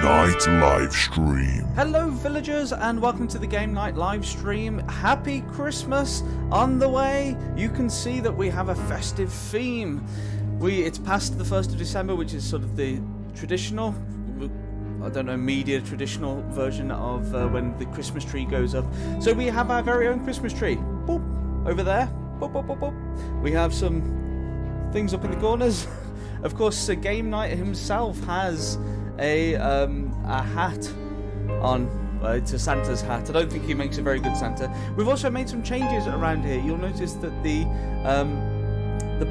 Night Livestream. Hello villagers and welcome to the Game Night Livestream. Happy Christmas on the way. You can see that we have a festive theme. It's past the 1st of December, which is sort of the traditional, I don't know, media traditional version of when the Christmas tree goes up. So we have our very own Christmas tree. Boop, over there. Boop, boop, boop, boop. We have some things up in the corners. Of course, Game Night himself has a hat on. It's a Santa's hat. I don't think he makes a very good Santa. We've also made some changes around here. You'll notice that the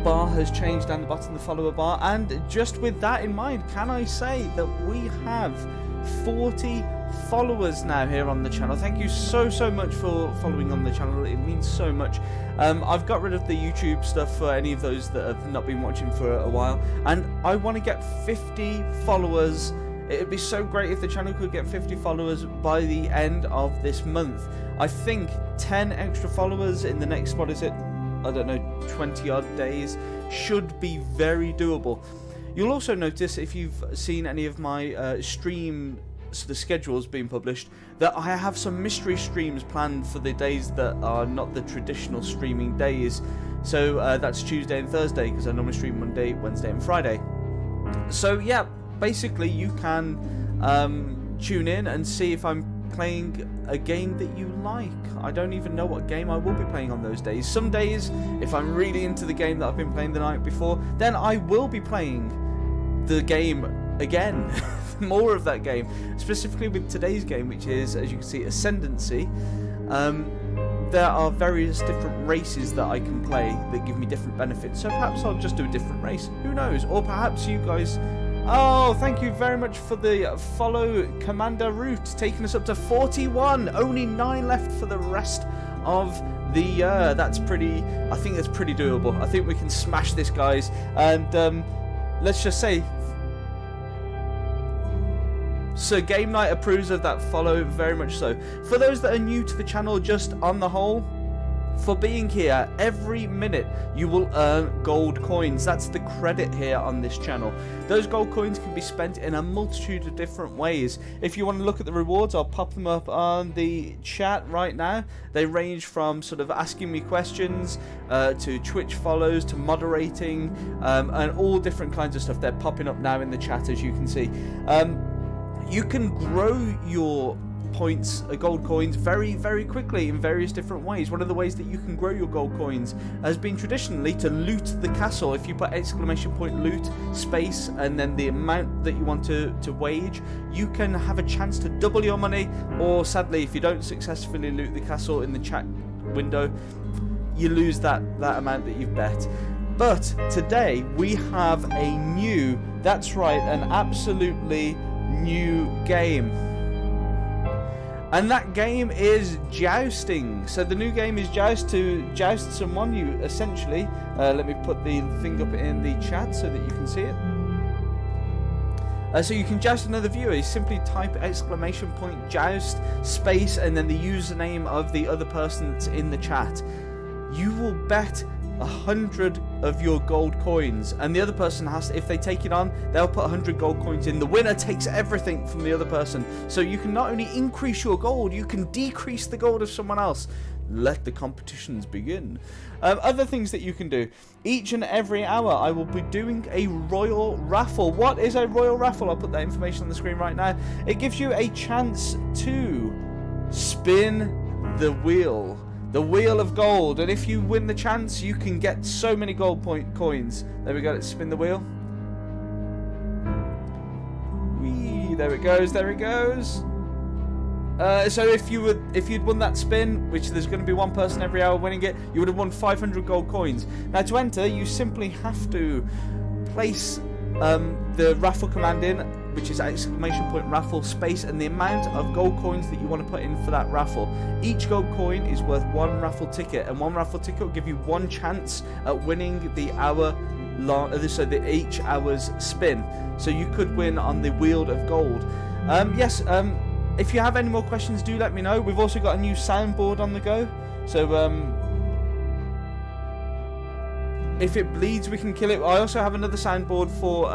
bar has changed down the bottom, the follower bar, and just with that in mind, can I say that we have 40 followers now here on the channel. Thank you so much for following on the channel. It means so much. I've got rid of the YouTube stuff for any of those that have not been watching for a while, and I want to get 50 followers. It'd be so great if the channel could get 50 followers by the end of this month. I think 10 extra followers in the next, what is it, I don't know, 20 odd days should be very doable. You'll also notice, if you've seen any of my stream, the schedules being published, that I have some mystery streams planned for the days that are not the traditional streaming days. So that's Tuesday and Thursday, because I normally stream Monday, Wednesday and Friday. So yeah, basically you can tune in and see if I'm playing a game that you like. I don't even know what game I will be playing on those days. Some days, if I'm really into the game that I've been playing the night before, then I will be playing the game again. More of that game, specifically with today's game, which is, as you can see, Ascendancy. There are various different races that I can play that give me different benefits, so perhaps I'll just do a different race, who knows, or perhaps you guys... Oh, thank you very much for the follow, Commander Root, taking us up to 41, only 9 left for the rest of the year. That's pretty, I think that's pretty doable. I think we can smash this, guys, and let's just say, Sir Game Night approves of that follow, very much so. For those that are new to the channel, just on the whole, for being here, every minute you will earn gold coins. That's the credit here on this channel. Those gold coins can be spent in a multitude of different ways. If you want to look at the rewards, I'll pop them up on the chat right now. They range from sort of asking me questions, to Twitch follows, to moderating, and all different kinds of stuff. They're popping up now in the chat, as you can see. You can grow your points, gold coins, very quickly in various different ways. One of the ways that you can grow your gold coins has been traditionally to loot the castle. If you put exclamation point loot space and then the amount that you want to wage, you can have a chance to double your money, or sadly, if you don't successfully loot the castle in the chat window, you lose that amount that you've bet. But today we have a new, that's right, an absolutely new game, and that game is jousting. So the new game is joust, to joust someone. You essentially let me put the thing up in the chat so that you can see it. So you can joust another viewer. You simply type exclamation point joust space and then the username of the other person that's in the chat. You will bet 100 of your gold coins, and the other person has to, if they take it on, they'll put 100 gold coins in. The winner takes everything from the other person, so you can not only increase your gold, you can decrease the gold of someone else. Let the competitions begin. Other things that you can do: each and every hour I will be doing a royal raffle. What is a royal raffle? I'll put that information on the screen right now. It gives you a chance to spin the wheel. The wheel of gold, and if you win the chance, you can get so many gold point coins. There we go, let's spin the wheel. Whee, there it goes, there it goes. So if you'd won that spin, which there's going to be one person every hour winning it, you would have won 500 gold coins. Now to enter, you simply have to place the raffle command in, which is exclamation point raffle space and the amount of gold coins that you want to put in for that raffle. Each gold coin is worth 1 raffle ticket, and 1 raffle ticket will give you 1 chance at winning the hour long, so each hour's spin. So you could win on the wheel of gold. If you have any more questions, do let me know. We've also got a new soundboard on the go, so if it bleeds, we can kill it. I also have another soundboard for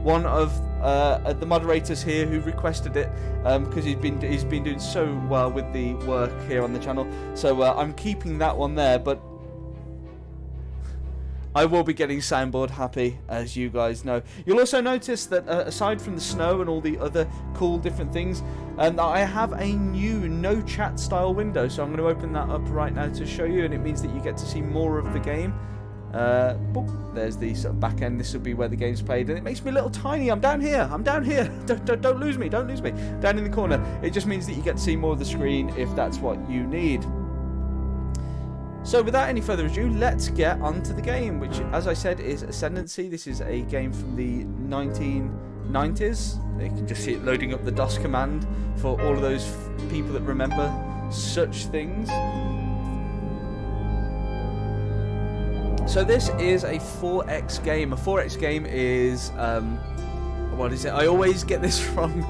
one of the moderators here who requested it, because he's been doing so well with the work here on the channel. So I'm keeping that one there, but I will be getting soundboard happy, as you guys know. You'll also notice that aside from the snow and all the other cool different things, I have a new no chat style window. So I'm going to open that up right now to show you, and it means that you get to see more of the game. There's the sort of back end. This will be where the game's played, and it makes me a little tiny. I'm down here. Don't lose me. Don't lose me. Down in the corner. It just means that you get to see more of the screen if that's what you need. So without any further ado, let's get onto the game, which, as I said, is Ascendancy. This is a game from the 1990s. You can just see it loading up the DOS command for all of those people that remember such things. So this is a 4X game. A 4X game is, what is it? I always get this wrong.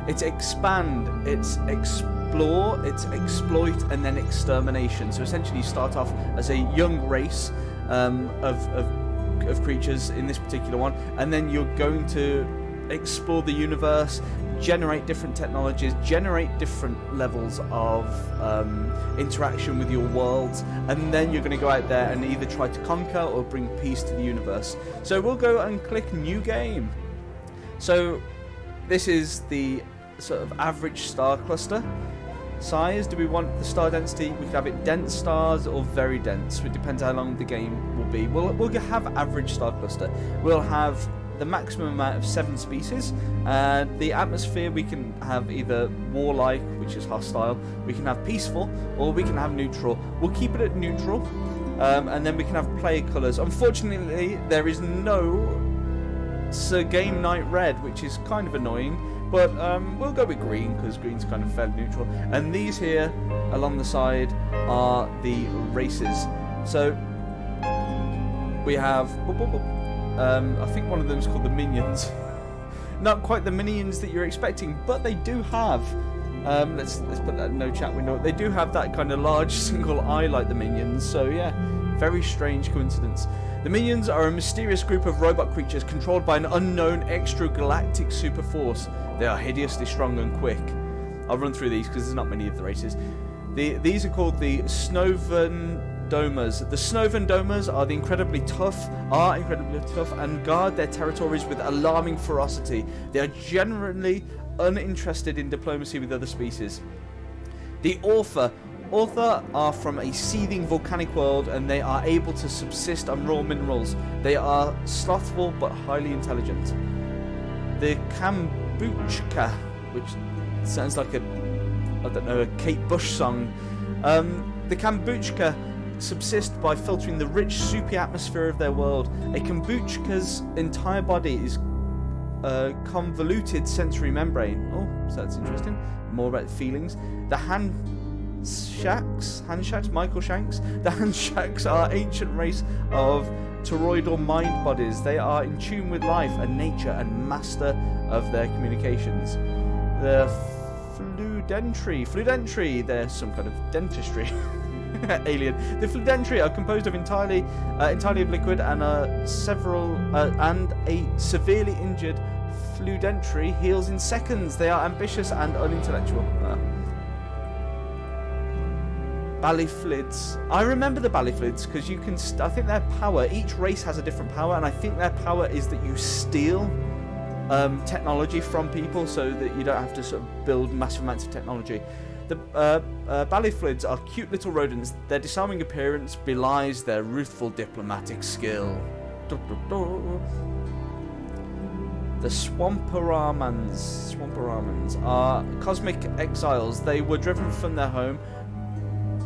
It's expand, it's explore, it's exploit, and then extermination. So essentially you start off as a young race of creatures in this particular one, and then you're going to explore the universe, generate different technologies, generate different levels of interaction with your worlds, and then you're going to go out there and either try to conquer or bring peace to the universe. So we'll go and click new game. So this is the sort of average star cluster size. Do we want the star density? We can have it dense stars or very dense. It depends how long the game will be. We'll have average star cluster. We'll have the maximum amount of 7 species. The atmosphere, we can have either warlike, which is hostile, we can have peaceful, or we can have neutral. We'll keep it at neutral, and then we can have player colours. Unfortunately, there is no Game Night Red, which is kind of annoying, but we'll go with green because green's kind of fairly neutral. And these here along the side are the races. So we have I think one of them is called the minions. Not quite the minions that you're expecting, but they do have let's put that in no chat window. They do have that kind of large single eye like the minions. So yeah, very strange coincidence. The minions are a mysterious group of robot creatures controlled by an unknown extragalactic super force. They are hideously strong and quick. I'll run through these because there's not many of the races. These are called the Snowvendomers. The Snowvendomers are incredibly tough and guard their territories with alarming ferocity. They are generally uninterested in diplomacy with other species. The Ortha are from a seething volcanic world, and they are able to subsist on raw minerals. They are slothful but highly intelligent. The Kambuchka, which sounds like a Kate Bush song. The Kambuchka subsist by filtering the rich, soupy atmosphere of their world. A kombucha's entire body is a convoluted sensory membrane. Oh, so that's interesting. More about feelings. The Michael Shanks. The Hanshaks are ancient race of toroidal mind bodies. They are in tune with life and nature and master of their communications. The Fludentry, they're some kind of dentistry alien. The Fludentry are composed of entirely of liquid, and a severely injured Fludentry heals in seconds. They are ambitious and unintellectual. Ballyflids. I remember the Ballyflids because you can. I think their power. Each race has a different power, and I think their power is that you steal technology from people, so that you don't have to sort of build massive amounts of technology. The Ballyflids are cute little rodents. Their disarming appearance belies their ruthful diplomatic skill. The Swamperamans are cosmic exiles. They were driven from their home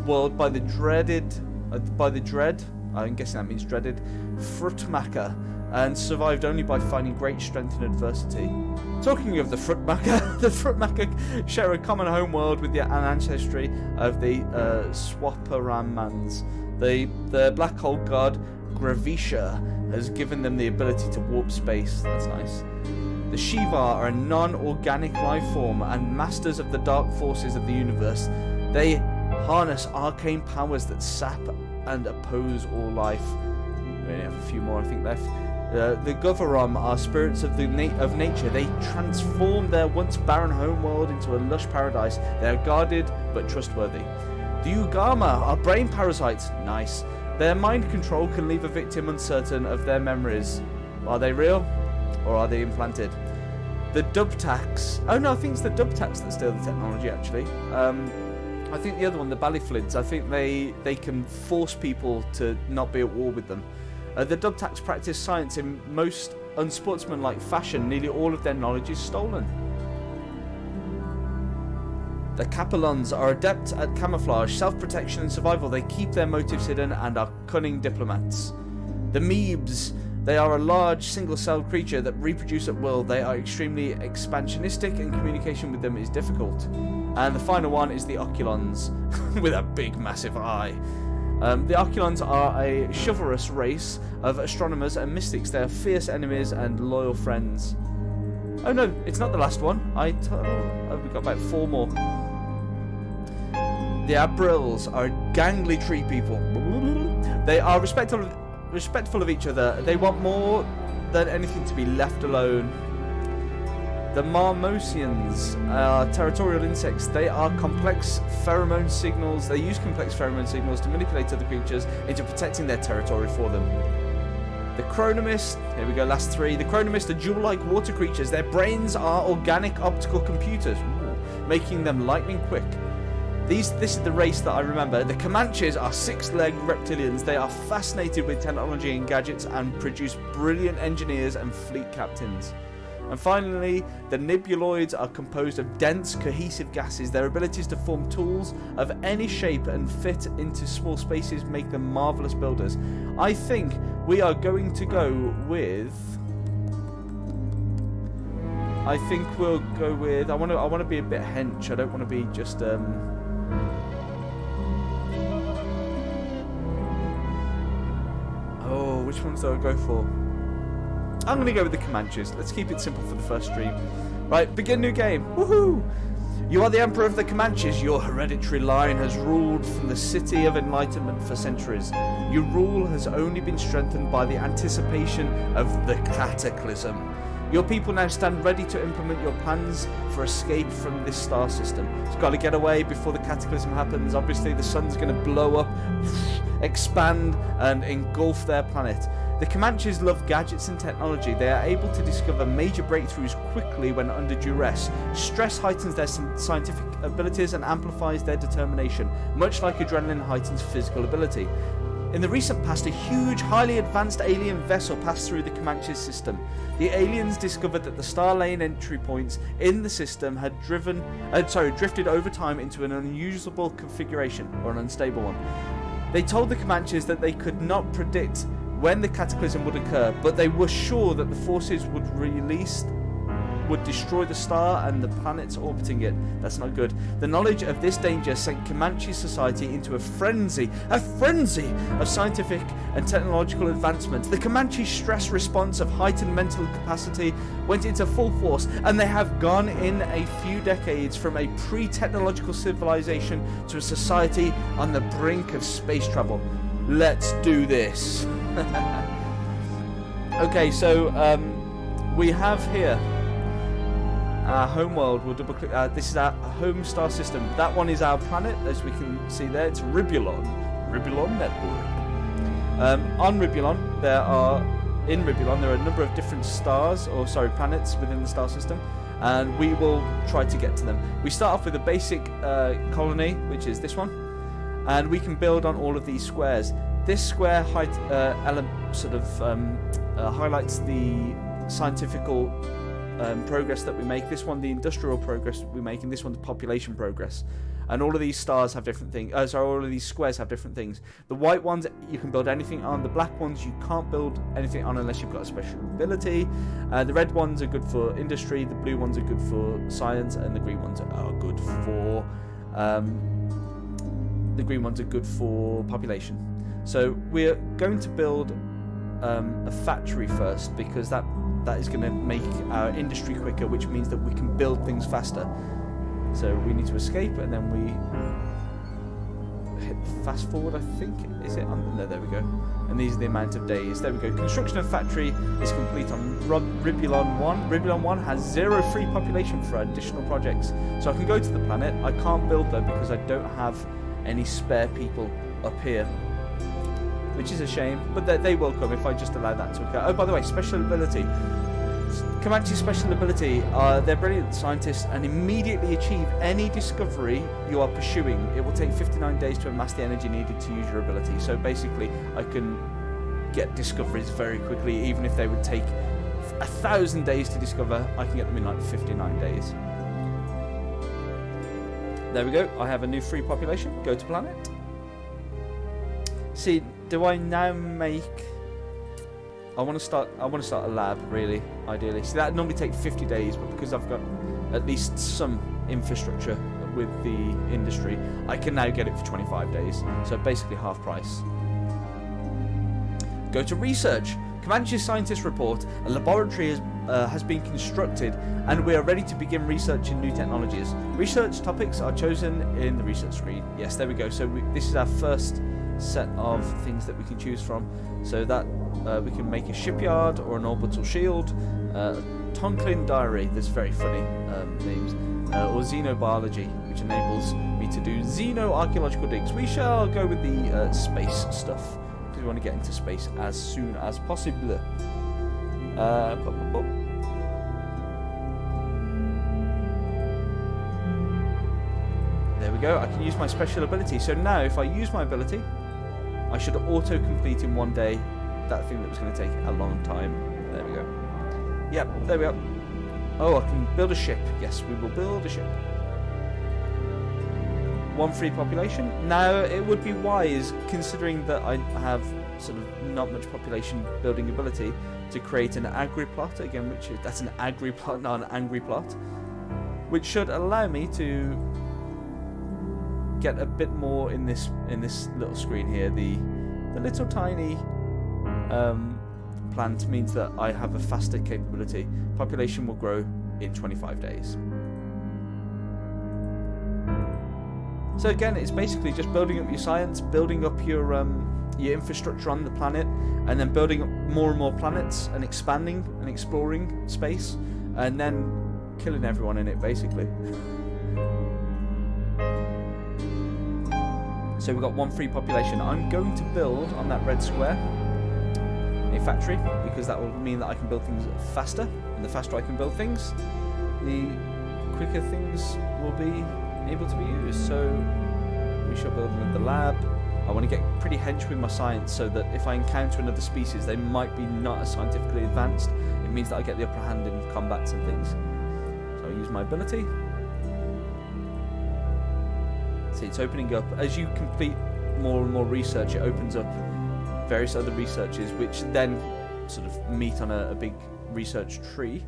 world by the dread, I'm guessing that means dreaded, Fruitmaker, and survived only by finding great strength in adversity. Talking of the Fruitmaker, the Fruitmaker share a common home world with an ancestry of the Swamparamans. The black hole god Gravisha has given them the ability to warp space. That's nice. The Shiva are a non-organic life form and masters of the dark forces of the universe. They harness arcane powers that sap and oppose all life. We only have a few more, I think, left. The Govarom are spirits of of nature. They transform their once barren homeworld into a lush paradise. They are guarded but trustworthy. The Ugama are brain parasites. Nice. Their mind control can leave a victim uncertain of their memories. Are they real or are they implanted? The Dubtax. Oh no, I think it's the Dubtax that steal the technology actually. I think the other one, the Ballyflids, I think they can force people to not be at war with them. The Dubtax practice science in most unsportsmanlike fashion. Nearly all of their knowledge is stolen. The Capelons are adept at camouflage, self-protection and survival. They keep their motives hidden and are cunning diplomats. The Meebs. They are a large single-celled creature that reproduce at will. They are extremely expansionistic and communication with them is difficult. And the final one is the Oculons with a big massive eye. The Oculons are a chivalrous race of astronomers and mystics. They are fierce enemies and loyal friends. Oh no, it's not the last one. We've got about 4 more. The Abrils are gangly tree people. They are respectful of each other. They want more than anything to be left alone. The Marmosians are territorial insects. They are complex pheromone signals. They use complex pheromone signals to manipulate other creatures into protecting their territory for them. The Chronomist, here we go, last 3. The Chronomist are jewel-like water creatures. Their brains are organic optical computers, making them lightning quick. This is the race that I remember. The Comanches are 6-legged reptilians. They are fascinated with technology and gadgets and produce brilliant engineers and fleet captains. And finally, the Nibuloids are composed of dense, cohesive gases. Their abilities to form tools of any shape and fit into small spaces make them marvellous builders. I think we are going to go with... I think we'll go with... I want to be a bit hench. I don't want to be just... Oh, which ones do I go for? I'm going to go with the Comanches. Let's keep it simple for the first stream. Right, begin new game. Woohoo! You are the Emperor of the Comanches. Your hereditary line has ruled from the City of Enlightenment for centuries. Your rule has only been strengthened by the anticipation of the Cataclysm. Your people now stand ready to implement your plans for escape from this star system. It's got to get away before the Cataclysm happens. Obviously, the sun's going to blow up, expand, and engulf their planet. The Comanches love gadgets and technology. They are able to discover major breakthroughs quickly when under duress. Stress heightens their scientific abilities and amplifies their determination, much like adrenaline heightens physical ability. In the recent past, a huge, highly advanced alien vessel passed through the Comanches system. The aliens discovered that the star lane entry points in the system had drifted over time into an unusable configuration, or an unstable one. They told the Comanches that they could not predict when the cataclysm would occur, but they were sure that the forces would destroy the star and the planets orbiting it. That's not good. The knowledge of this danger sent Comanche society into a frenzy of scientific and technological advancement. The Comanche stress response of heightened mental capacity went into full force, and they have gone in a few decades from a pre-technological civilization to a society on the brink of space travel. Let's do this. Okay, so we have here our home world. We'll double click. This is our home star system. That one is our planet, as we can see there. It's Ribulon Network. On Ribulon, there are a number of different planets within the star system, and we will try to get to them. We start off with a basic colony, which is this one, and we can build on all of these squares. This square height highlights the scientifical progress that we make. This one, the industrial progress we make, and this one, the population progress. And all of these stars have different things. All of these squares have different things. The white ones you can build anything on. The black ones you can't build anything on unless you've got a special ability. The red ones are good for industry. The blue ones are good for science, and the green ones are good for population. So we're going to build a factory first, because that is going to make our industry quicker, which means that we can build things faster. So we need to escape, and then we hit fast forward, I think. Is it on there? There we go. and these are the amount of days. There we go. Construction of factory is complete on Ribulon 1. Ribulon 1 has 0 free population for additional projects. So I can go to the planet. I can't build though because I don't have any spare people up here, which is a shame, but they will come if I just allow that to occur. Oh, by the way, special ability. Comanche's special ability, they're brilliant scientists and immediately achieve any discovery you are pursuing. It will take 59 days to amass the energy needed to use your ability. So basically, I can get discoveries very quickly, even if they would take 1,000 days to discover, I can get them in like 59 days. There we go, I have a new free population. Go to planet. See, do I now make... I want to start a lab, really, ideally. See, that normally takes 50 days, but because I've got at least some infrastructure with the industry, I can now get it for 25 days. So basically half price. Go to research. Comanche's scientists report a laboratory has been constructed and we are ready to begin research in new technologies. Research topics are chosen in the research screen. Yes, there we go. So this is our first set of things that we can choose from. So that we can make a shipyard or an orbital shield, Tonklin Diary, there's very funny names, or xenobiology, which enables me to do xenoarchaeological digs. We shall go with the space stuff, because we want to get into space as soon as possible. There we go, I can use my special ability. So now if I use my ability, I should auto-complete in one day that thing that was going to take a long time. There we go. Yep, there we go. Oh, I can build a ship. Yes, we will build a ship. 1 free population. Now, it would be wise, considering that I have sort of not much population building ability, to create an agri-plot, again, which is, that's an agri-plot, not an angry plot, which should allow me to get a bit more in this little screen here. The little tiny plant means that I have a faster capability. Population will grow in 25 days. So again, it's basically just building up your science, building up your infrastructure on the planet, and then building up more and more planets and expanding and exploring space, and then killing everyone in it, basically. So we've got 1 free population. I'm going to build on that red square a factory, because that will mean that I can build things faster, and the faster I can build things, the quicker things will be able to be used. So we shall build another lab. I want to get pretty hench with my science, so that if I encounter another species, they might be not as scientifically advanced. It means that I get the upper hand in combats and things. So I use my ability. See, it's opening up. As you complete more and more research, it opens up various other researches, which then sort of meet on a big research tree.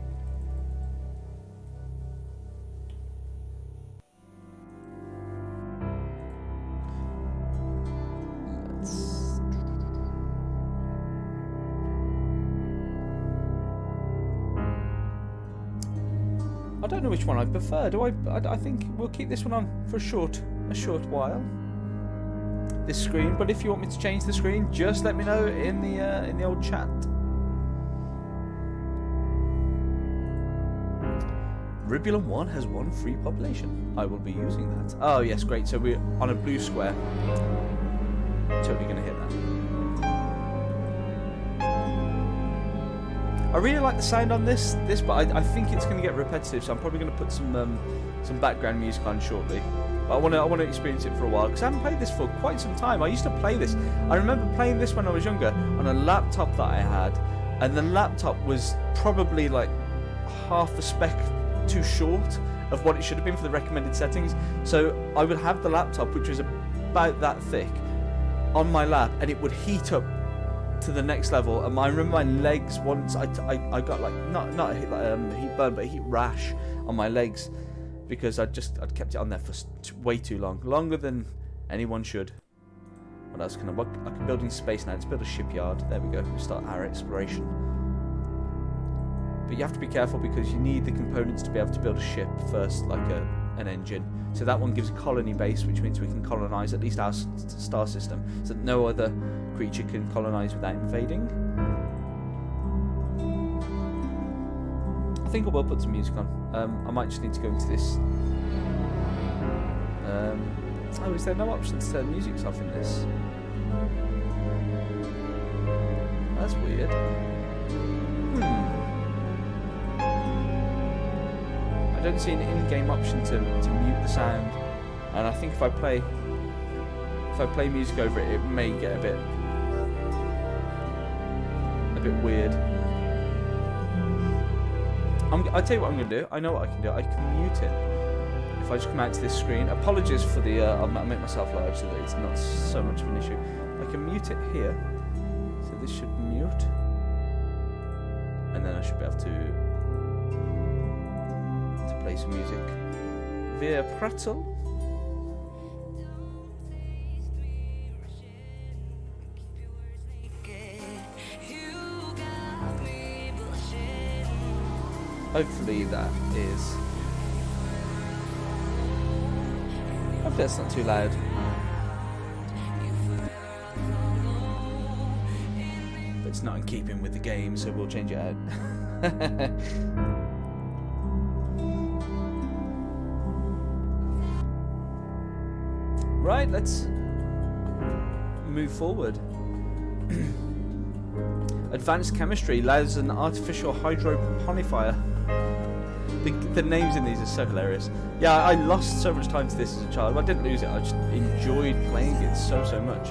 I don't know which one I prefer. I think we'll keep this one on for a short while. This screen, but if you want me to change the screen, just let me know in the old chat. Ribulon 1 has 1 free population. I will be using that. Oh yes, great. So we're on a blue square. Totally gonna hit that. I really like the sound on this, but I think it's going to get repetitive, so I'm probably going to put some background music on shortly. But I want to experience it for a while, because I haven't played this for quite some time. I used to play this. I remember playing this when I was younger on a laptop that I had, and the laptop was probably like half the spec too short of what it should have been for the recommended settings. So I would have the laptop, which was about that thick, on my lap, and it would heat up to the next level. And I remember my legs once, I got like not a heat burn, but a heat rash on my legs, because I'd kept it on there for way too long, longer than anyone should. What else can I can build in space now? Let's build a shipyard. There we go. We start our exploration. But you have to be careful, because you need the components to be able to build a ship first, like a an engine. So that one gives a colony base, which means we can colonize at least our star system, so that no other creature can colonize without invading. I think I will put some music on. I might just need to go into this. Oh, is there no option to turn music off in this? That's weird. I don't see an in-game option to mute the sound, and I think if I play music over it, it may get a bit weird. I'll tell you what I'm going to do. I know what I can do. I can mute it. If I just come out to this screen. Apologies for the... I'll make myself live so that it's not so much of an issue. I can mute it here. So this should mute. And then I should be able to play some music via Pretzel. Hopefully that is... Hopefully that's not too loud. But it's not in keeping with the game, so we'll change it out. Right, let's move forward. Advanced chemistry allows an artificial hydroponifier. The names in these are so hilarious. Yeah, I lost so much time to this as a child. I didn't lose it, I just enjoyed playing it so much.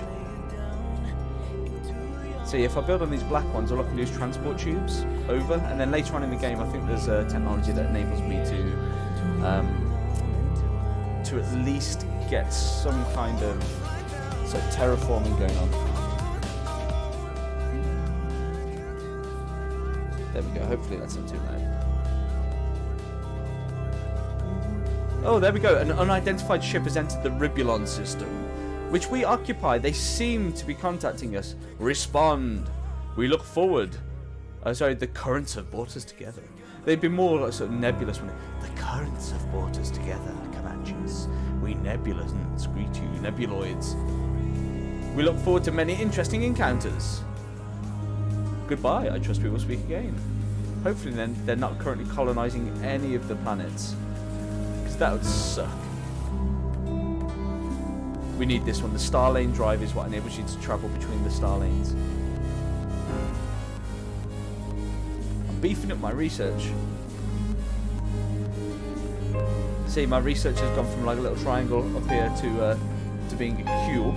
See, if I build on these black ones, all I can do is transport tubes over, and then later on in the game I think there's a technology that enables me to at least get some kind of sort of terraforming going on. There we go, hopefully that's not too loud. Oh, there we go, an unidentified ship has entered the Ribulon system, which we occupy. They seem to be contacting us. Respond. We look forward. Sorry, the currents have brought us together. They've been more like sort of nebulous. The currents have brought us together, Comanches. We nebulans greet you, nebuloids. We look forward to many interesting encounters. Goodbye, I trust we will speak again. Hopefully then they're not currently colonizing any of the planets, because that would suck. We need this one. The star lane drive is what enables you to travel between the star lanes. I'm beefing up my research. See, my research has gone from like a little triangle up here to being a cube.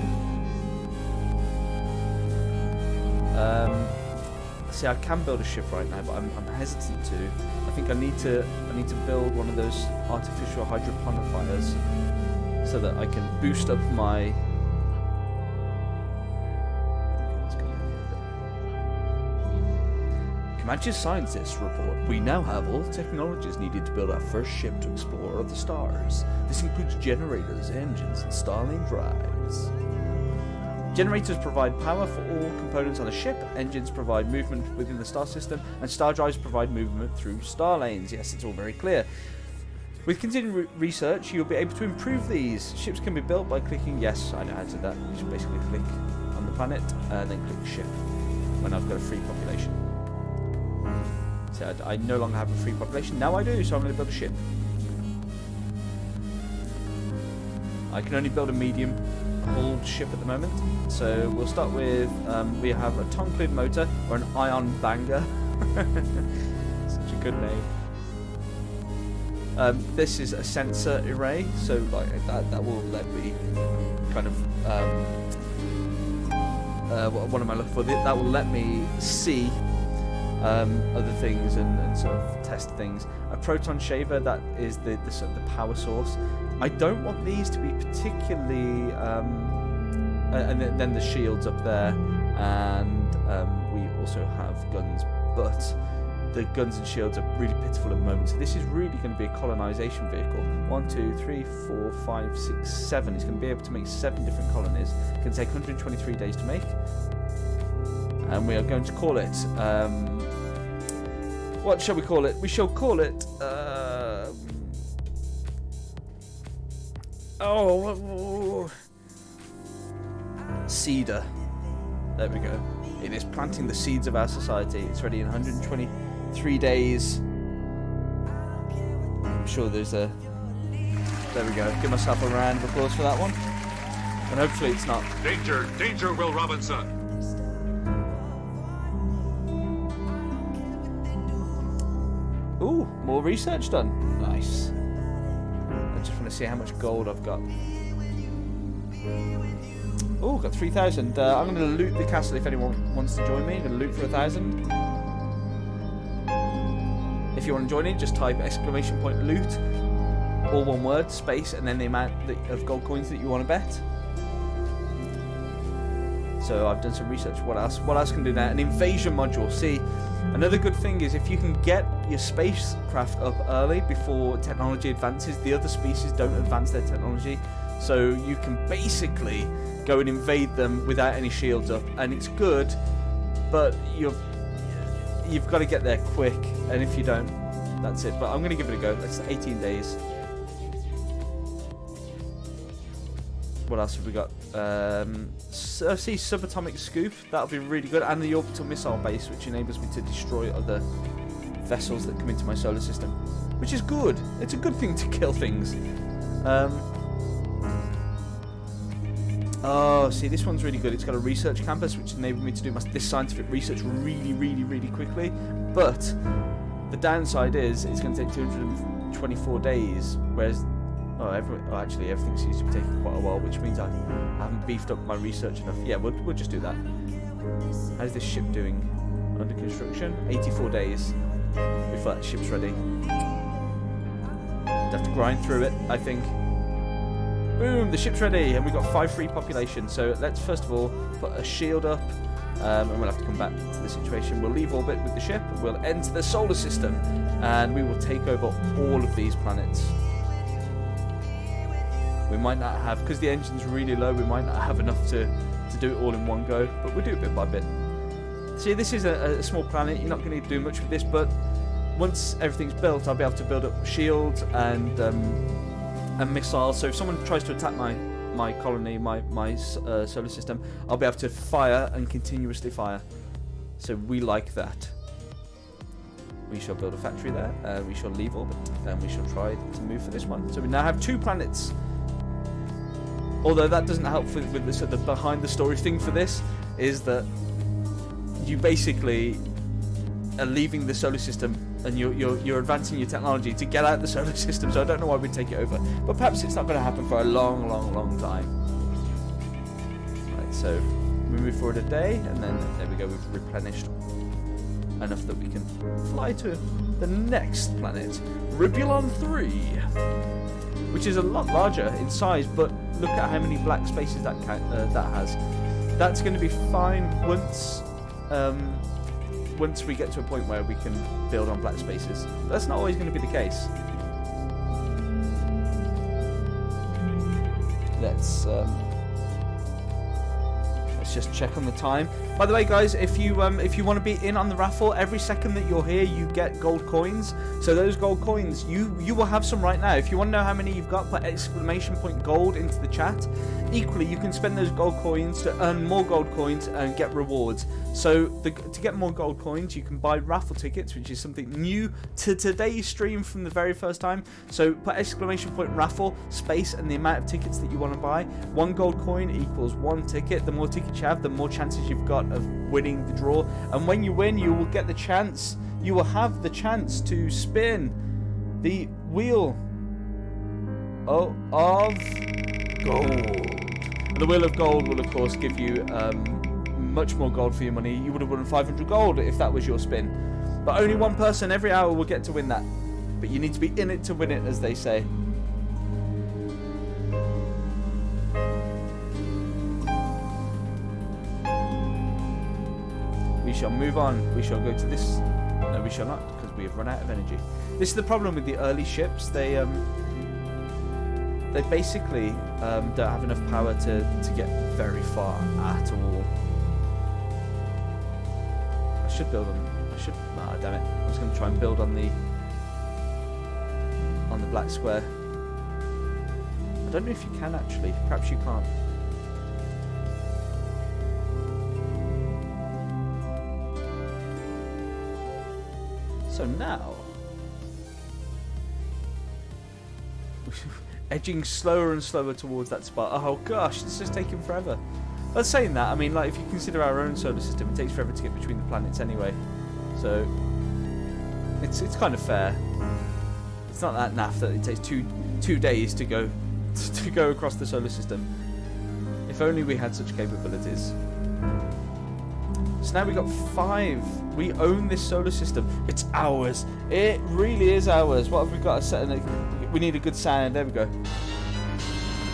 See, I can build a ship right now, but I'm hesitant to. I think I need to build one of those artificial hydroponifiers so that I can boost up my. Comanche scientists report we now have all the technologies needed to build our first ship to explore other stars. This includes generators, engines, and starlane drives. Generators provide power for all components on a ship, engines provide movement within the star system, and star drives provide movement through star lanes. Yes, it's all very clear. With continued research, you'll be able to improve these. Ships can be built by clicking yes, I know how to do that. You just basically click on the planet, then click ship when I've got a free population. So I no longer have a free population, now I do, so I'm going to build a ship. I can only build a medium hulled ship at the moment, so we'll start with, we have a Tonklin motor, or an ion banger. Such a good name. This is a sensor array, so like that will let me kind of, what am I looking for? That will let me see other things and sort of test things. A proton shaver, that is the sort of the power source. I don't want these to be particularly, and then the shields up there, and we also have guns, but the guns and shields are really pitiful at the moment. So this is really going to be a colonization vehicle. 1, 2, 3, 4, 5, 6, 7. It's going to be able to make 7 different colonies. It's going to take 123 days to make, and we are going to call it. What shall we call it? We shall call it Oh, Cedar. There we go. It is planting the seeds of our society. It's ready in 123 days. I'm sure there's a... There we go. Give myself a round of applause for that one. And hopefully it's not... Danger! Danger, Will Robinson! Ooh, more research done. Nice. I just want to see how much gold I've got. Oh, got 3,000. I'm going to loot the castle if anyone wants to join me. I'm going to loot for 1,000. If you want to join in, just type !loot, all one word, space, and then the amount of gold coins that you want to bet. So I've done some research. What else? What else can I do now? An invasion module. See, another good thing is if you can get your spacecraft up early before technology advances, the other species don't advance their technology. So you can basically go and invade them without any shields up, and it's good, but you've got to get there quick, and if you don't, that's it. But I'm going to give it a go. That's 18 days. What else have we got? See, subatomic scoop. That'll be really good, and the orbital missile base, which enables me to destroy other vessels that come into my solar system, which is good. It's a good thing to kill things. Oh, see, this one's really good. It's got a research campus, which enabled me to do this scientific research really quickly. But the downside is it's going to take 224 days, whereas actually everything seems to be taking quite a while, which means I haven't beefed up my research enough. Yeah, we'll just do that. How's this ship doing? Under construction? 84 days before that ship's ready. Have to grind through it, I think. Boom, the ship's ready, and we've got 5 free population. So let's first of all put a shield up, and we'll have to come back to the situation. We'll leave orbit with the ship, we'll enter the solar system, and we will take over all of these planets. We might not have, because the engine's really low, we might not have enough to do it all in one go, but we'll do it bit by bit. See, this is a small planet, you're not going to do much with this, but once everything's built, I'll be able to build up shields and missiles. So if someone tries to attack my colony, my solar system, I'll be able to fire and continuously fire. So we like that. We shall build a factory there, and we shall leave orbit, and we shall try to move for this one. So we now have 2 planets. Although that doesn't help with this, the behind the story thing for this is that you basically are leaving the solar system and you're advancing your technology to get out the solar system. So I don't know why we'd take it over, but perhaps it's not going to happen for a long time. Right, so we move forward a day, and then there we go. We've replenished enough that we can fly to the next planet, Ribulon 3, which is a lot larger in size, but look at how many black spaces that has. That's going to be fine once we get to a point where we can build on black spaces. But that's not always going to be the case. Let's just check on the time. By the way, guys, if you want to be in on the raffle, every second that you're here, you get gold coins. So those gold coins, you will have some right now. If you want to know how many you've got, put !gold into the chat. Equally, you can spend those gold coins to earn more gold coins and get rewards. So to get more gold coins, you can buy raffle tickets, which is something new to today's stream from the very first time. So put !raffle space and the amount of tickets that you want to buy. 1 gold coin equals 1 ticket. The more tickets you have, the more chances you've got of winning the draw. And when you win, you will get the chance. You will have the chance to spin the wheel of gold. The wheel of gold will, of course, give you much more gold for your money. You would have won 500 gold if that was your spin. But only one person every hour will get to win that. But you need to be in it to win it, as they say. We shall move on. We shall go to this. No, we shall not, because we have run out of energy. This is the problem with the early ships. They basically don't have enough power to get very far at all. I should build them. Ah, damn it! I was going to try and build on the black square. I don't know if you can actually. Perhaps you can't. So now, edging slower and slower towards that spot. Oh gosh, this is taking forever. But saying that, I mean, like if you consider our own solar system, it takes forever to get between the planets anyway. So it's kind of fair. It's not that naff that it takes two days to go across the solar system. If only we had such capabilities. So now we got 5. We own this solar system. It's ours. It really is ours. What have we got? We need a good sound. There we go.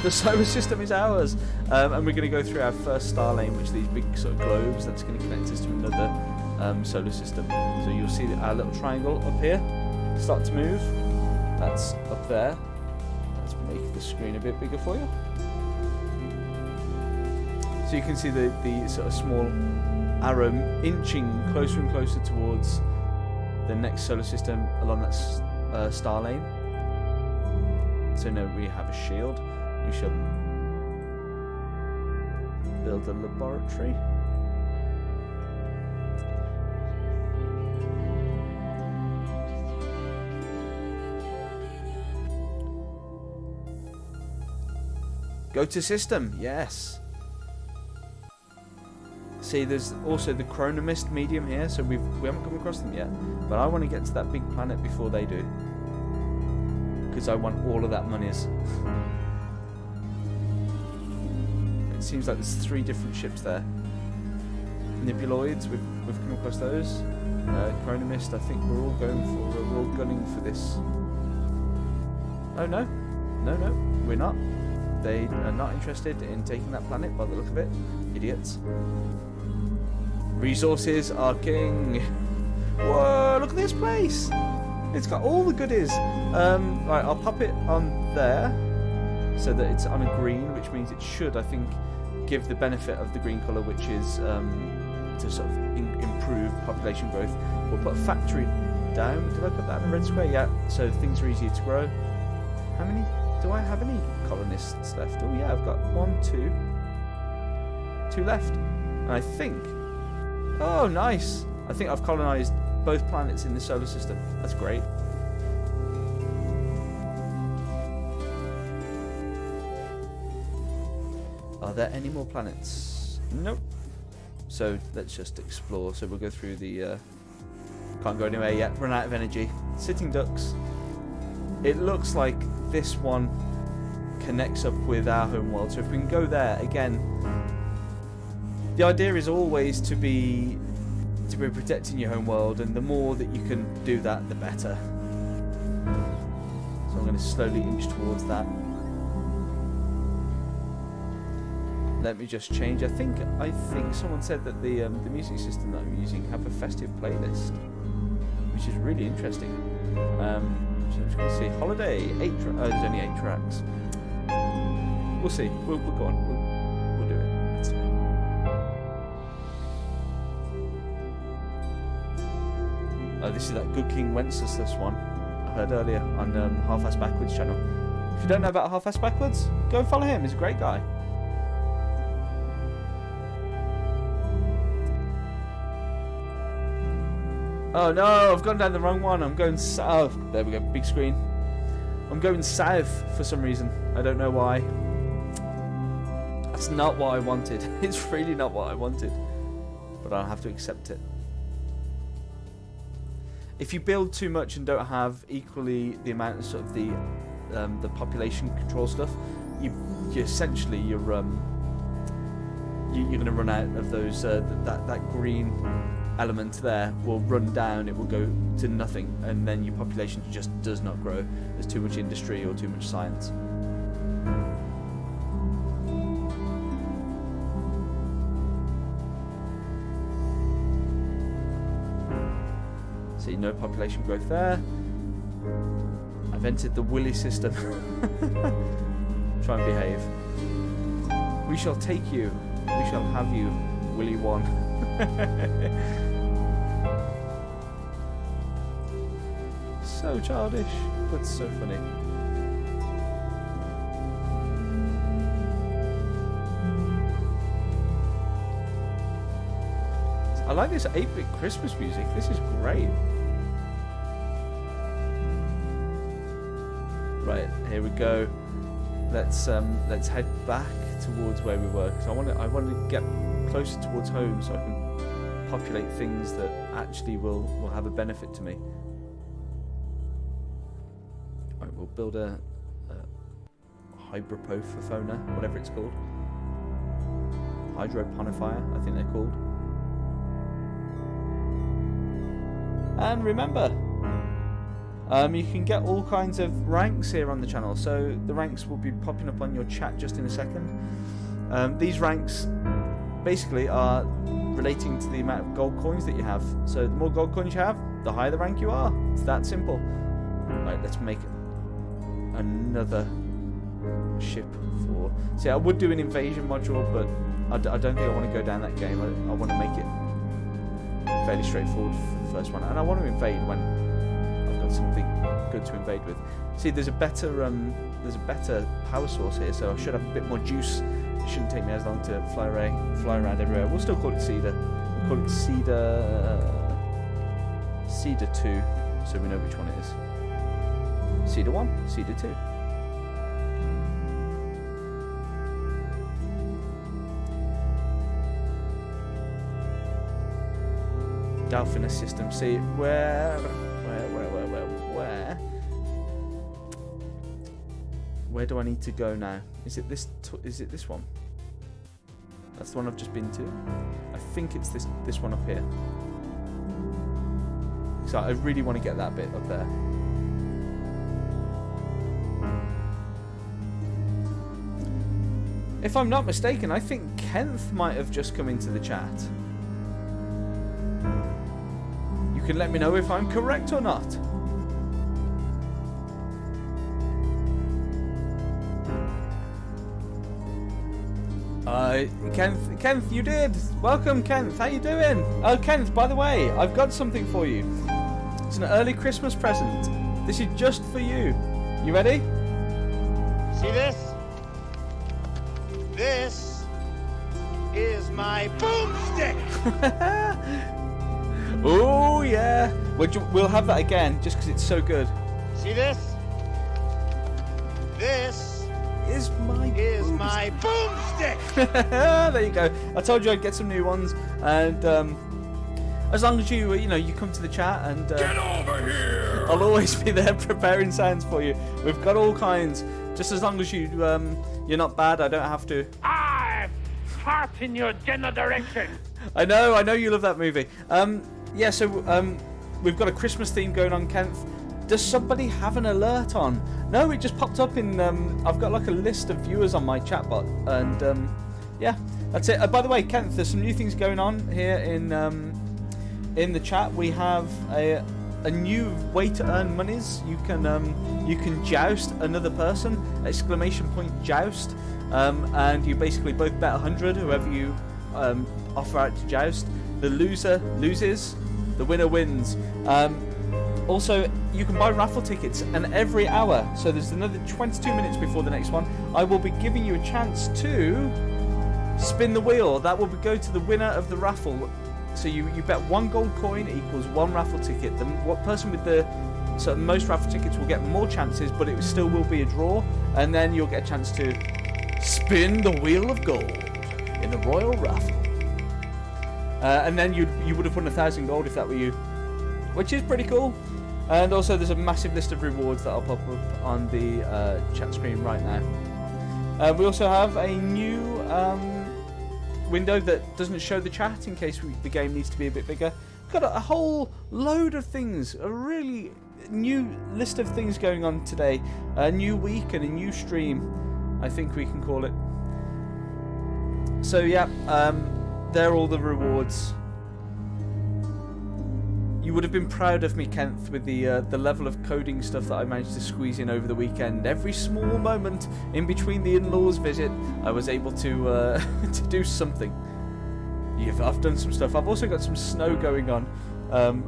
The solar system is ours. And we're going to go through our first star lane, which are these big sort of globes that's going to connect us to another solar system. So you'll see our little triangle up here start to move. That's up there. Let's make the screen a bit bigger for you. So you can see the sort of small arrow inching closer and closer towards the next solar system along that star lane. So now we have a shield. We shall build a laboratory. Go to system, yes. See, there's also the chronomist medium here, so we haven't come across them yet. But I want to get to that big planet before they do, because I want all of that monies. It seems like there's 3 different ships there. Nebuloids, we've come across those. Chronomist, I think we're all gunning for this. Oh no, we're not. They are not interested in taking that planet by the look of it. Idiots. Resources are king. Whoa, look at this place. It's got all the goodies. Right, I'll pop it on there so that it's on a green, which means it should, I think, give the benefit of the green colour, which is to sort of improve population growth. We'll put a factory down. Did I put that in a red square? Yeah, so things are easier to grow. How many? Do I have any colonists left? Oh yeah, I've got 1, 2 left. And I think... Oh, nice. I think I've colonised both planets in the solar system. That's great. Are there any more planets? Nope. So let's just explore. So we'll go through the... Can't go anywhere yet. Run out of energy. Sitting ducks. It looks like this one connects up with our home world. So if we can go there again, the idea is always to be protecting your home world, and the more that you can do that, the better. So I'm going to slowly inch towards that. Let me just change. I think someone said that the music system that I'm using have a festive playlist, which is really interesting. So I'm just going to see holiday 8. There's only 8 tracks. We'll see. We'll go on. We'll do it. Let's do it. Oh, this is that Good King Wenceslas one I heard earlier on Half-Ass Backwards channel. If you don't know about Half-Ass Backwards, go and follow him. He's a great guy. Oh no, I've gone down the wrong one. I'm going south. There we go, big screen. I'm going south for some reason. I don't know why. That's not what I wanted. It's really not what I wanted. But I'll have to accept it. If you build too much and don't have equally the amount of sort of the population control stuff, you're going to run out of those. That green element there will run down. It will go to nothing, and then your population just does not grow. There's too much industry or too much science. See, no population growth there. I've entered the Willy system. Try and behave. We shall take you. We shall have you, Willy 1. So childish, but so funny. I like this 8-bit Christmas music. This is great. Right, here we go. Let's head back towards where we were, because I want to get closer towards home so I can populate things that actually will have a benefit to me. Right, we'll build a hydroponifer, whatever it's called. Hydroponifier, I think they're called. And remember, you can get all kinds of ranks here on the channel. So the ranks will be popping up on your chat just in a second. These ranks basically are relating to the amount of gold coins that you have. So the more gold coins you have, the higher the rank you are. It's that simple. Right, let's make another ship for... See, I would do an invasion module, but I don't think I want to go down that game. I want to make it fairly straightforward for the first one, and I want to invade when I've got something good to invade with. See, there's a better power source here, so I should have a bit more juice. It shouldn't take me as long to fly around everywhere. We'll still call it Cedar. We'll call it Cedar 2, so we know which one it is. Cedar 1, Cedar 2. Delphinus system. See, where do I need to go now? Is it this one? That's the one I've just been to. I think it's this one up here. So I really want to get that bit up there. If I'm not mistaken, I think Kenneth might have just come into the chat. You can let me know if I'm correct or not. Kenneth, you did. Welcome, Kenneth. How you doing? Oh, Kenneth, by the way, I've got something for you. It's an early Christmas present. This is just for you. You ready? See this? This is my boomstick. Oh yeah. We'll have that again, just because it's so good. See this? This is my boomstick. There you go. I told you I'd get some new ones, and as long as you come to the chat, and Get over here! I'll always be there preparing sounds for you. We've got all kinds. Just as long as you're not bad, I don't have to. I fart in your general direction. I know you love that movie. Yeah, so we've got a Christmas theme going on, Kenneth. Does somebody have an alert on? No, it just popped up in... I've got like a list of viewers on my chatbot, and yeah, that's it. By the way, Kenneth, there's some new things going on here in the chat. We have a new way to earn monies. You can joust another person! ! Joust, and you basically both bet 100. Whoever you offer out to joust, the loser loses, the winner wins. Also, you can buy raffle tickets, and every hour, so there's another 22 minutes before the next one, I will be giving you a chance to spin the wheel. That will go to the winner of the raffle. So you bet 1 gold coin equals 1 raffle ticket. The person with the most raffle tickets will get more chances, but it still will be a draw, and then you'll get a chance to spin the wheel of gold in the royal raffle. And then you would have won 1,000 gold if that were you, which is pretty cool. And also there's a massive list of rewards that I'll pop up on the chat screen right now. We also have a new window that doesn't show the chat in case the game needs to be a bit bigger. Got a whole load of things, a really new list of things going on today. A new week and a new stream, I think we can call it. So yeah, they're all the rewards. You would have been proud of me, Kenneth, with the level of coding stuff that I managed to squeeze in over the weekend. Every small moment in between the in-laws visit, I was able to to do something. I've done some stuff. I've also got some snow going on.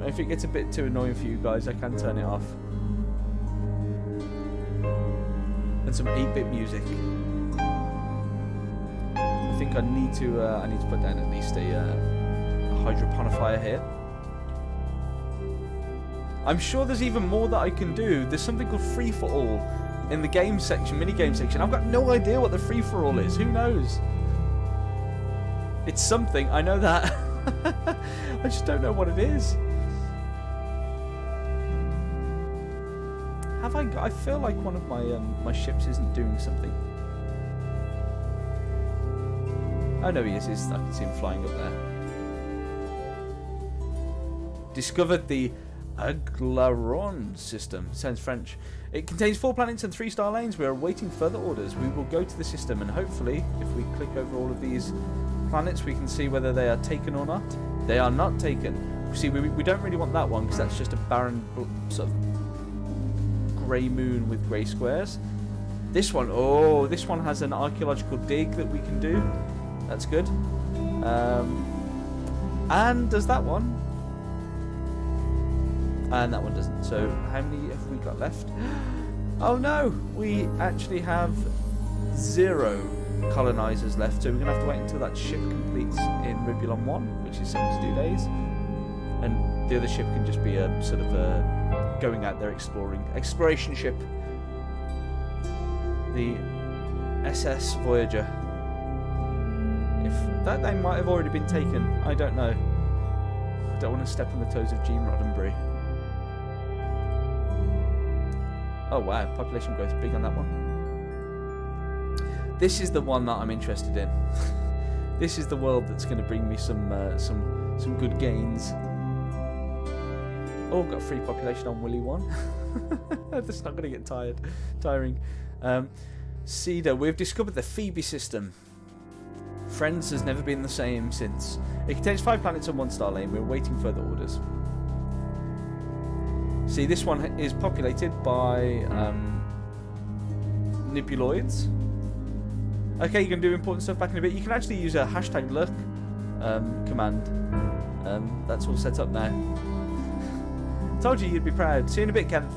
If it gets a bit too annoying for you guys, I can turn it off. And some 8-bit music. I think I need to put down at least a hydroponifier here. I'm sure there's even more that I can do. There's something called free-for-all in the game section, mini-game section. I've got no idea what the free-for-all is. Who knows? It's something, I know that. I just don't know what it is. Have I got, I feel like one of my my ships isn't doing something. Oh no, he is. I can see him flying up there. Discovered the Aglaron system. Sounds French. It contains 4 planets and 3 star lanes. We are awaiting further orders. We will go to the system and hopefully, if we click over all of these planets, we can see whether they are taken or not. They are not taken. See, we don't really want that one because that's just a barren sort of grey moon with grey squares. This one, oh, this one has an archaeological dig that we can do. That's good. And does that one. And that one doesn't. So how many have we got left? Oh no, we actually have 0 colonizers left. So we're going to have to wait until that ship completes in Ribulon 1, which is 72 days. And the other ship can just be a sort of a going out there exploring. Exploration ship. The SS Voyager. If that they might have already been taken. I don't know. Don't want to step on the toes of Gene Roddenberry. Oh wow, population growth big on that one. This is the one that I'm interested in. This is the world that's going to bring me some good gains. Oh, got free population on Willy 1. That's not going to get tiring. Cedar, we've discovered the Phoebe system. Friends has never been the same since. It contains 5 planets and 1 star lane. We're waiting further orders. See, this one is populated by Nibuloids. Okay, you can do important stuff back in a bit. You can actually use a #lurk command. That's all set up now. Told you you'd be proud. See you in a bit, Kenneth.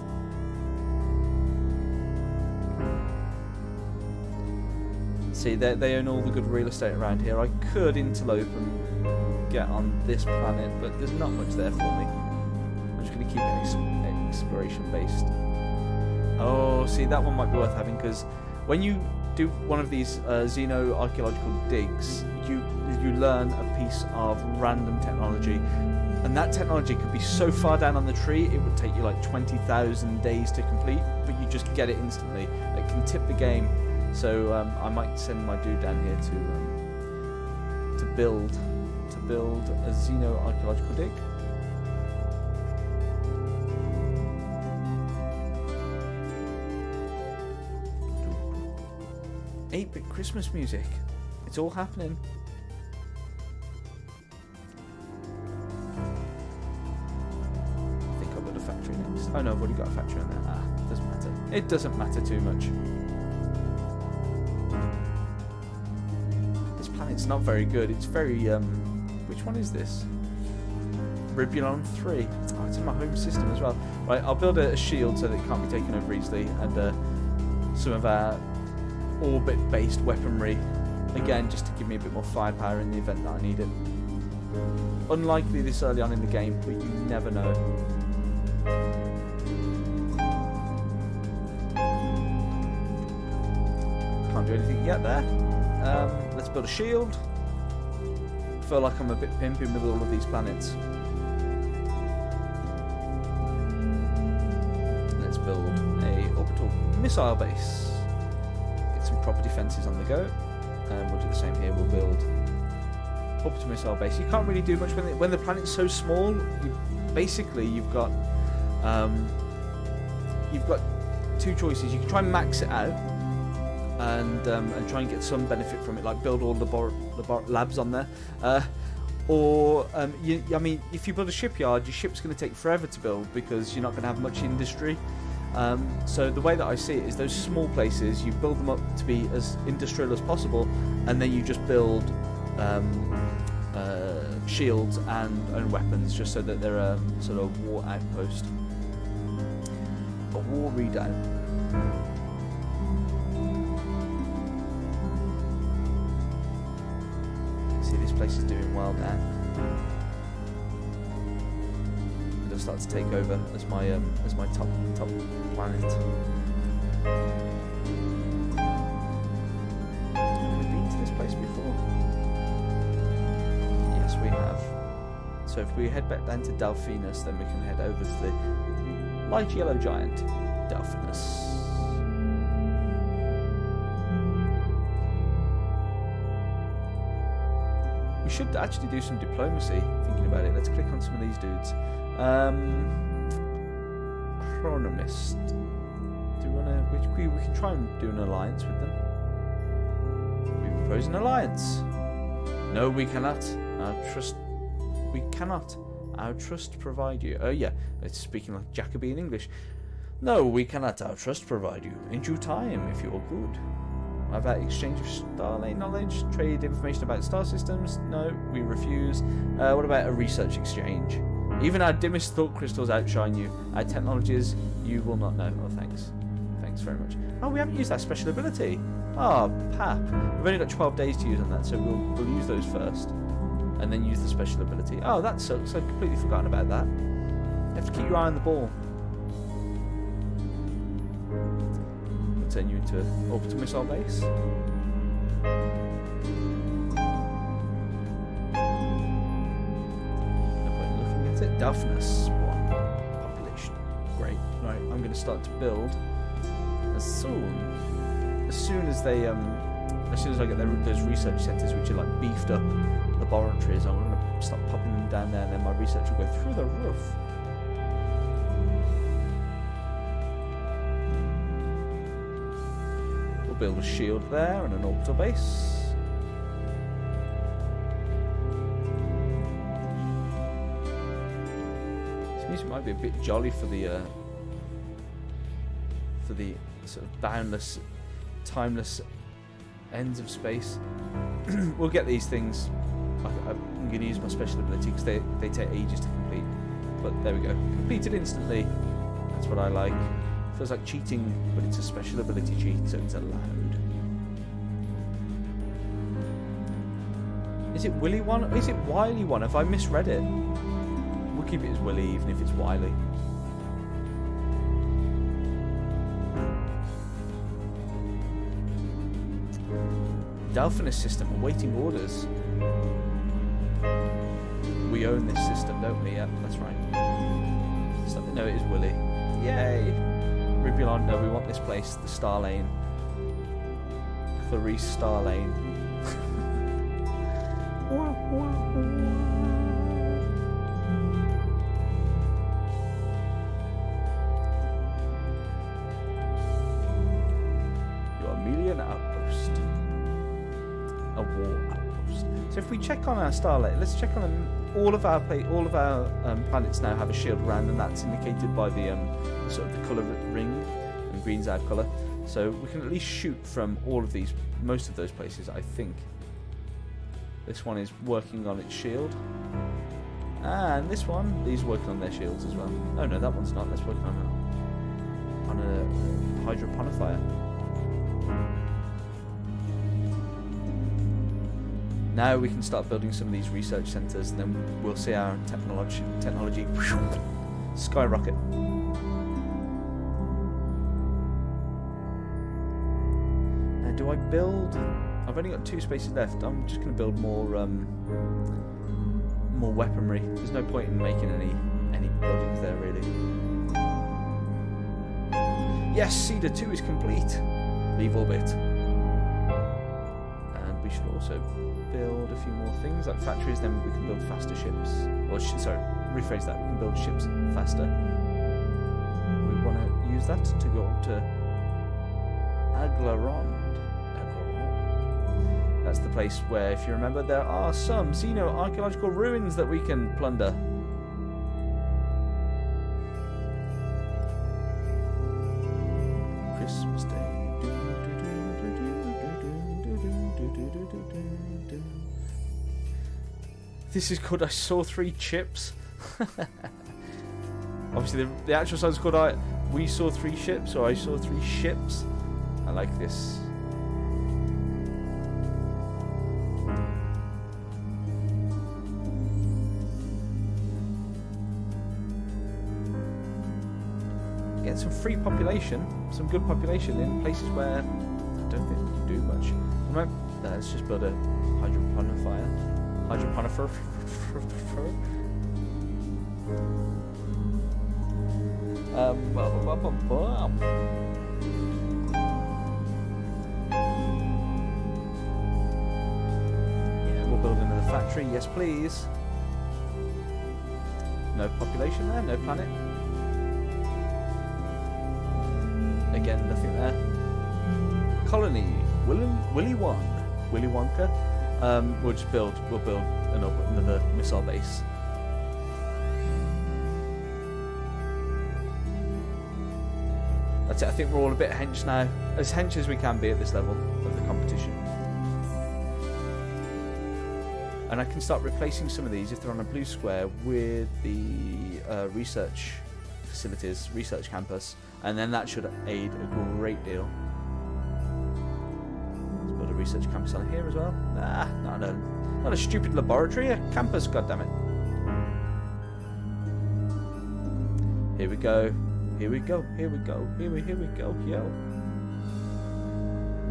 See, they own all the good real estate around here. I could interlope and get on this planet, but there's not much there for me. I'm just going to keep it exploration based. Oh, see, that one might be worth having because when you do one of these xeno-archaeological digs, you learn a piece of random technology, and that technology could be so far down on the tree it would take you like 20,000 days to complete, but you just get it instantly. It can tip the game. So I might send my dude down here to build a xeno-archaeological dig. 8-bit Christmas music. It's all happening. I think I'll build a factory next. Oh no, I've already got a factory on there. Ah, doesn't matter. It doesn't matter too much. This planet's not very good. It's very, which one is this? Ribulon 3. Oh, it's in my home system as well. Right, I'll build a shield so that it can't be taken over easily, and some of our orbit-based weaponry, again, just to give me a bit more firepower in the event that I need it. Unlikely this early on in the game, but you never know. Can't do anything yet there. Let's build a shield. Feel like I'm a bit pimping with all of these planets. Let's build a orbital missile base. Some proper defences on the go, and we'll do the same here. We'll build orbital missile base. You can't really do much when the planet's so small. You've got 2 choices. You can try and max it out and try and get some benefit from it, like build all the labs on there, or I mean, if you build a shipyard, your ship's going to take forever to build because you're not going to have much industry. So the way that I see it is those small places, you build them up to be as industrial as possible, and then you just build shields and weapons, just so that they're a sort of war outpost, a war redoubt. See, this place is doing well now. going to start to take over as my top planet. Have we been to this place before? Yes, we have. So if we head back down to Delphinus, then we can head over to the light yellow giant, Delphinus. We should actually do some diplomacy, thinking about it. Let's click on some of these dudes. Chronomist. Do we want to... We can try and do an alliance with them. We propose an alliance. No, we cannot. We cannot. Our trust provide you. Oh yeah, it's speaking like Jacobean English. No, we cannot. Our trust provide you. In due time, if you are good. About exchange of starlane knowledge, trade information about star systems. No, we refuse. What about a research exchange? Even our dimmest thought crystals outshine you. Our technologies, you will not know. Oh, thanks. Thanks very much. Oh, we haven't used our special ability. Oh, pap. We've only got 12 days to use on that, so we'll use those first. And then use the special ability. Oh, that sucks. I've completely forgotten about that. You have to keep your eye on the ball. We'll turn you into an orbital missile base. No point in looking at it. Delphinus 1 population. Great. Right, I'm going to start to build as soon as they as soon as I get those research centres which are like beefed up laboratories, I'm going to start popping them down there, and then my research will go through the roof. We'll build a shield there and an orbital base. This music might be a bit jolly for the sort of boundless, timeless ends of space. We'll get these things. I'm going to use my special ability because they take ages to complete. But there we go. Completed instantly. That's what I like. Feels like cheating, but it's a special ability cheat, so it's allowed. Is it Willy one? Or is it Wily one? Have I misread it? We'll keep it as Willy, even if it's Wily. Delphinus system awaiting orders. We own this system, don't we? Yeah, that's right. Something. No, it is Willy. Yay! Rubulon, no, we want this place, the Star Lane. Clarice Star Lane. Your Emelian outpost. A war outpost. So if we check on our starlight, let's check on them. All of our planets now have a shield around, and that's indicated by the sort of the colour ring, and green's our colour. So we can at least shoot from all of these, most of those places, I think. This one is working on its shield, and this one, these are working on their shields as well. Oh no, that one's not. That's working on a hydroponifier. Now we can start building some of these research centres, and then we'll see our technology skyrocket. Now, do I build? I've only got 2 spaces left. I'm just going to build more weaponry. There's no point in making any buildings there, really. Yes, Cedar 2 is complete. Leave orbit. And we should also build a few more things like factories, then we can build faster ships. Or sorry, rephrase that. We can build ships faster. We want to use that to go on to Aglarond. That's the place where, if you remember, there are some xeno-archaeological ruins that we can plunder. Christmas Day. This is called I Saw 3 Chips. Obviously, the actual song's called We Saw 3 Ships, or I Saw 3 Ships. I like this. get some free population, some good population in places where I don't think we can do much. Right, let's just build a hydroponifer. Yeah, we'll build another factory. Yes, please. No population there, no planet. Again, nothing there. Colony, Willy Wonka. We'll build another missile base. That's it. I think we're all a bit hench now, as hench as we can be at this level of the competition. And I can start replacing some of these if they're on a blue square with the research facilities, research campus, and then that should aid a great deal. Let's build a research campus on here as well. Not a stupid laboratory, a campus, goddammit. Here we go. Here we go. Here we go. Here we go. Yo.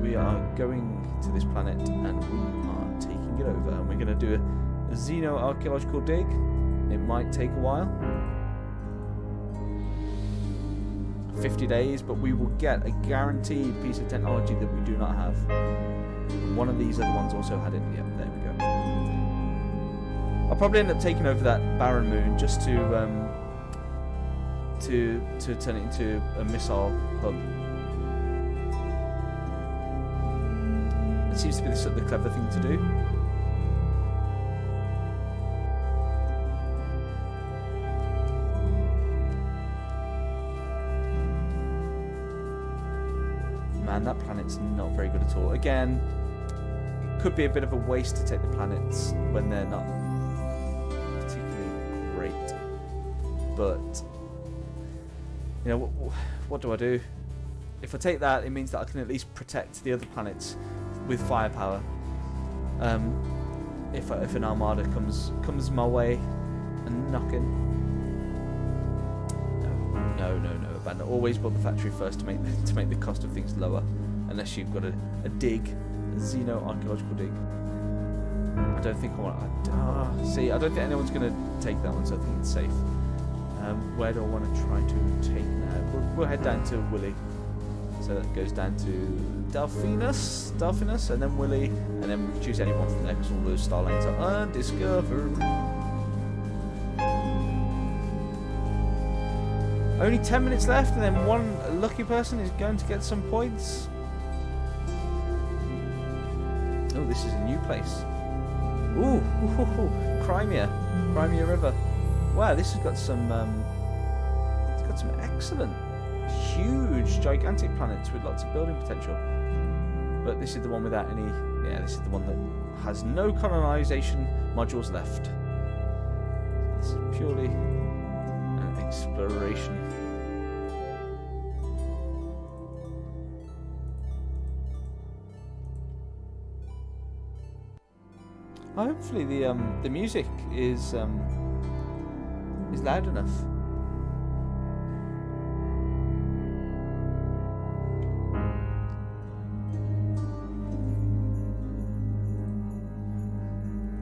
We are going to this planet and we are taking it over. And we're going to do a xeno-archaeological dig. It might take a while. 50 days, but we will get a guaranteed piece of technology that we do not have. One of these other ones also had it. Yep, there we go. I'll probably end up taking over that barren moon just to turn it into a missile hub. It seems to be the clever thing to do. Man, that planet's not very good at all. Again, it could be a bit of a waste to take the planets when they're not particularly great. But you know, what do I do? If I take that, it means that I can at least protect the other planets with firepower. If an armada comes my way and knocking. No. Abandon. Always build the factory first to make the cost of things lower. Unless you've got a dig, a xeno-archaeological dig. I don't think I want. See, I don't think anyone's going to take that one, so I think it's safe. Where do I want to try to take now? We'll head down to Willy. So that goes down to Delphinus, and then Willy, and then we can choose anyone from there because all those star lanes are undiscovered. Only 10 minutes left, and then one lucky person is going to get some points. Oh, this is a new place. Ooh, Crimea River. Wow, this has got some. It's got some excellent, huge, gigantic planets with lots of building potential. But this is the one without any. Yeah, this is the one that has no colonization modules left. This is purely an exploration. Hopefully the music is loud enough.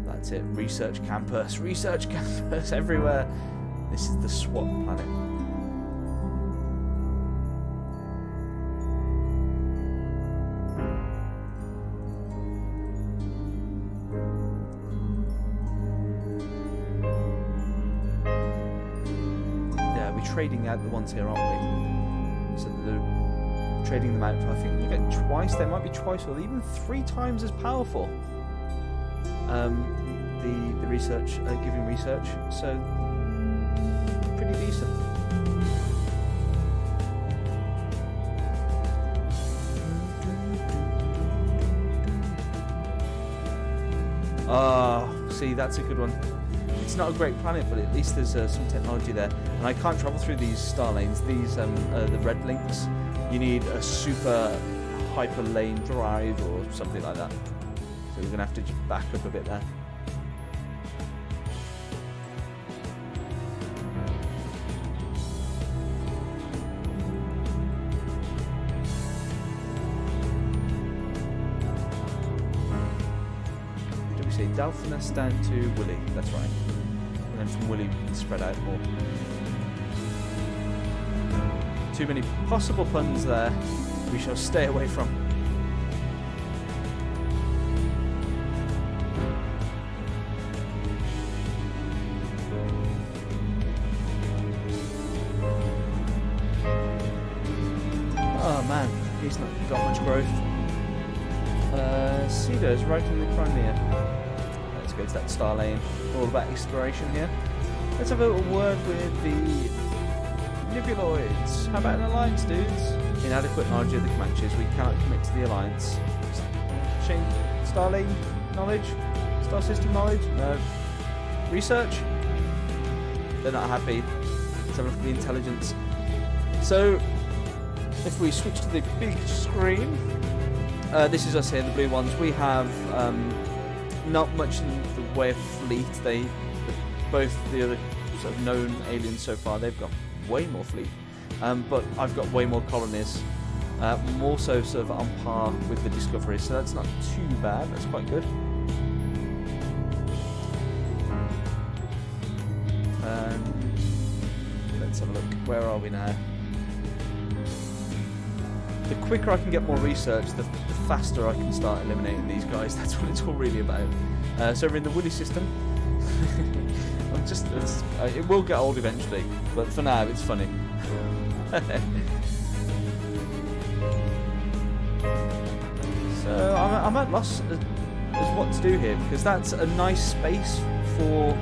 That's it. Research campus everywhere. This is the SWAT planet. Trading out the ones here, aren't we? So they're trading them out for, I think you get twice, they might be twice or even 3 times as powerful. The research, giving research, so pretty decent. See, that's a good one. It's not a great planet, but at least there's some technology there. And I can't travel through these star lanes. These the red links. You need a super hyper lane drive or something like that. So we're gonna have to just back up a bit there. see, Delphinus down to Woolly. That's right. And then from Woolly, we can spread out more. Too many possible puns there. We shall stay away from. Oh man, he's not got much growth. Cedar's right in the Crimea. Let's go to that star lane. All about exploration here. Let's have a little word with the Nebuloids. How about an alliance, dudes? Inadequate knowledge of the Comanches. We cannot commit to the alliance. Shane, star lane knowledge? Star system knowledge? No. Research? They're not happy. Let's have a look at the intelligence. So, if we switch to the big screen, this is us here, the blue ones. We have not much in the way of fleet. Both the other sort of known aliens so far, they've got way more fleet. But I've got way more colonies. More so sort of on par with the Discovery, so that's not too bad. That's quite good. Let's have a look. Where are we now? The quicker I can get more research, the faster I can start eliminating these guys. That's what it's all really about. So we're in the Woolly system. It will get old eventually, but for now it's funny. So I'm at loss as what to do here, because that's a nice space for.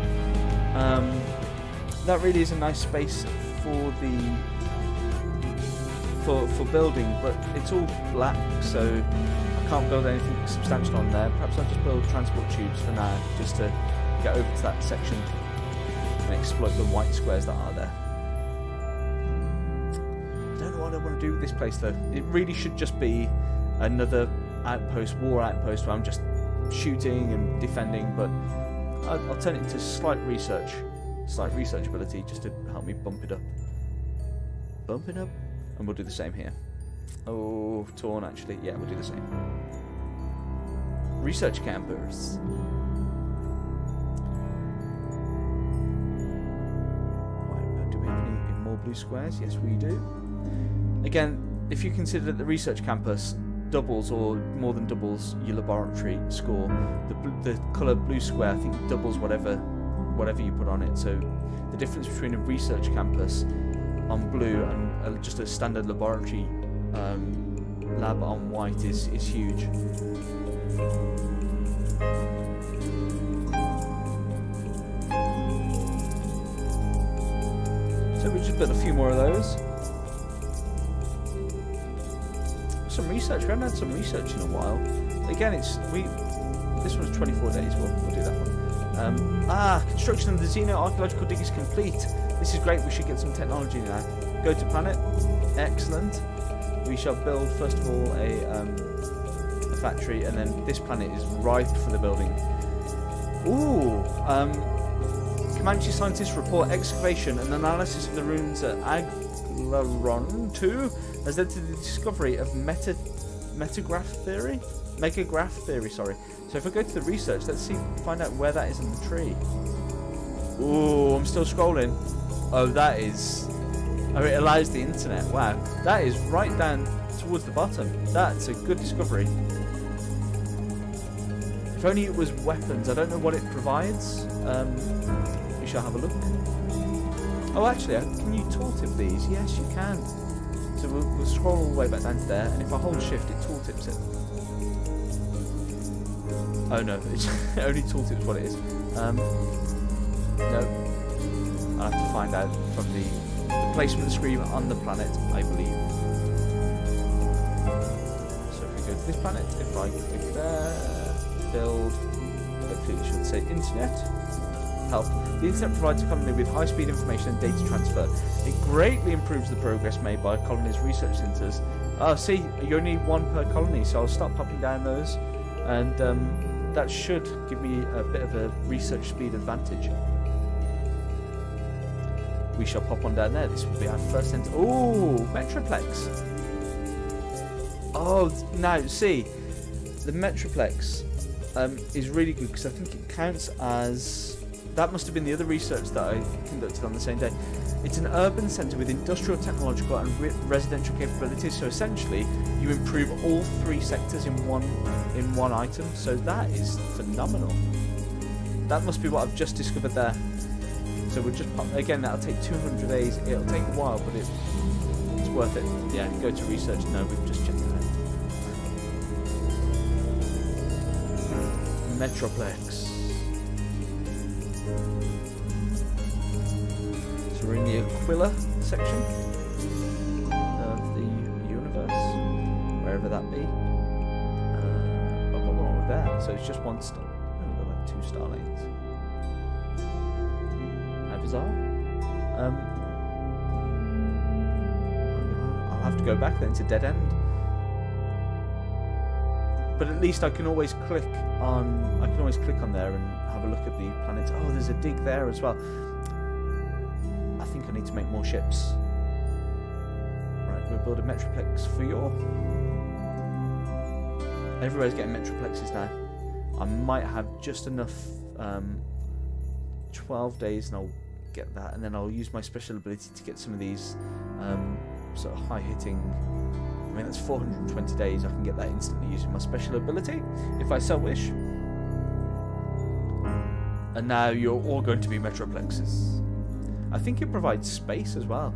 That really is a nice space for the. For building, but it's all black, so I can't build anything substantial on there. Perhaps I'll just build transport tubes for now, just to get over to that section and exploit the white squares that are there. I don't know what I want to do with this place though. It really should just be another outpost, war outpost, where I'm just shooting and defending, but I'll turn it into slight research ability, just to help me bump it up. Bump it up? And we'll do the same here. Oh, torn actually. Yeah, we'll do the same. Research campers. Right, do we have any more blue squares? Yes, we do. Again, if you consider that the research campus doubles or more than doubles your laboratory score, the colour blue square I think doubles whatever you put on it. So the difference between a research campus on blue and just a standard laboratory lab on white is huge. So we just built a few more of those. Some research. We haven't had some research in a while. Again, this one's 24 days. We'll do that one. Construction of the xeno-archaeological dig is complete. This is great. We should get some technology now. Go to planet. Excellent. We shall build first of all a factory, and then this planet is ripe for the building. Ooh. Comanche scientists report excavation and analysis of the ruins at Aglaron 2 has led to the discovery of megagraph theory. Sorry. So if I go to the research, let's find out where that is in the tree. Ooh, I'm still scrolling. Oh, that is. Oh, it allows the internet. Wow, that is right down towards the bottom. That's a good discovery. If only it was weapons. I don't know what it provides. We shall have a look. Oh, actually, can you tooltip these? Yes, you can. So we'll scroll all the way back down to there, and if I hold shift, it tooltips it. Oh no, it only tooltips what it is. No. I'll have to find out from the placement screen on the planet, I believe. So if we go to this planet, if I click there, build, hopefully it should say internet. Help. The internet provides a colony with high-speed information and data transfer. It greatly improves the progress made by a colony's research centres. Oh, see, you only need one per colony, so I'll start popping down those, and that should give me a bit of a research speed advantage. We shall pop on down there. This will be our first centre. Oh, Metroplex. Oh, now see, the Metroplex is really good because I think it counts as... That must have been the other research that I conducted on the same day. It's an urban centre with industrial, technological and residential capabilities. So essentially, you improve all 3 sectors in one item. So that is phenomenal. That must be what I've just discovered there. So we'll just pop... Again, that'll take 200 days. It'll take a while, but it's worth it. Yeah, go to research. No, we've just checked it out. Metroplex. So we're in the Aquila section of the universe, wherever that be. Over there. So it's just 1 star. Oh, we've got like 2 star lanes. How bizarre. I'll have to go back then to dead end. But at least I can always click on there and have a look at the planets. Oh, there's a dig there as well. I think I need to make more ships. Right, we'll build a metroplex for you. Everywhere's getting metroplexes now. I might have just enough 12 days and I'll get that, and then I'll use my special ability to get some of these sort of high hitting. I mean, that's 420 days. I can get that instantly using my special ability if I so wish. And now you're all going to be metroplexes. I think it provides space as well.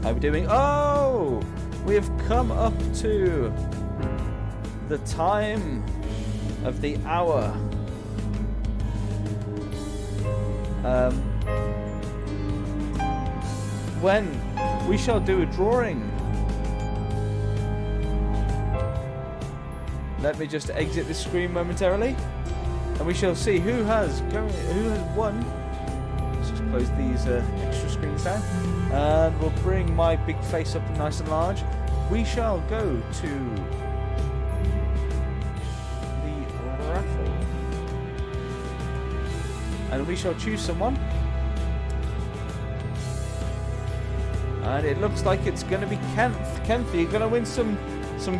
How are we doing? Oh! We have come up to the time of the hour. When we shall do a drawing. Let me just exit this screen momentarily, and we shall see who has won. Let's just close these extra screens down, and we'll bring my big face up nice and large. We shall go to the raffle, and we shall choose someone. And it looks like it's going to be Kennth. Kennth, you're going to win some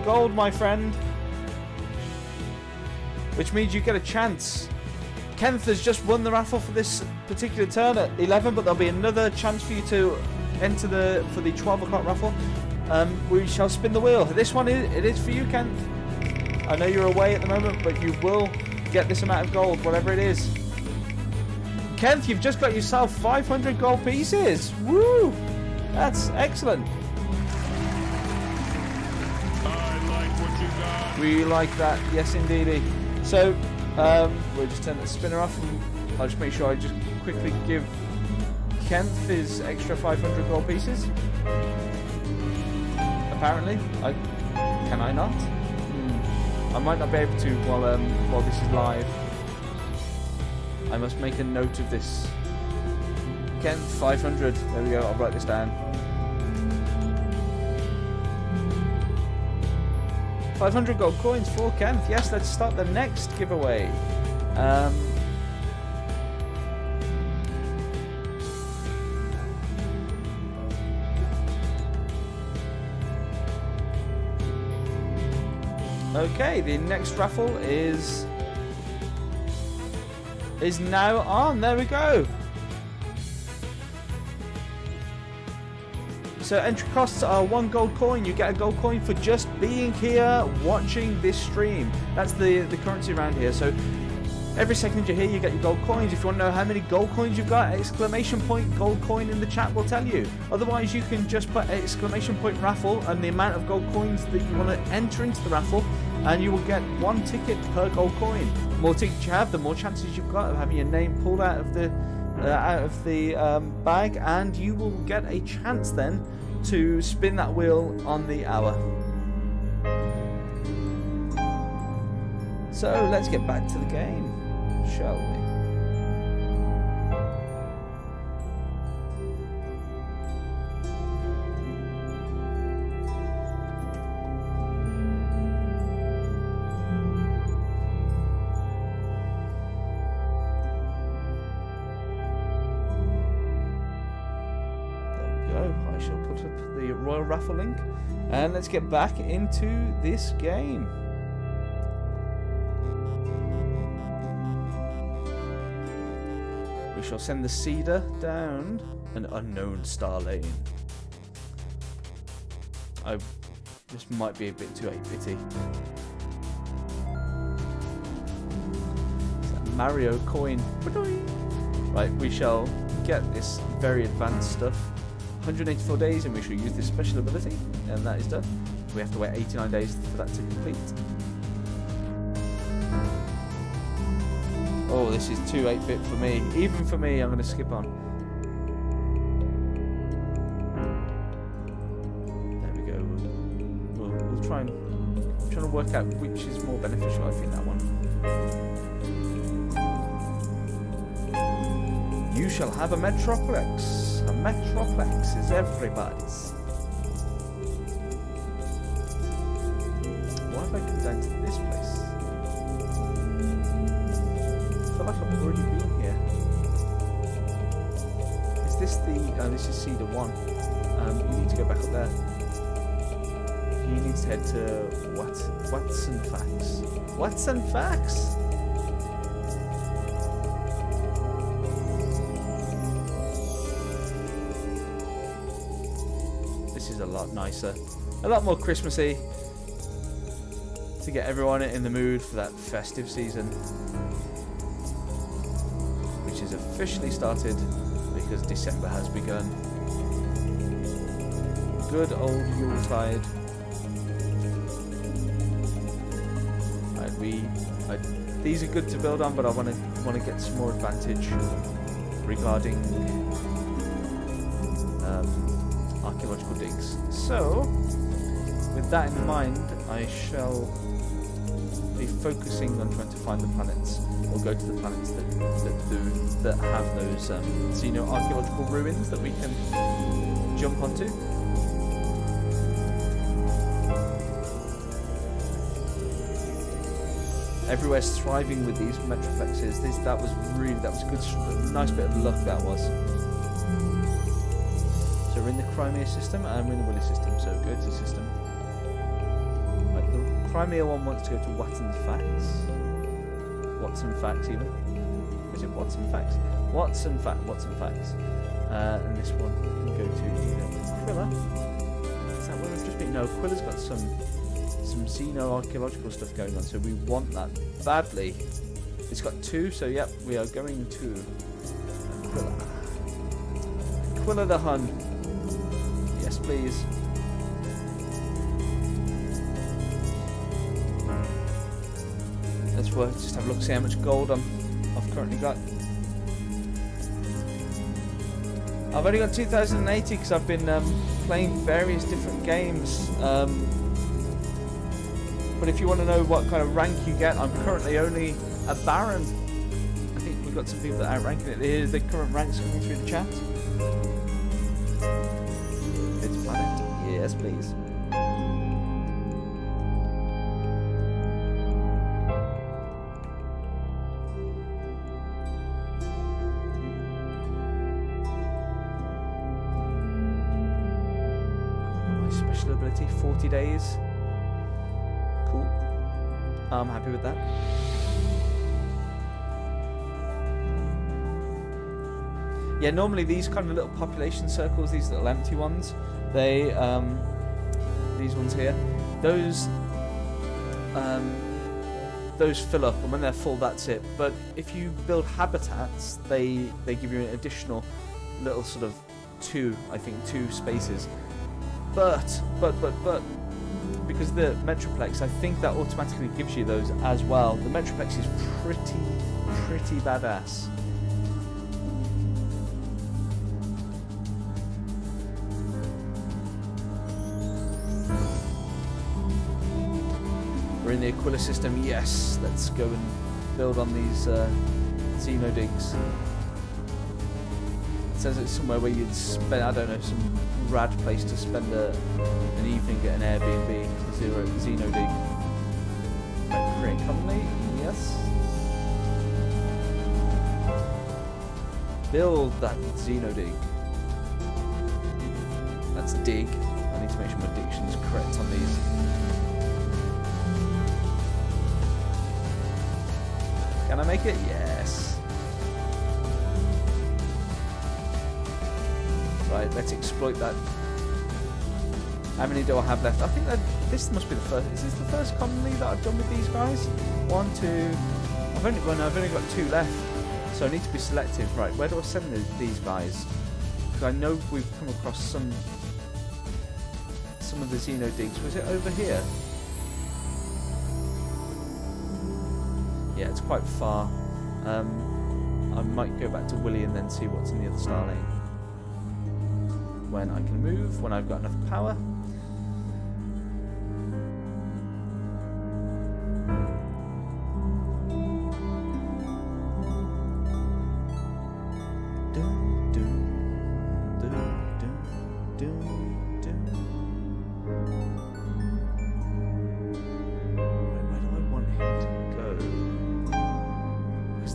gold, my friend. Which means you get a chance. Kennth has just won the raffle for this particular turn at 11, but there'll be another chance for you to enter for the 12 o'clock raffle. We shall spin the wheel. This one, it is for you, Kennth. I know you're away at the moment, but you will get this amount of gold, whatever it is. Kennth, you've just got yourself 500 gold pieces. Woo! That's excellent. I like what you got. We like that, yes indeedy. So, we'll just turn the spinner off, and I'll just make sure I just quickly give Kennth his extra 500 gold pieces. Apparently, can I not? I might not be able to while this is live. I must make a note of this. Kennth, 500. There we go. I'll write this down. 500 gold coins for Kennth. Yes, let's start the next giveaway. Okay, the next raffle is now on. There we go. So entry costs are 1 gold coin. You get a gold coin for just being here watching this stream. That's the currency around here. So every second you're here, you get your gold coins. If you want to know how many gold coins you've got, exclamation point gold coin in the chat will tell you. Otherwise, you can just put exclamation point raffle and the amount of gold coins that you want to enter into the raffle, and you will get 1 ticket per gold coin. The more tickets you have, the more chances you've got of having your name pulled out of the bag, and you will get a chance then to spin that wheel on the hour. So let's get back to the game, shall we? the Royal Raffle link. And let's get back into this game. We shall send the Cedar down an unknown star lane. This might be a bit too 8-bitty. It's that Mario coin. Right, we shall get this very advanced stuff. 184 days and we shall use this special ability, and that is done. We have to wait 89 days for that to complete. Oh, this is too 8-bit for me. Even for me, I'm going to skip on. There we go. We'll try and... I'm trying to work out which is more beneficial. I think that one. You shall have a Metroplex. A Metroplex is everybody's. Why have I come down to this place? I feel like I've already been here. Is this the... Oh, this is Cedar 1. You need to go back up there. You need to head to... Watson Facts. Watson Facts? This is a lot nicer. A lot more Christmassy. To get everyone in the mood for that festive season. Which is officially started because December has begun. Good old Yuletide. Right, these are good to build on, but I want to get some more advantage regarding archaeological digs. So, with that in mind, I shall be focusing on trying to find the planets, or go to the planets that have those xeno-archaeological ruins that we can jump onto. Everywhere's thriving with these metroplexes. That was good. Nice bit of luck that was. So we're in the Crimea system and we're in the Willy system. So go to the system. Right, the Crimea one wants to go to Watson Facts. Watson Facts even. Is it Watson Facts? Watson Facts. And this one can go to Quilla. Is that where we've just been? No, Quilla's got some xeno-archaeological stuff going on, so we want that badly. It's got 2, so yep, we are going to Quilla the Hun. Yes, please. Let's just have a look, see how much gold I've currently got. I've only got 2080 because I've been playing various different games. But if you want to know what kind of rank you get, I'm currently only a Baron. I think we've got some people that are outranking it. Here's the current ranks coming through the chat. It's planet. Yes, please. My special ability, 40 days. Cool. I'm happy with that. Yeah, normally these kind of little population circles, these little empty ones, they, these ones here, those fill up, and when they're full, that's it. But if you build habitats, they give you an additional little sort of 2 spaces. But because the Metroplex, I think that automatically gives you those as well. The Metroplex is pretty badass. We're in the Aquila system, yes. Let's go and build on these Xeno digs. It says it's somewhere where you'd spend, I don't know, some rad place to spend an evening at an Airbnb. Xeno dig. Right, create colony, yes. Build that Xeno dig. That's dig. Just crits on these. Can I make it? Yes. Right, let's exploit that. How many do I have left? I think that this must be the first. Is this the first commonly that I've done with these guys? 1, 2. I've only got 2 left, so I need to be selective. Right, where do I send these guys? Because I know we've come across some of the Xeno digs. Was it over here? Yeah, it's quite far. I might go back to Willy and then see what's in the other star lane. When I can move, when I've got enough power.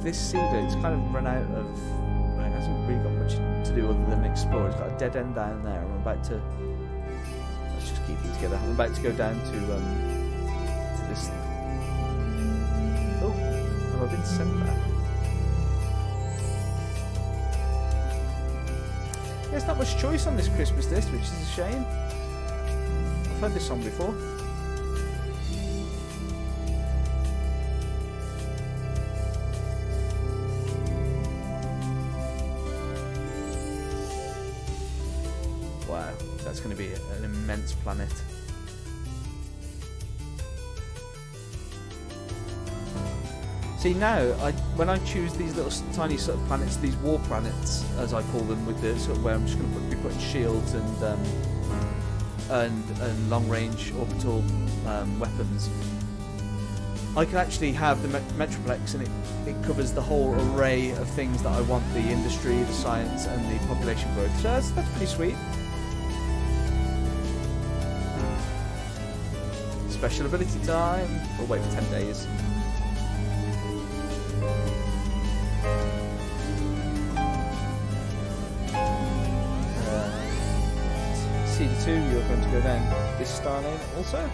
This seeder, it's kind of run out of. Well, it hasn't really got much to do other than explore. It's got a dead end down there. I'm about to. Let's just keep it together. I'm about to go down to this. Oh, have I been sent back? There's not much choice on this Christmas list, which is a shame. I've heard this song before. That's going to be an immense planet. See now, when I choose these little tiny sort of planets, these war planets, as I call them, with the sort of where I'm just going to be putting shields and long-range orbital weapons, I can actually have the Metroplex, and it covers the whole array of things that I want: the industry, the science, and the population growth. So that's pretty sweet. Special ability time. We'll wait for 10 days. CD2, you're going to go down this star lane also.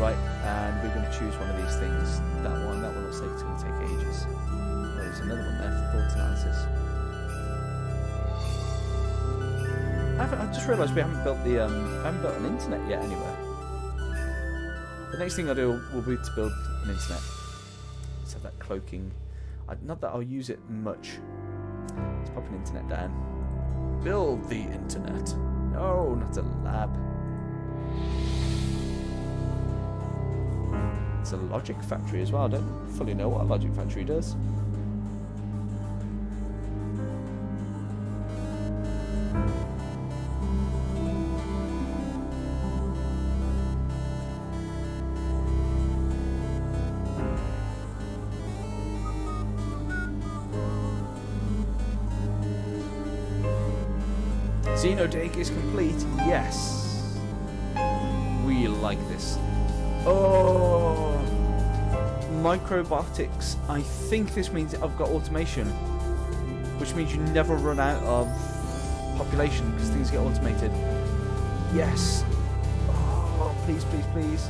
Right. And we're going to choose one of these things. That one looks like it's going to take ages. Oh, there's another one there for thought analysis. I just realised we haven't built an internet yet anywhere. The next thing I'll do will be to build an internet. Let's have that cloaking. Not that I'll use it much. Let's pop an internet down. Build the internet. No, not a lab. It's a logic factory as well. I don't fully know what a logic factory does. Xenodig is complete. Yes. We like this. Oh, microbotics. I think this means I've got automation, which means you never run out of population because things get automated. Yes. Oh, please, please, please.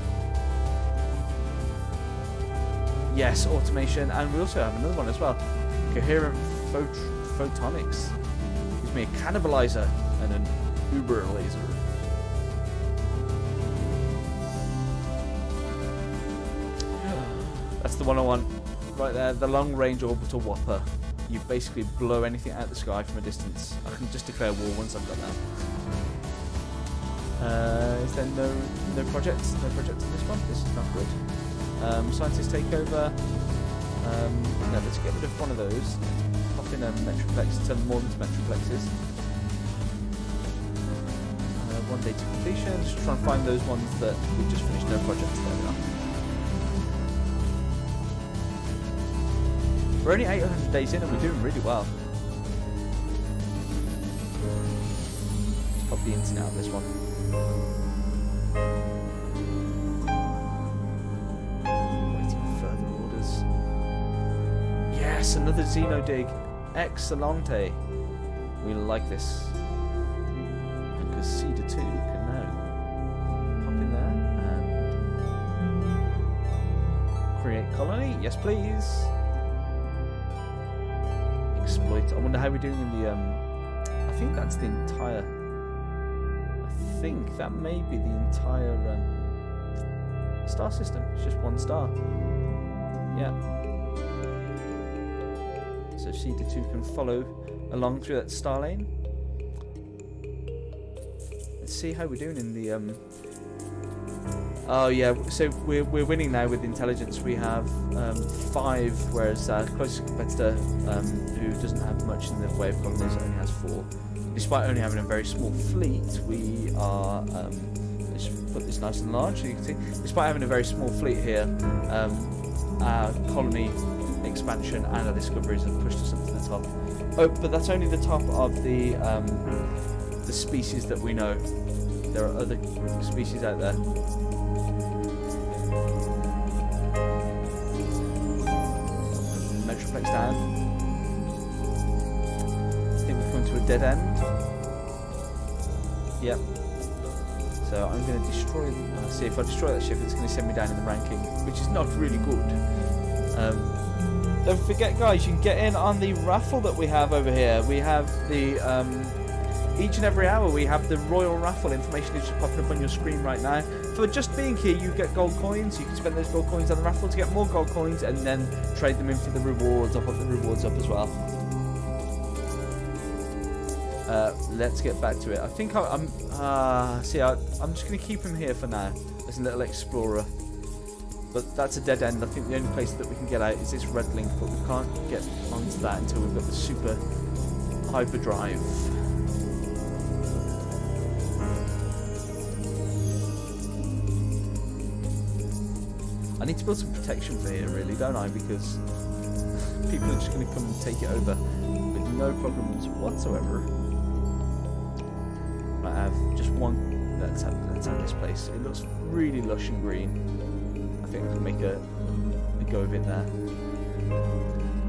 Yes, automation. And we also have another one as well. Coherent photonics. Gives me a cannibalizer and an uber laser. That's the one I want. Right there, the long-range orbital whopper. You basically blow anything out of the sky from a distance. I can just declare war once I've got that. Is there no projects? No projects in this one? This is not good. Scientists take over. No, let's get rid of one of those. Pop in a Metroplex, turn them all into Metroplexes. 1 day to completion. Just try and find those ones that we just finished. No projects. There we are. We're only 800 days in and we're doing really well. Let's pop the internet out of this one. Yes, another Xeno dig. Excellente. We like this. Because Cedar 2 can now pop in there and create colony. Yes, please. Exploit. I wonder how we're doing in the. I think that's the entire. I think that may be the entire star system. It's just one star. Yeah. So Cedar 2 can follow along through that star lane. Let's see how we're doing in the oh yeah, so we're winning now with intelligence. We have 5, whereas our closest competitor, who doesn't have much in the way of colonies, only has 4. Despite only having a very small fleet, we are let's put this nice and large so you can see. Despite having a very small fleet here, our colony expansion and our discoveries have pushed us up to the top. Oh, but that's only the top of the species that we know. There are other species out there. Metroplex down. I think we've come to a dead end. Yep. So I'm going to destroy. See, if I destroy that ship, it's going to send me down in the ranking, which is not really good. Don't forget, guys, you can get in on the raffle that we have over here. We have the each and every hour we have the Royal Raffle. Information is just popping up on your screen right now. For just being here, you get gold coins. You can spend those gold coins on the raffle to get more gold coins, and then trade them in for the rewards. I'll put the rewards up as well. Let's get back to it. I think I'm just going to keep him here for now as a little explorer. But that's a dead end. I think the only place that we can get out is this red link, but we can't get onto that until we've got the super hyperdrive. I need to build some protection for here, really, don't I? Because people are just going to come and take it over with no problems whatsoever. I have just one. Let's have this place. It looks really lush and green. I think we can make a go of it there.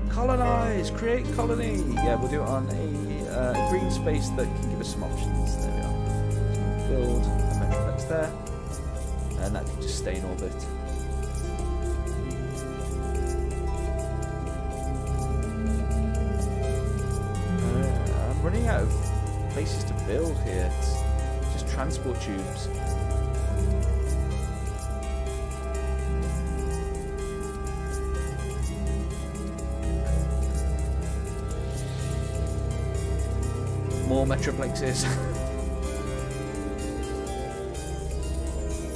Colonize! Create colony! Yeah, we'll do it on a green space that can give us some options. There we are. Build a metroplex there. And that can just stay in orbit. I'm running out of places to build here. It's just transport tubes. More metroplexes.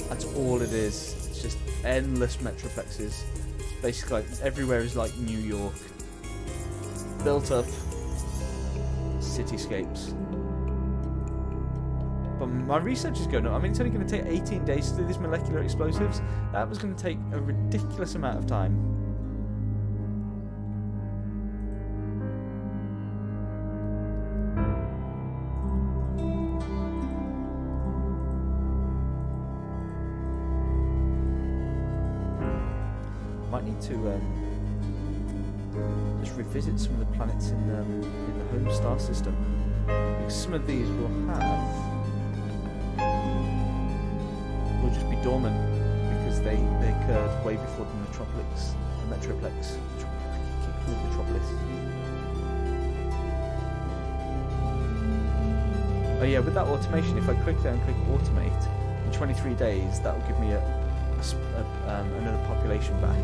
That's all it is. It's just endless metroplexes. Basically, like, everywhere is like New York. Built up cityscapes. But my research is going on. I mean, it's only going to take 18 days to do these molecular explosives. That was going to take a ridiculous amount of time. Might need to just revisit some of the planets in the home star system, because some of these will just be dormant because they occurred way before the Metroplex. I keep calling it Metropolis. Oh yeah, with that automation, if I click there and click automate, in 23 days that will give me another population back.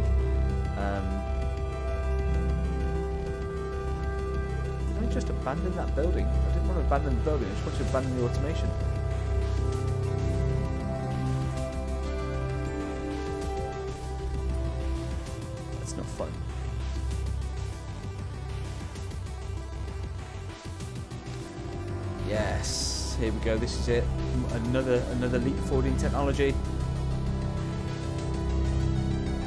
Can I just abandon that building? I didn't want to abandon the building, I just wanted to abandon the automation. That's not fun. Yes, here we go, this is it. Another leap forward in technology.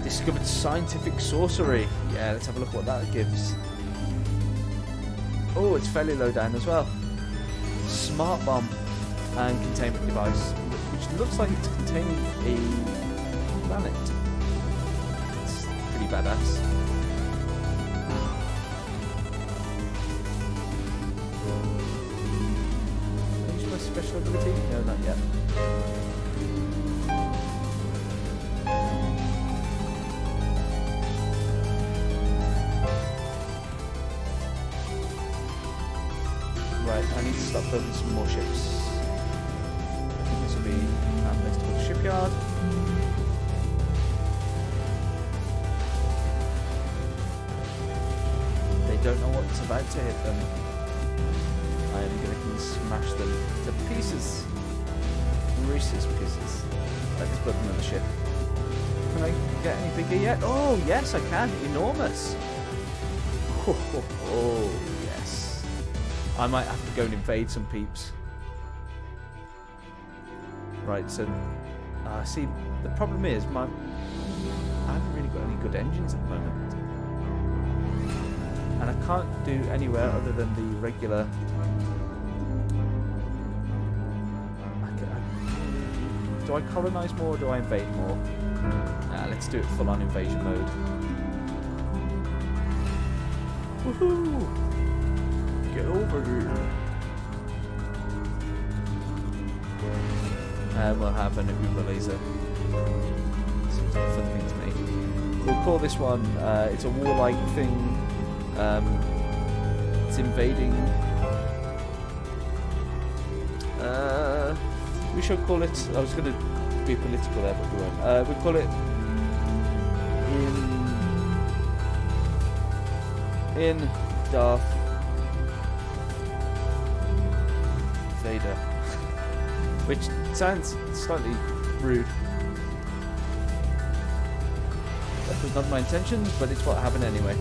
Discovered scientific sorcery. Yeah, let's have a look what that gives. Oh, it's fairly low down as well. Smart bomb and containment device, which looks like it's containing a planet. It's pretty badass. special ability? No, not yet. Right, I need to start building some more ships. I think this will be our place to build a shipyard. They don't know what's about to hit them. I am going to smash them to pieces. Reese's pieces. Let's build another ship. Can I get any bigger yet? Oh, yes, I can. Enormous. Oh, yes. I might have to go and invade some peeps. Right, so... see, the problem is, I haven't really got any good engines at the moment. And I can't do anywhere other than the regular... Do I colonise more or do I invade more? Let's do it full on invasion mode. Woohoo! Get over here. We'll have an Uber laser. Seems like a fun thing to me. We'll call this one, it's a warlike thing. It's invading. We should call it. I was going to be political there, but we won't. We'll call it in Darth Vader, which sounds slightly rude. That was not my intention, but it's what happened anyway.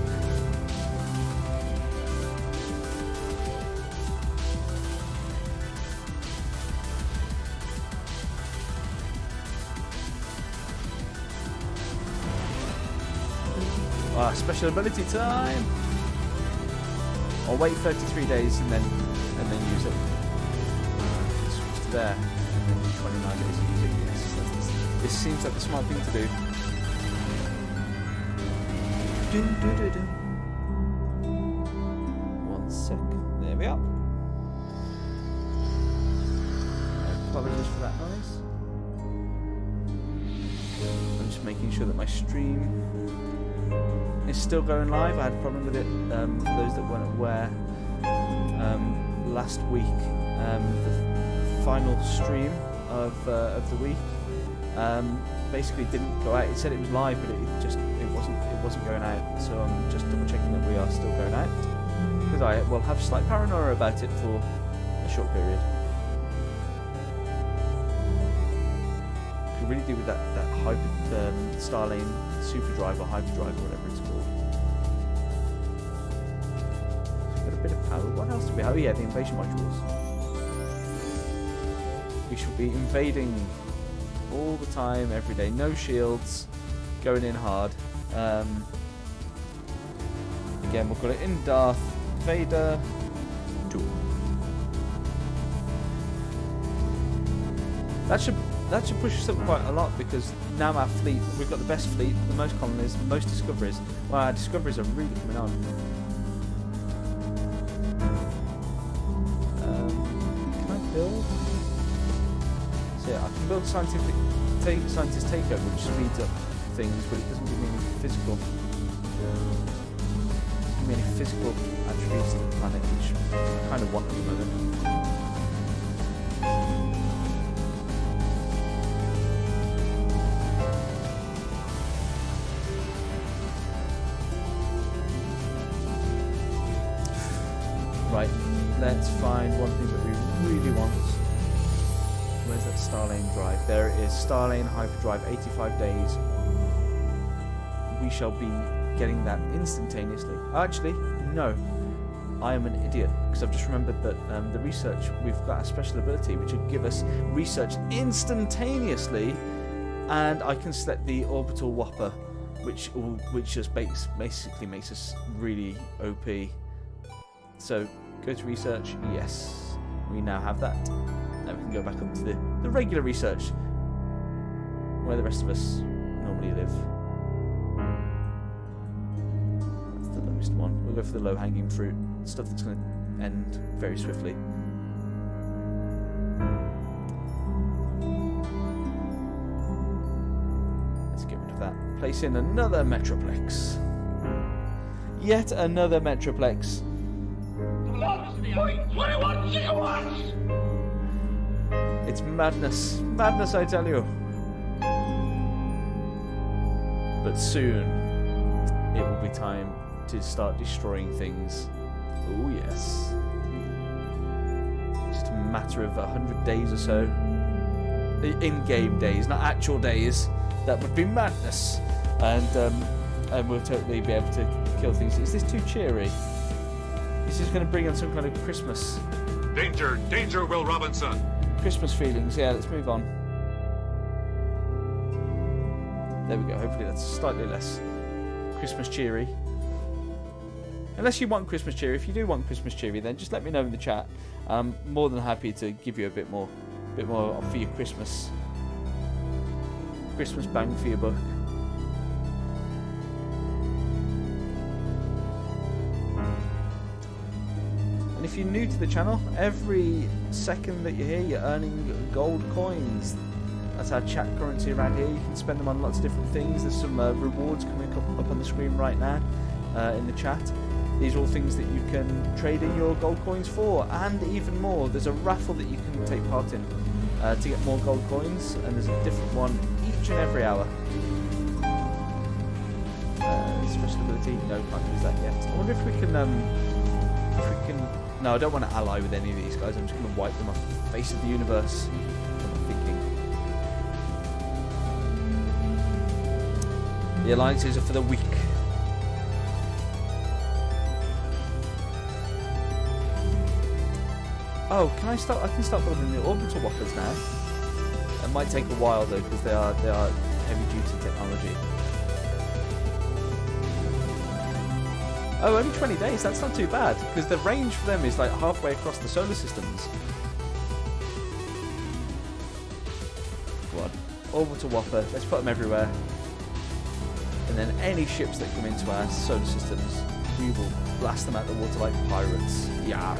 Special ability time. I'll wait 33 days and then use it. Switch to there. And then 29 days to use it. Yes, this seems like the smart thing to do. One sec. There we are. Apologies for that noise. I'm just making sure that my stream is still going live. I had a problem with it, for those that weren't aware. Last week, the final stream of the week basically didn't go out. It said it was live, but it wasn't going out. So I'm just double checking that we are still going out, because I will have slight paranoia about it for a short period. Could really do with that hyper Starlane Superdrive or Hyperdrive or whatever it's called. So we've got a bit of power. What else do we have? Oh yeah, the invasion modules. We should be invading all the time, every day. No shields, going in hard. Again, we'll call it in Darth Vader 2. That should push us up quite a lot, because now our fleet, we've got the best fleet, the most colonies, the most discoveries. Well, our discoveries are really coming on. Can I build? So yeah, I can build scientist takeover, which speeds up things, but it doesn't give me any physical. Give me any physical attributes to the planet, which I kind of want at the moment. Right, let's find one thing that we really want. Where's that Starlane drive? There it is, Starlane Hyperdrive, 85 days. We shall be getting that instantaneously. Actually, no. I am an idiot, because I've just remembered that the research, we've got a special ability which would give us research instantaneously, and I can select the Orbital Whopper, which just basically makes us really OP. So, go to research, yes, we now have that. Now we can go back up to the regular research, where the rest of us normally live. That's the lowest one. We'll go for the low-hanging fruit, stuff that's going to end very swiftly. that. Place in another Metroplex. Yet another Metroplex. 21 gigawatts! It's madness. Madness, I tell you. But soon, it will be time to start destroying things. Oh, yes. Just a matter of 100 days or so. In-game days, not actual days. That would be madness. And we'll totally be able to kill things. Is this too cheery? Is this going to bring on some kind of Christmas? Danger, danger, Will Robinson. Christmas feelings. Yeah, let's move on. There we go. Hopefully that's slightly less Christmas cheery. Unless you want Christmas cheery. If you do want Christmas cheery, then just let me know in the chat. I'm more than happy to give you a bit more for your Christmas bang for your buck. And if you're new to the channel, every second that you're here, you're earning gold coins. That's our chat currency around here. You can spend them on lots of different things. There's some rewards coming up on the screen right now in the chat. These are all things that you can trade in your gold coins for, and even more. There's a raffle that you can take part in to get more gold coins, and there's a different one each and every hour. Special ability, no, can't use that yet. I wonder if we can. No, I don't want to ally with any of these guys. I'm just going to wipe them off the face of the universe. I'm thinking. The alliances are for the weak. Oh, can I start? I can start building the orbital whoppers now. It might take a while though, because they are heavy-duty technology. Oh, only 20 days. That's not too bad, because the range for them is like halfway across the solar systems. What? Orbital whopper. Let's put them everywhere. And then any ships that come into our solar systems, we will blast them out the water like pirates. Yarr.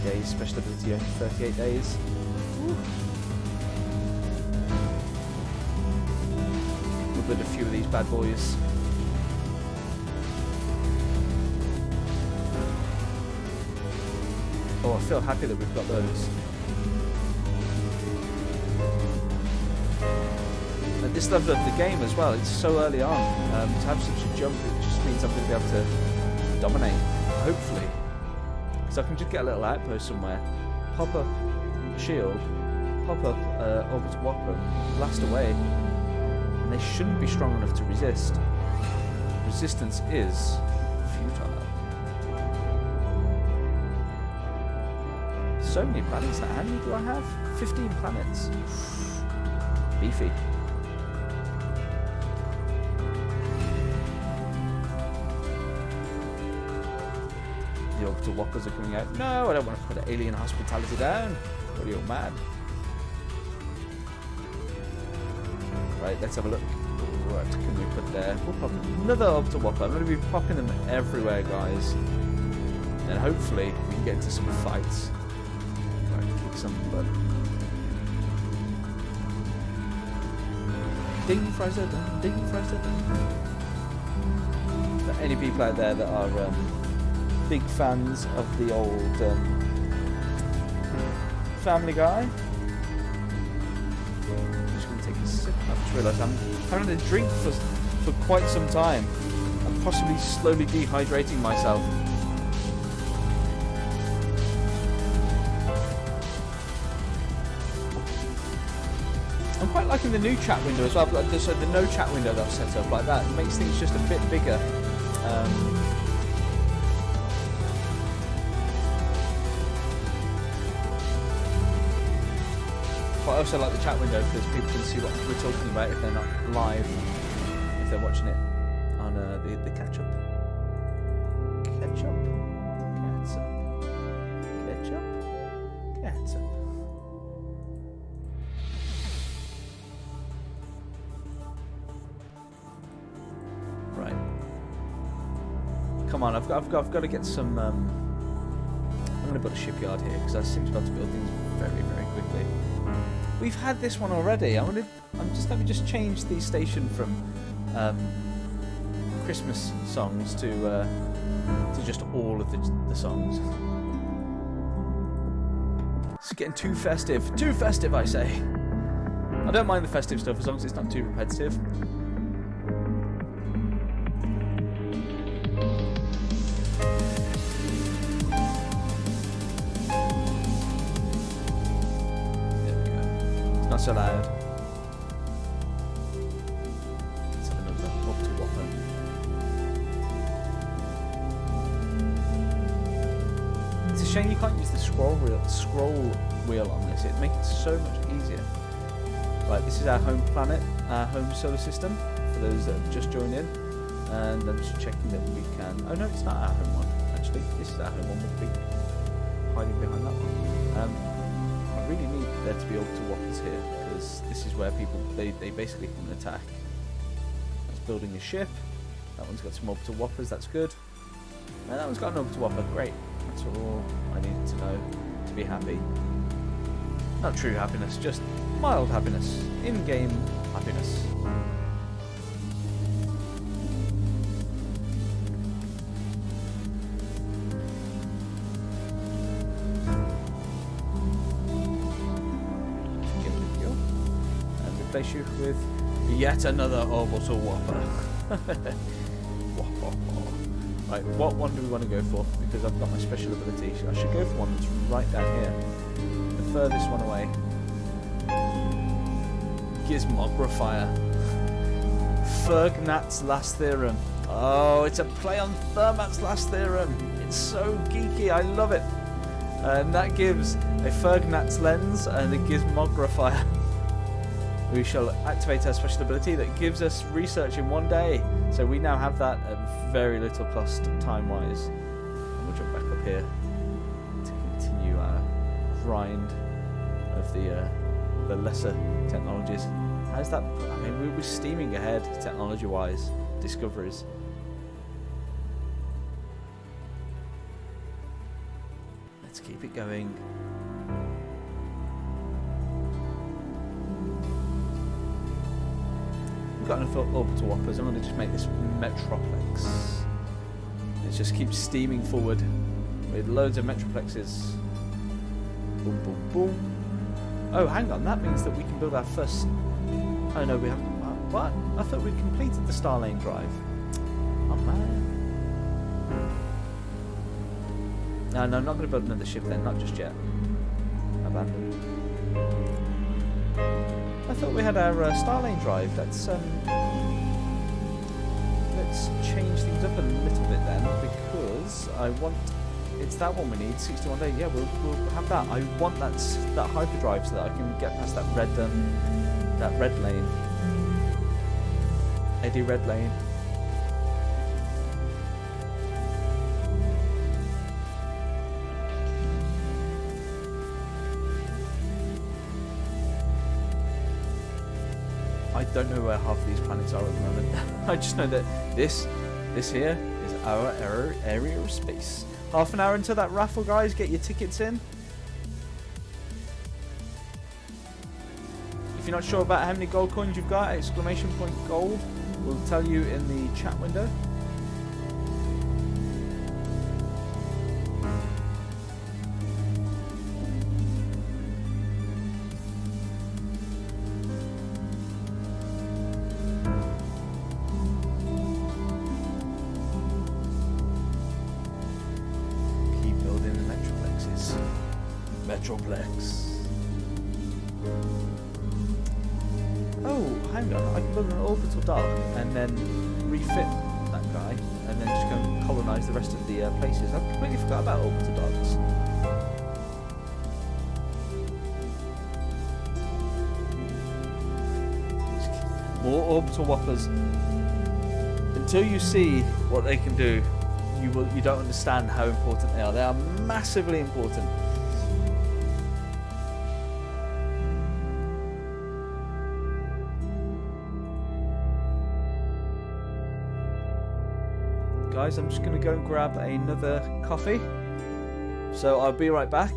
Days, special ability only 38 days. Woo. We'll build a few of these bad boys. Oh, I feel happy that we've got those. At this level of the game as well, it's so early on. To have such a jump, it just means I'm going to be able to dominate, hopefully. So I can just get a little outpost somewhere, pop up a shield, pop up orbital whopper, blast away, and they shouldn't be strong enough to resist. Resistance is futile. So many planets now. How many do I have? 15 planets. Beefy. The orbital whoppers are coming out. No, I don't want to put alien hospitality down. What are you all mad? Right, let's have a look. What can we put there? We'll pop another orbital whopper. I'm going to be popping them everywhere, guys. And hopefully we can get into some fights. Right, kick some butt. Ding, fries are done. Ding, fries are done. For any people out there that are big fans of the old Family Guy. I'm just going to take a sip. I've just realised I'm having a drink for quite some time. I'm possibly slowly dehydrating myself. I'm quite liking the new chat window as well. So the no chat window that I've set up like that, it makes things just a bit bigger. But I also like the chat window because people can see what we're talking about if they're not live, if they're watching it on the catch-up. Catch-up? Catch-up? Catch-up? Catch-up. Right. Come on, I've got to get some... I'm going to build a shipyard here because I seem to be able to build things very, very quickly. We've had this one already. Let me just change the station from Christmas songs to just all of the songs. It's getting too festive. Too festive, I say. I don't mind the festive stuff as long as it's not too repetitive. Not so loud. Let's have another up to Whopper. It's a shame you can't use the scroll wheel on this. It makes it so much easier. Right, this is our home planet, our home solar system, for those that have just joined in. And I'm just checking that we can... Oh no, it's not our home one, actually. This is our home one. We'll be hiding behind that one. I really need there to be orbital whoppers here, because this is where people, they basically come and attack. That's building a ship. That one's got some orbital whoppers, that's good. And that one's got an orbital whopper, great. That's all I needed to know to be happy. Not true happiness, just mild happiness. In-game happiness. Replace you with yet another orbital whopper. Right, what one do we want to go for? Because I've got my special ability. I should go for one that's right down here. The furthest one away. Gizmographier. Fergnat's last theorem. Oh, it's a play on Fermat's last theorem. It's so geeky, I love it. And that gives a Fergnat's lens and a Gizmographier. We shall activate our special ability that gives us research in 1 day. So we now have that at very little cost time-wise. And we'll jump back up here to continue our grind of the lesser technologies. How's that? I mean, we're steaming ahead technology-wise, discoveries. Let's keep it going. We've got enough orbital whoppers. I'm going to just make this Metroplex. It just keeps steaming forward with loads of Metroplexes. Boom, boom, boom. Oh, hang on. That means that we can build our first... Oh, no, we haven't... What? I thought we'd completed the Starlane drive. Oh, man. No, I'm not going to build another ship then. Not just yet. Abandoned. I thought we had our Starlane drive. Let's change things up a little bit then, because I want... It's that one we need, 61 days. Yeah, we'll have that. I want that hyperdrive so that I can get past that red lane. Eddie red lane. I don't know where half of these planets are at the moment. I just know that this here is our area of space. Half an hour into that raffle, guys. Get your tickets in. If you're not sure about how many gold coins you've got, exclamation point gold will tell you in the chat window. Metroplex. Oh, hang on. I can build an orbital dock and then refit that guy and then just go and colonise the rest of the places. I completely forgot about orbital docks. More orbital whoppers. Until you see what they can do, you don't understand how important they are. They are massively important. Guys, I'm just going to go and grab another coffee. So I'll be right back.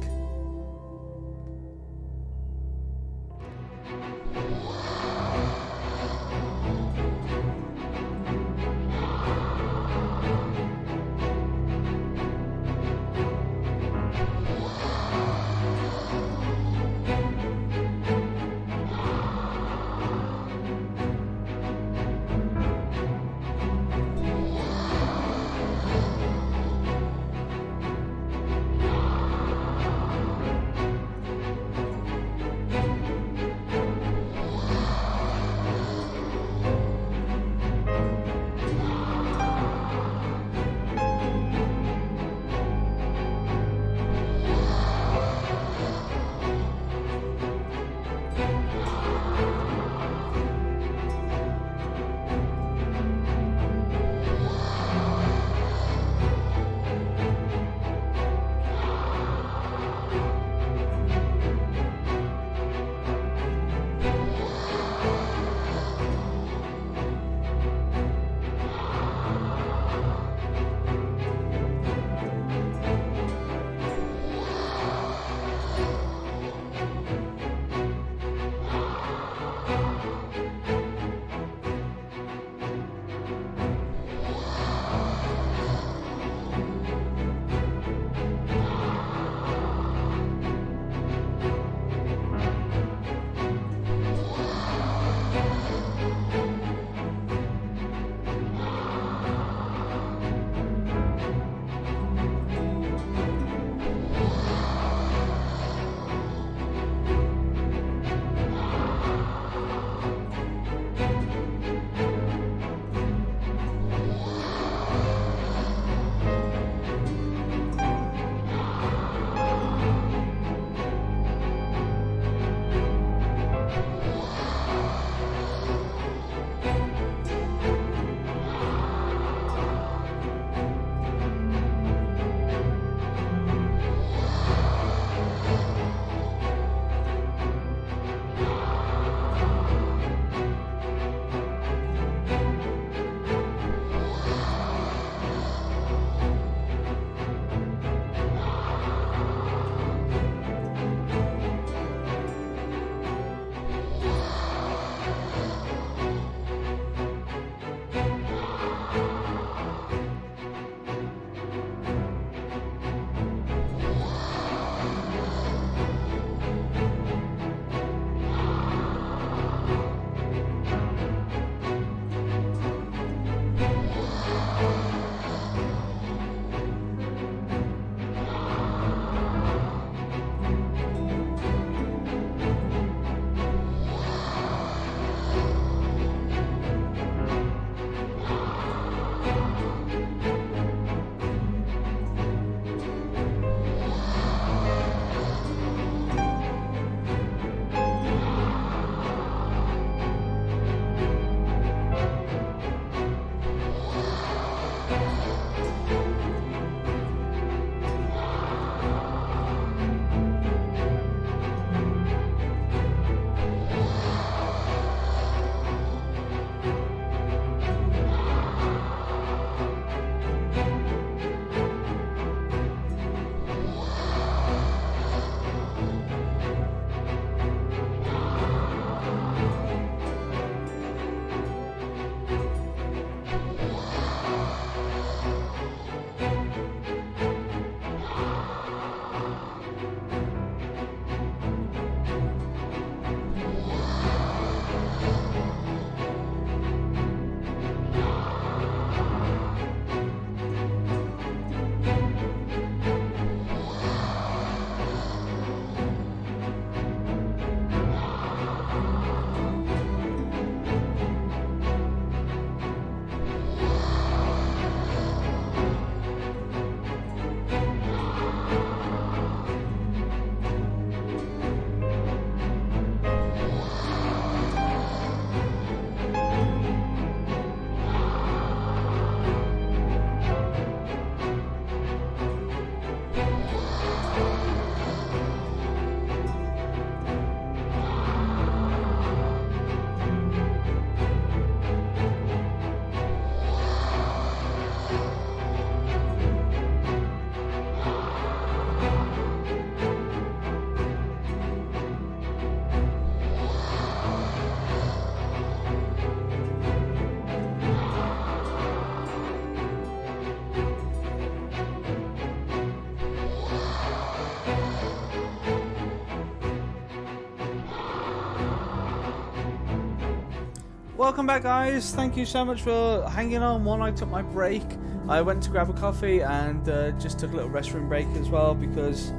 Welcome back, guys. Thank you so much for hanging on while I took my break. I went to grab a coffee and just took a little restroom break as well because,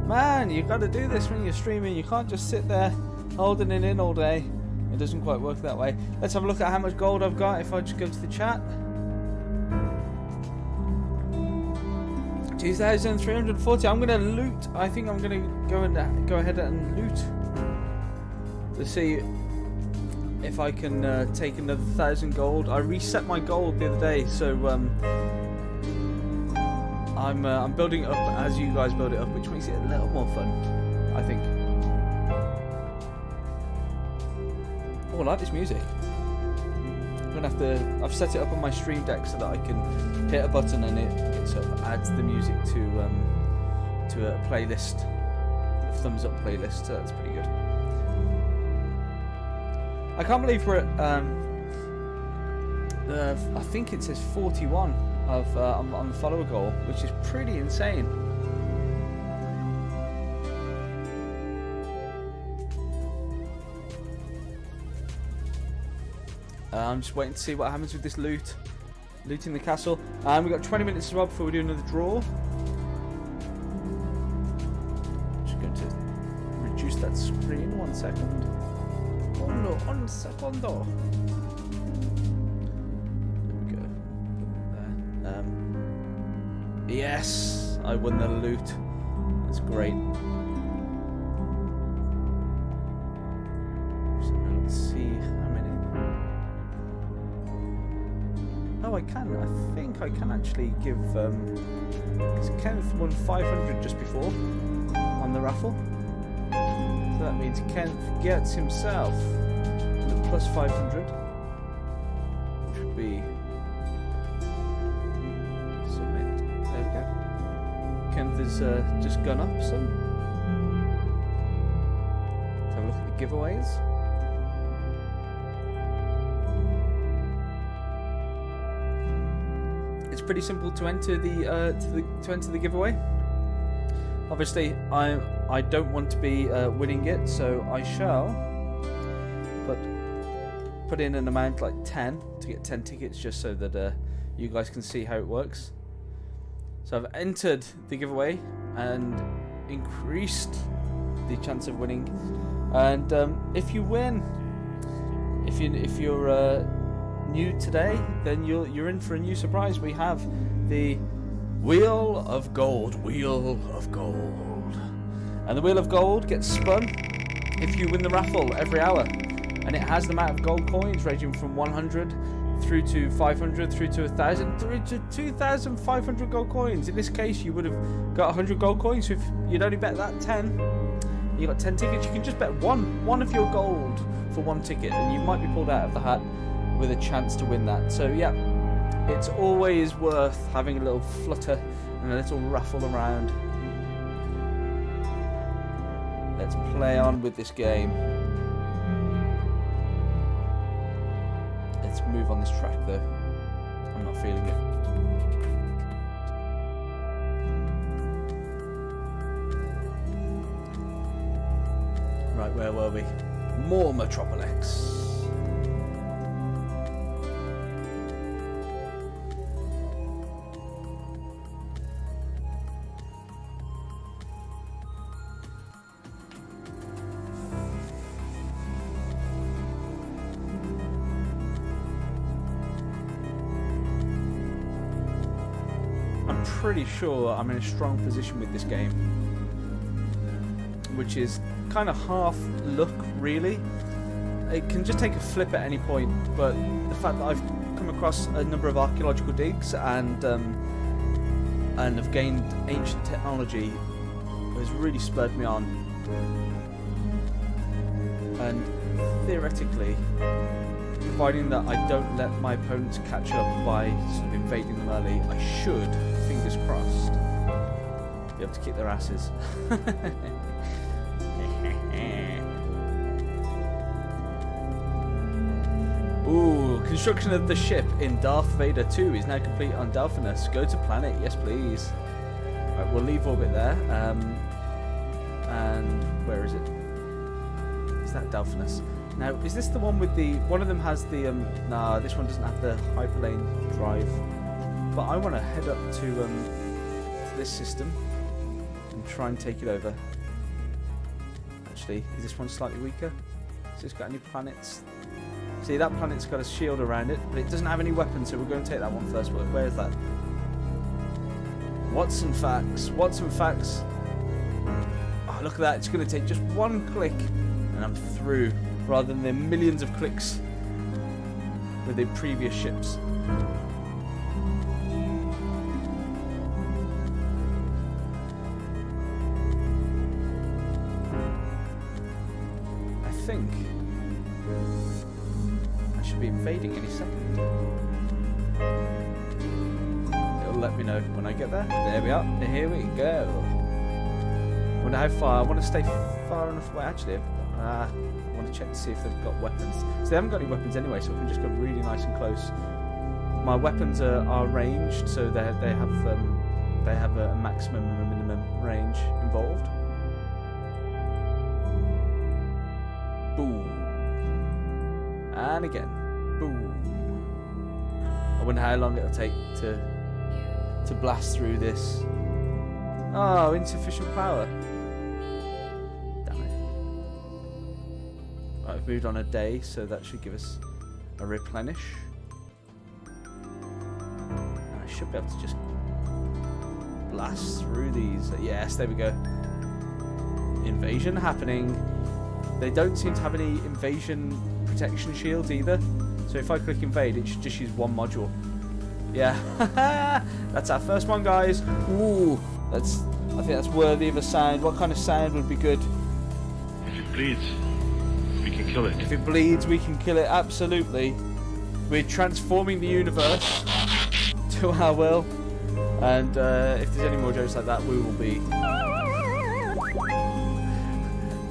man, you got to do this when you're streaming. You can't just sit there holding it in all day. It doesn't quite work that way. Let's have a look at how much gold I've got if I just go to the chat. 2,340. I'm going to loot. I think I'm going to go ahead and loot to see if I can take another 1,000 gold. I reset my gold the other day, so I'm building it up as you guys build it up, which makes it a little more fun, I think. Oh, I like this music. I'm gonna have to. I've set it up on my stream deck so that I can hit a button and it sort of adds the music to a playlist, a thumbs up playlist. So that's pretty good. I can't believe we're at, I think it says 41 on the follower goal, which is pretty insane. I'm just waiting to see what happens with this looting the castle. We've got 20 minutes as well before we do another draw. Just going to reduce that screen 1 second. Oh no, un secondo. There we go. There. Yes, I won the loot. That's great. So now let's see how many. Oh, I can. I think I can actually give. Because Kenneth won 500 just before on the raffle. So that means Kenneth gets himself the plus 500, which would be submit. There we go. Kenneth has just gone up some. Let's have a look at the giveaways. It's pretty simple to enter the giveaway. Obviously, I don't want to be winning it, so I shall put in an amount like 10 to get 10 tickets, just so that you guys can see how it works. So I've entered the giveaway and increased the chance of winning. And if you win, if you're new today, then you're in for a new surprise. We have the Wheel of Gold. Wheel of Gold. And the Wheel of Gold gets spun if you win the raffle every hour. And it has the amount of gold coins ranging from 100 through to 500 through to 1,000 through to 2,500 gold coins. In this case, you would have got 100 gold coins. So if you'd only bet that 10, you got 10 tickets. You can just bet one of your gold for one ticket, and you might be pulled out of the hat with a chance to win that. So yeah, it's always worth having a little flutter and a little raffle around. Let's play on with this game. Let's move on this track though. I'm not feeling it. Right, where were we? More Metropolis. Pretty sure I'm in a strong position with this game, which is kind of half luck really. It can just take a flip at any point, but the fact that I've come across a number of archaeological digs and have gained ancient technology has really spurred me on. And theoretically, providing that I don't let my opponents catch up by sort of invading them early, I should, fingers crossed, be able to kick their asses. Ooh, construction of the ship in Darth Vader 2 is now complete on Delphinus. Go to planet, yes please. Right, we'll leave orbit there. And where is it? Is that Delphinus? Now, is this the one with the... One of them has the... Nah, this one doesn't have the hyperlane drive. But I want to head up to this system and try and take it over. Actually, is this one slightly weaker? Has this got any planets? See, that planet's got a shield around it, but it doesn't have any weapons, so we're going to take that one first. Where is that? Watson facts. Watson facts. Oh, look at that. It's going to take just one click, and I'm through, rather than the millions of clicks with the previous ships. I think I should be invading any second. It'll let me know when I get there. There we are. Here we go. Wonder how far. I want to stay far enough away. Actually, I want to check to see if they've got weapons. So they haven't got any weapons anyway, so I can just go really nice and close. My weapons are ranged, so they have a maximum and a minimum range involved. Boom. And again. Boom. I wonder how long it'll take to blast through this. Oh, insufficient power. Damn it. Right, I've moved on a day, so that should give us a replenish. And I should be able to just blast through these. Yes, there we go. Invasion happening. They don't seem to have any invasion protection shields either. So if I click invade, it should just use one module. Yeah. That's our first one, guys. Ooh. I think that's worthy of a sound. What kind of sound would be good? If it bleeds, we can kill it. If it bleeds, we can kill it. Absolutely. We're transforming the universe to our will. And if there's any more jokes like that, we will be...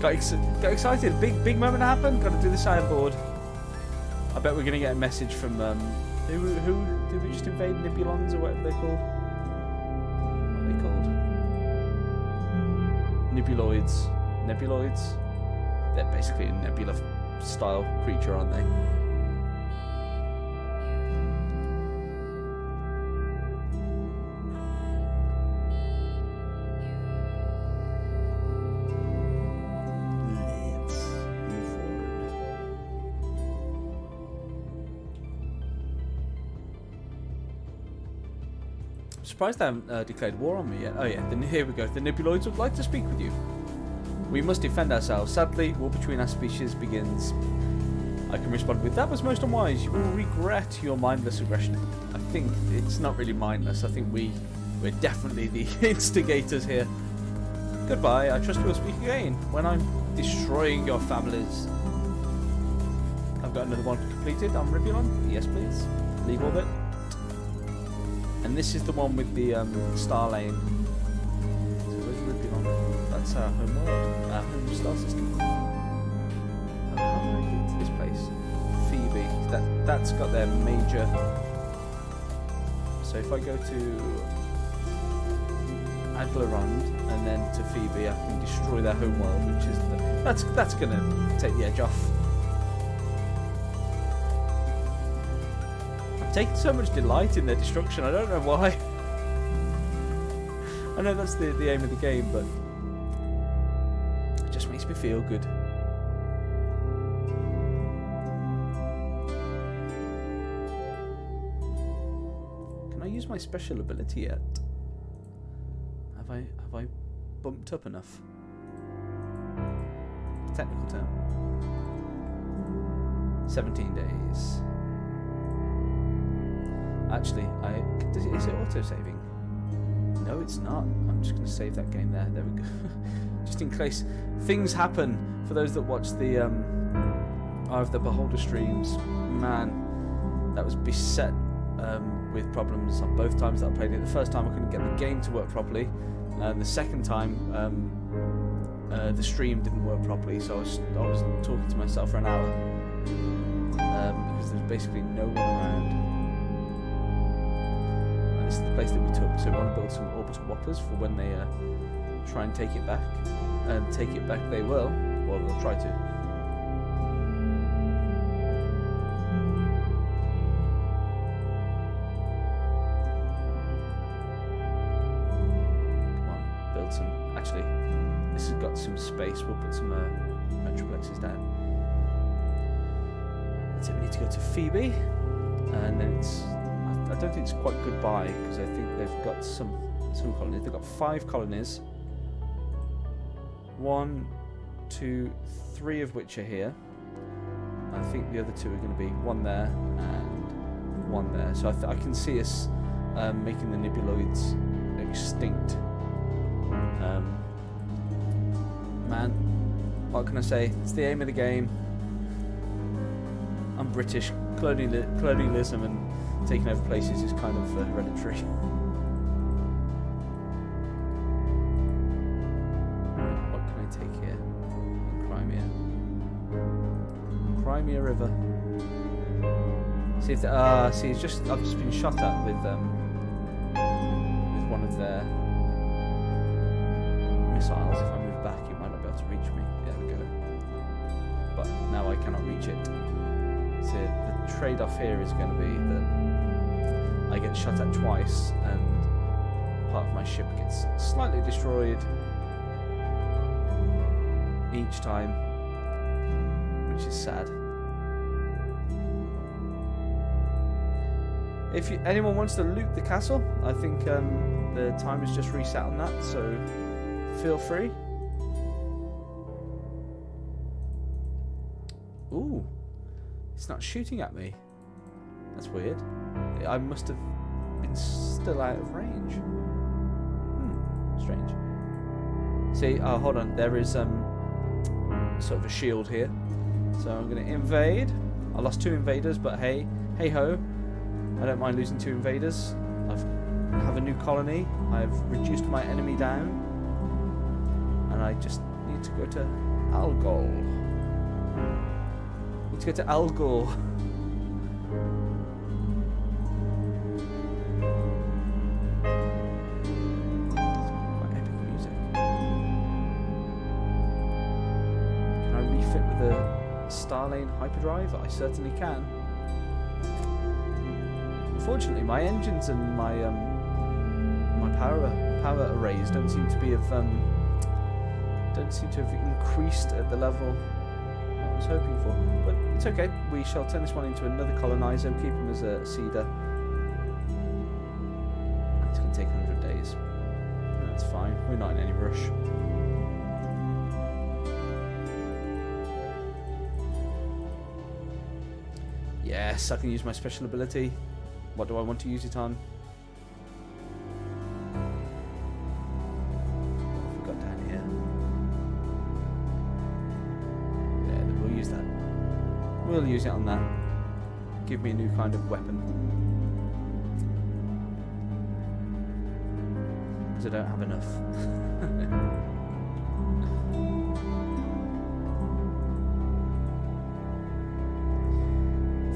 Got excited. Big moment happened. Got to do the soundboard. I bet we're going to get a message from... who did we just invade? Nibulons or whatever they're called? What are they called? Nebuloids. Nebuloids? They're basically a nebula-style creature, aren't they? Surprised they haven't declared war on me yet. Oh yeah, then here we go. The Nebuloids would like to speak with you. We must defend ourselves. Sadly, war between our species begins. I can respond with, that was most unwise. You will regret your mindless aggression. I think it's not really mindless. I think we're definitely the instigators here. Goodbye. I trust we'll speak again when I'm destroying your families. I've got another one completed. I'm Ribulon. Yes, please. Leave orbit. And this is the one with the star lane. So where's Ribulon? That's our home world, our home star system. How do I get to this place? Phoebe. That's got their major. So if I go to Aglarond and then to Phoebe, I can destroy their home world, which is that's gonna take the edge off. Taking so much delight in their destruction, I don't know why. I know that's the aim of the game, but it just makes me feel good. Can I use my special ability yet? Have I bumped up enough? Technical term. 17 days. Actually, is it auto-saving? No, it's not. I'm just going to save that game there. There we go. Just in case things happen. For those that watch the Eye of the Beholder streams, man, that was beset with problems on both times that I played it. The first time I couldn't get the game to work properly, and the second time the stream didn't work properly. So I was talking to myself for an hour because there's basically no one around. This is the place that we took, so we want to build some orbital whoppers for when they try and take it back. And take it back they will. Well, they'll try to. base. We'll put some metroplexes down. That's it. We need to go to Phoebe, and then it's. I don't think it's quite goodbye because I think they've got some colonies. They've got 5 colonies. 1, 2, 3 of which are here. I think the other 2 are going to be 1 there and 1 there. So I can see us making the Nibuloids extinct. Man, what can I say? It's the aim of the game. I'm British. Colonialism and taking over places is kind of hereditary. What can I take here? Crimea River. See if see, it's just I've just been shot at with one of their missiles. If I move back, it might not be able to reach me. There we go. But now I cannot reach it. So the trade-off here is going to be that I get shot at twice, and part of my ship gets slightly destroyed each time, which is sad. If anyone wants to loot the castle, I think the time is just reset on that, so feel free. Ooh, it's not shooting at me. That's weird. I must have been still out of range. Strange. See, oh, hold on. There is sort of a shield here. So I'm going to invade. I lost 2 invaders, but hey ho. I don't mind losing 2 invaders. I have a new colony. I've reduced my enemy down. And I just need to go to Algol. Need to go to Algol. Quite epic music. Can I refit with a Starlane hyperdrive? I certainly can. Unfortunately, my engines and my my power arrays don't seem to have increased at the level I was hoping for. But it's okay. We shall turn this one into another colonizer and keep him as a seeder. It's going to take 100 days. That's fine. We're not in any rush. Yes, I can use my special ability. What do I want to use it on? What have we got down here? Yeah, we'll use that. We'll use it on that. Give me a new kind of weapon. Because I don't have enough.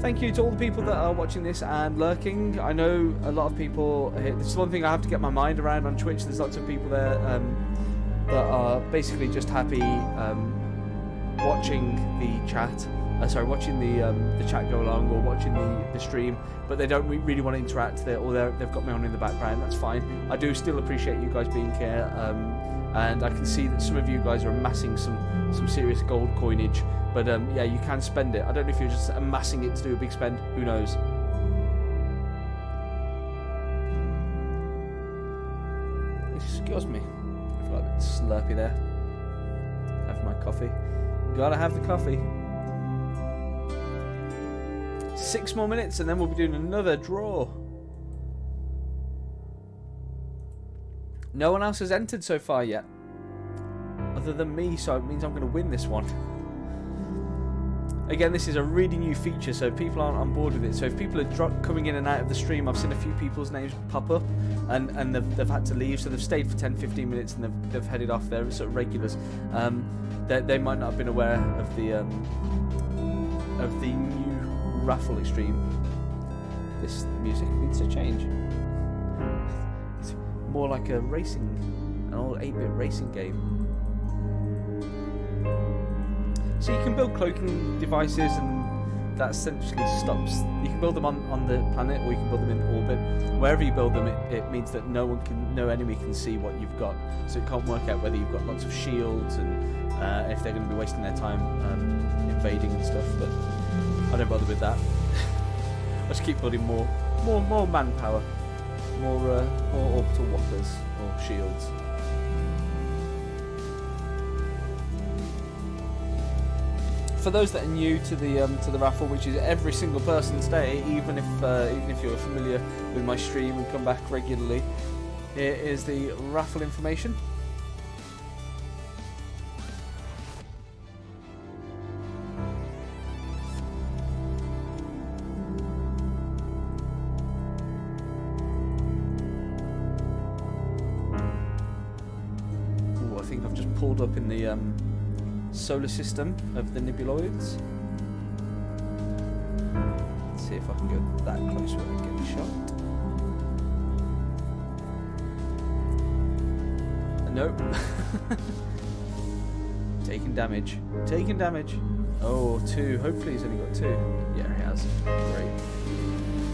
Thank you to all the people that are watching this and lurking. I know a lot of people. This is one thing I have to get my mind around on Twitch. There's lots of people there that are basically just happy watching the chat. Watching the chat go along or watching the stream, but they don't really want to interact. They've got me on in the background. That's fine. I do still appreciate you guys being here, and I can see that some of you guys are amassing some serious gold coinage. But yeah, you can spend it. I don't know if you're just amassing it to do a big spend. Who knows? Excuse me. I feel like a bit slurpy there. Have my coffee. Gotta have the coffee. 6 more minutes and then we'll be doing another draw. No one else has entered so far yet. Other than me, so it means I'm going to win this one. Again, this is a really new feature, so people aren't on board with it. So if people are coming in and out of the stream, I've seen a few people's names pop up, and they've had to leave, so they've stayed for 10-15 minutes and they've headed off. They're sort of regulars. They might not have been aware of the new raffle extreme. This music needs to change. It's more like an old 8-bit racing game. So you can build cloaking devices and that essentially stops. You can build them on the planet, or you can build them in orbit. Wherever you build them, it means that no enemy can see what you've got. So it can't work out whether you've got lots of shields and if they're going to be wasting their time invading and stuff. But I don't bother with that. I just keep building more manpower, more orbital whoppers or shields. For those that are new to the raffle, which is every single person's day, even if you're familiar with my stream and come back regularly, here is the raffle information. Ooh, I think I've just pulled up in the solar system of the nebuloids. Let's see if I can go that close without getting shot. Nope. Taking damage. Taking damage. Oh, 2. Hopefully he's only got 2. Yeah, he has. Great.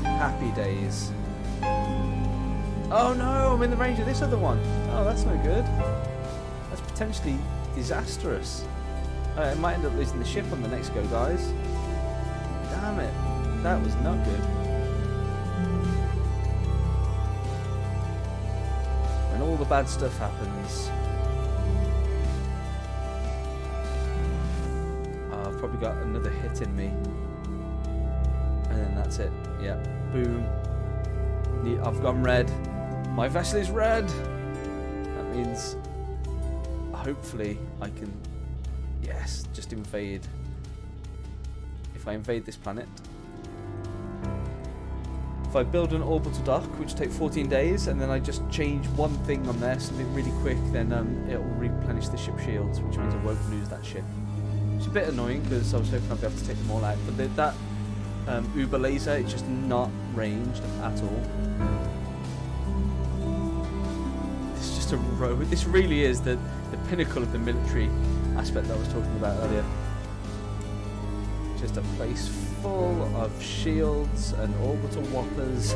Happy days. Oh no, I'm in the range of this other one. Oh, that's no good. That's potentially disastrous. It might end up losing the ship on the next go, guys. Damn it. That was not good. When all the bad stuff happens. Oh, I've probably got another hit in me. And then that's it. Yeah. Boom. I've gone red. My vessel is red. That means hopefully I can... Yes, just invade. If I invade this planet, if I build an orbital dock, which takes 14 days, and then I just change one thing on there, something really quick, then it'll replenish the ship shields, which means I won't lose that ship. It's a bit annoying because I was hoping I'd be able to take them all out, but that Uber laser is just not ranged at all. It's just a row. This really is the pinnacle of the military aspect that I was talking about earlier. Just a place full of shields and orbital whoppers.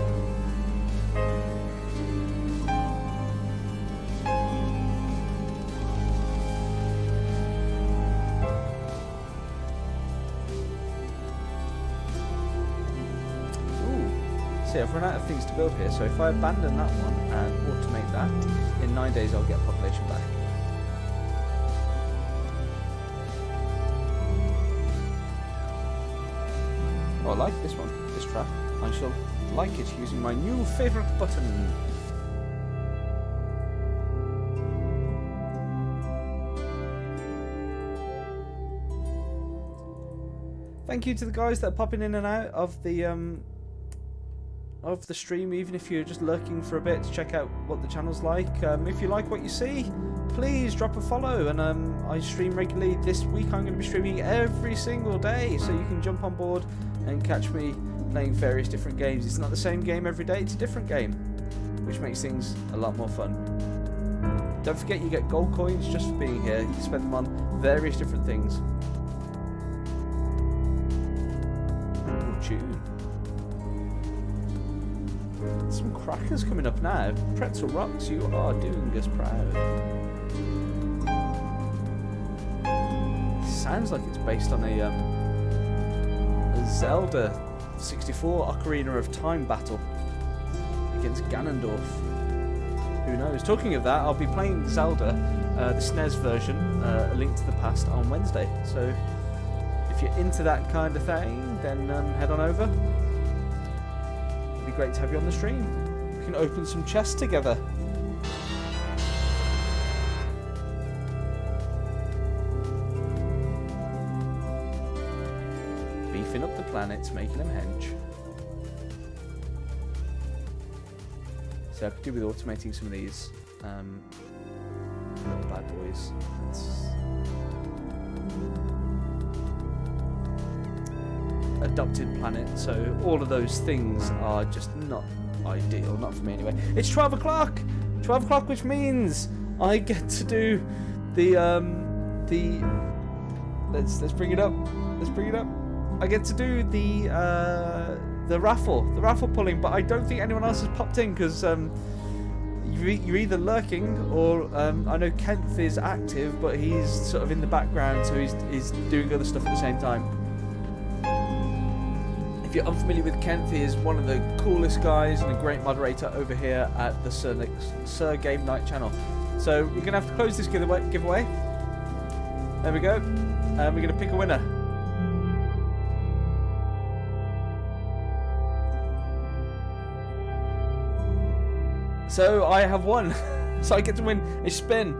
Ooh. See, I've run out of things to build here, so if I abandon that one and automate that, in 9 days I'll get population back. I like this one, this trap. I shall like it using my new favourite button. Thank you to the guys that are popping in and out of the stream, even if you're just lurking for a bit to check out what the channel's like. If you like what you see, please drop a follow. And I stream regularly. This week I'm going to be streaming every single day, so you can jump on board and catch me playing various different games. It's not the same game every day, it's a different game, which makes things a lot more fun. Don't forget you get gold coins just for being here. You can spend them on various different things. Ooh, tune. Some crackers coming up now. Pretzel Rocks, you are doing us proud. Sounds like it's based on a Zelda 64 Ocarina of Time battle against Ganondorf. Who knows? Talking of that, I'll be playing Zelda, the SNES version, A Link to the Past, on Wednesday. So if you're into that kind of thing, then head on over. It'd be great to have you on the stream. We can open some chests together. Beefing up the planets, making them hench. So I could do with automating some of these little bad boys. Adopted planet, so all of those things are just not ideal, not for me anyway. It's 12 o'clock! 12 o'clock, which means I get to do the let's bring it up. Let's bring it up. I get to do the raffle pulling, but I don't think anyone else has popped in because you're either lurking or I know Kenneth is active, but he's sort of in the background, so he's doing other stuff at the same time. If you're unfamiliar with Kenneth, he is one of the coolest guys and a great moderator over here at the Sir Game Night channel. So we're gonna have to close this giveaway. There we go, and we're gonna pick a winner. So I have won. So I get to win a spin.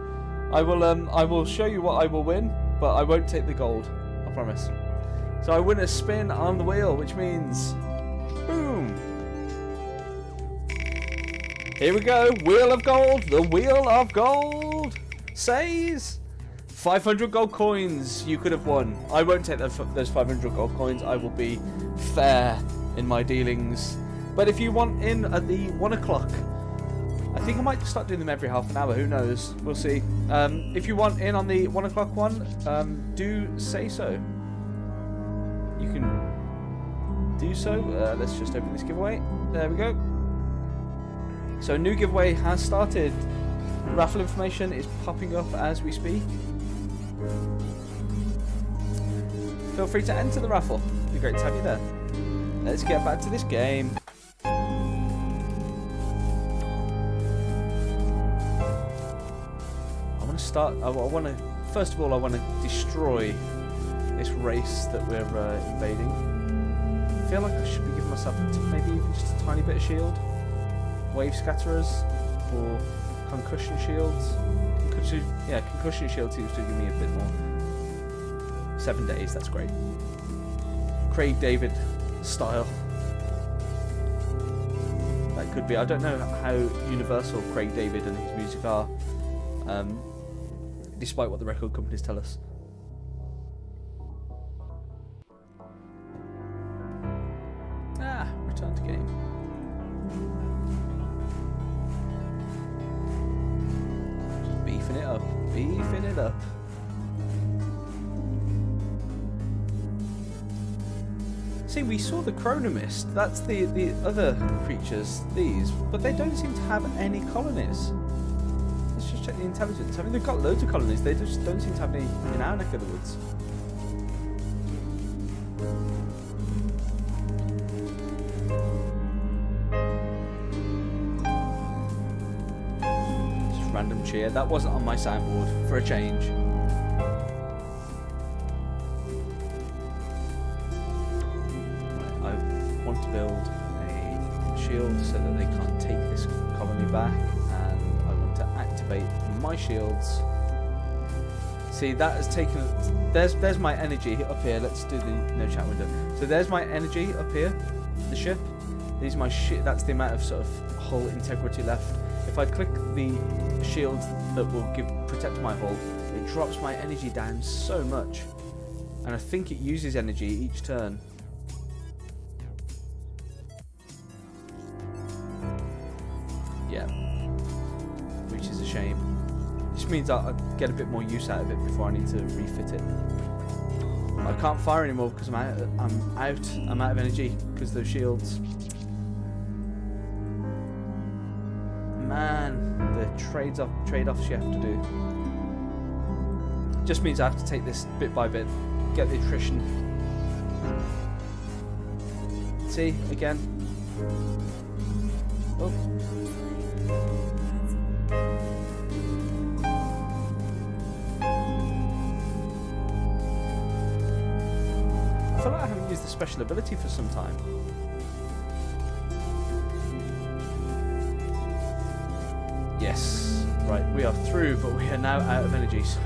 I will show you what I will win, but I won't take the gold. I promise. So I win a spin on the wheel, which means, boom. Here we go. Wheel of gold. The wheel of gold says 500 gold coins you could have won. I won't take those 500 gold coins. I will be fair in my dealings. But if you want in at the 1 o'clock, I think I might start doing them every half an hour. Who knows? We'll see. If you want in on the 1 o'clock one, do say so. You can do so. Let's just open this giveaway. There we go. So a new giveaway has started. Raffle information is popping up as we speak. Feel free to enter the raffle. It'd be great to have you there. Let's get back to this game. First of all, I want to destroy this race that we're invading. I feel like I should be giving myself maybe even just a tiny bit of shield. Wave scatterers or concussion shields. Concussion shield seems to give me a bit more. 7 days, that's great. Craig David style. That could be. I don't know how universal Craig David and his music are. Despite what the record companies tell us. Return to game. Just beefing it up. Beefing it up. See, we saw the chronomist. That's the other creatures, these, but they don't seem to have any colonies. Let's just check the intelligence. I mean, they've got loads of colonies. They just don't seem to have any in our neck of the woods. Just random cheer. That wasn't on my soundboard for a change. Right, I want to build a shield so that they can't take this colony back. Activate my shields. See, that has taken. There's my energy up here. Let's do the no chat window. So there's my energy up here, the ship. These are my that's the amount of sort of hull integrity left. If I click the shields that will protect my hull, it drops my energy down so much, and I think it uses energy each turn. Yeah. Which is a shame. This means I'll get a bit more use out of it before I need to refit it. I can't fire anymore because I'm out of energy because of those shields. Man, the trade-offs you have to do. Just means I have to take this bit by bit, get the attrition. See, again. Oh. I feel like I haven't used the special ability for some time. Yes. Right, we are through, but we are now out of energy, so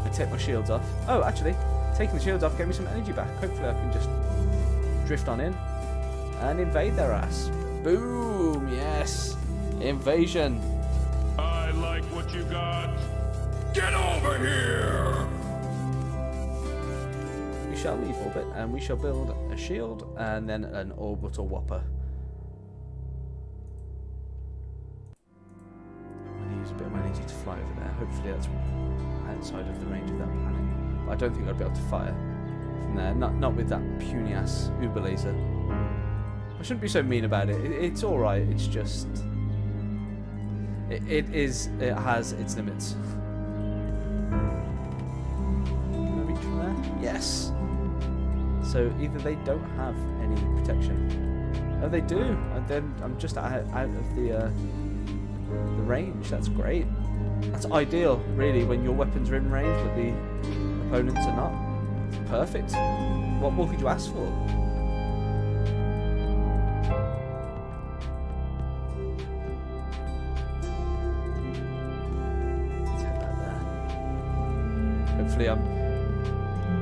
I take my shields off. Oh, actually, taking the shields off gave me some energy back. Hopefully I can just drift on in and invade their ass. Boom! Yes! Invasion! I like what you got. Get over here! We shall leave orbit and we shall build a shield and then an orbital whopper. I'm going to use a bit of my energy to fly over there. Hopefully that's outside of the range of that planet. But I don't think I'd be able to from there. Not with that puny ass Uber laser. I shouldn't be so mean about it. It's all right. It's just it has its limits. Can I reach from there? Yes. So either they don't have any protection. Oh, they do. And then I'm just out of the range. That's great. That's ideal, really, when your weapons are in range, but the opponents are not. It's perfect. What more could you ask for? Let's head back there. Hopefully,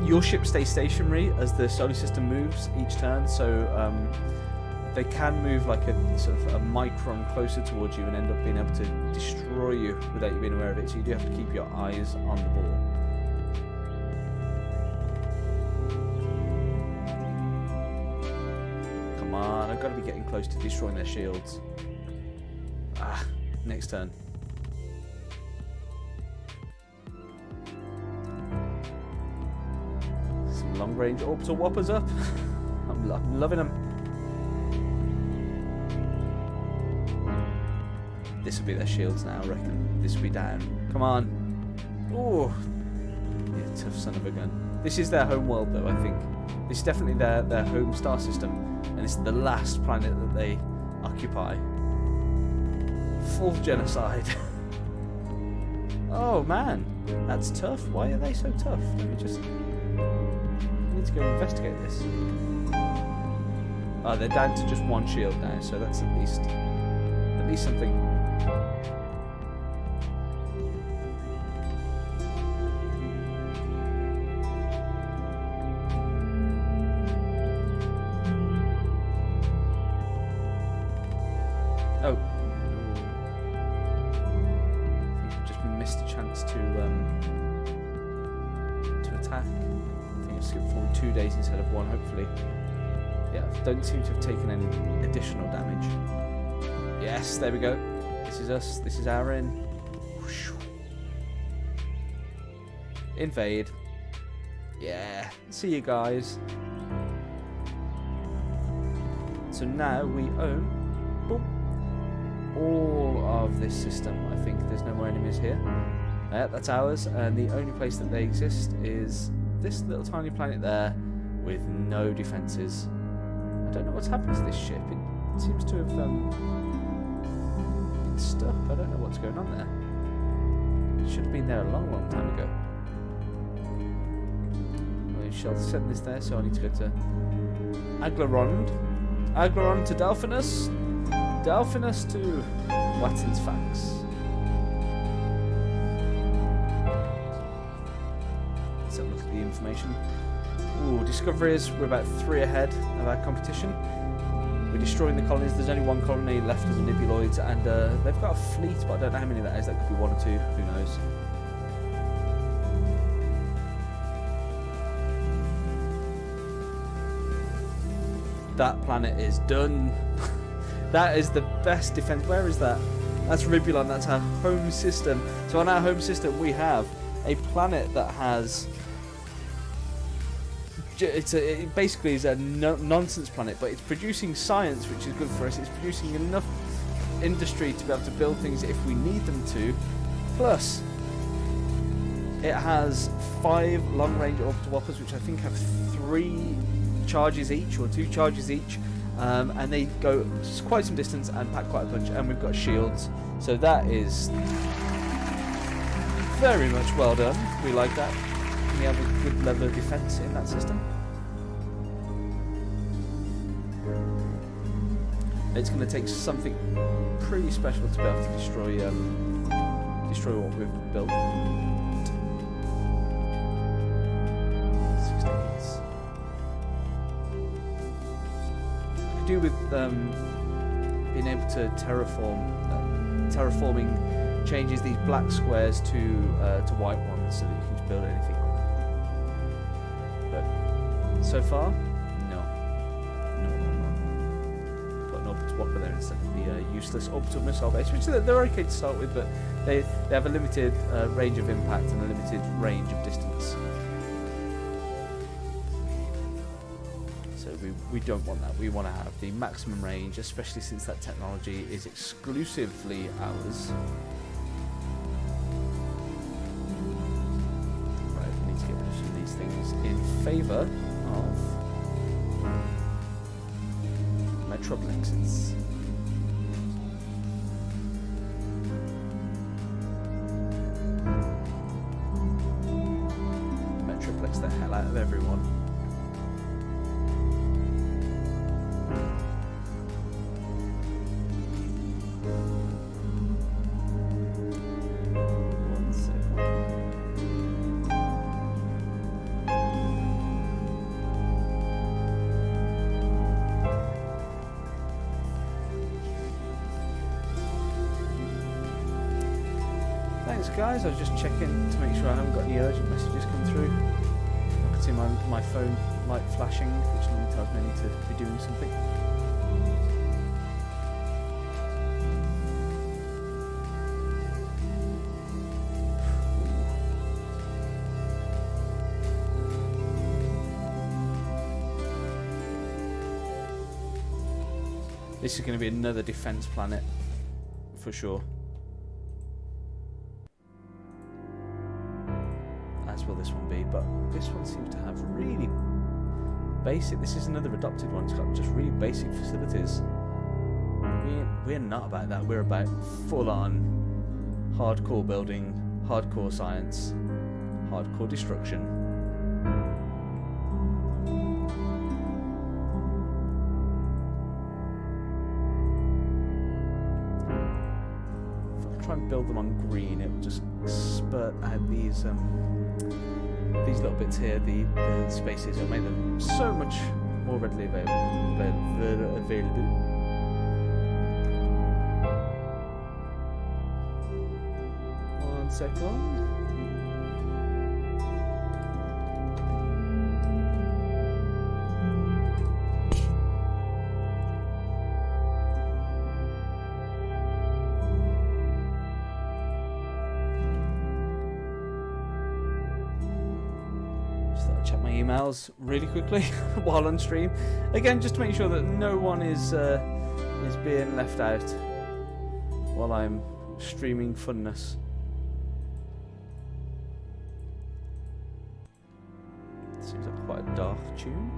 your ship stays stationary as the solar system moves each turn, so they can move like a sort of a micron closer towards you and end up being able to destroy you without you being aware of it. So you do have to keep your eyes on the ball. Come on, I've got to be getting close to destroying their shields. Ah, next turn. Some long range orbital whoppers up. I'm loving them. This will be their shields now, I reckon. This will be down. Come on. Oh, you tough son of a gun. This is their home world, though, I think. This is definitely their home star system. And it's the last planet that they occupy. Full genocide. Oh, man. That's tough. Why are they so tough? Let me just... I need to go investigate this. Oh, they're down to just one shield now, so that's at least something. Oh. I think I just missed a chance to attack. I think I've skipped forward 2 days instead of 1, hopefully. Yeah, don't seem to have taken any additional damage. Yes, there we go. This is us. This is our in. Invade. Yeah. See you guys. So now we own all of this system. I think there's no more enemies here. That's ours. And the only place that they exist is this little tiny planet there with no defences. I don't know what's happened to this ship. It seems to have been stuck. I don't know what's going on there. It should have been there a long, long time ago. We shall send this there, so I need to go to Aglarond. Aglarond to Delphinus. Delphinus to Watton's Fax. Let's have a look at the information. Ooh, discoveries, we're about 3 ahead of our competition. We're destroying the colonies. There's only 1 colony left of the Nibuloids, and they've got a fleet, but I don't know how many that is. That could be 1 or 2, who knows. That planet is done. That is the best defense. Where is that? That's Ribulon. That's our home system. So on our home system, we have a planet that has... It basically is a nonsense planet, but it's producing science, which is good for us. It's producing enough industry to be able to build things if we need them to. Plus, it has 5 long-range orbital whoppers, which I think have 3 charges each, or 2 charges each, and they go quite some distance and pack quite a punch. And we've got shields, so that is very much well done. We like that. We have a good level of defense in that system. It's going to take something pretty special to be able to destroy what we've built. 6 days. I could do with being able to terraform. Terraforming changes these black squares to white ones, so that you can just build anything. But so far, no. Put an orbital whopper there instead of the useless orbital missile base, which they're okay to start with, but they have a limited range of impact and a limited range of distance. we don't want that. We want to have the maximum range, especially since that technology is exclusively ours. Right, we need to get rid of some of these things in favour of Metroplexes. Metroplex the hell out of everyone. One second. Thanks guys, I was just checking to make sure I haven't got any urgent messages come through. I can see my phone light flashing, which normally tells me I need to be doing something. This is going to be another defense planet, for sure. As will this one be, but this one seems to have really basic. This is another adopted one. It's got just really basic facilities. We're not about that. We're about full-on hardcore building, hardcore science, hardcore destruction. If I try and build them on green, it will just spurt out these little bits here, the spaces. It'll make them so much more readily available. One second. Emails really quickly while on stream, again just to make sure that no one is being left out while I'm streaming funness. Seems like quite a dark tune.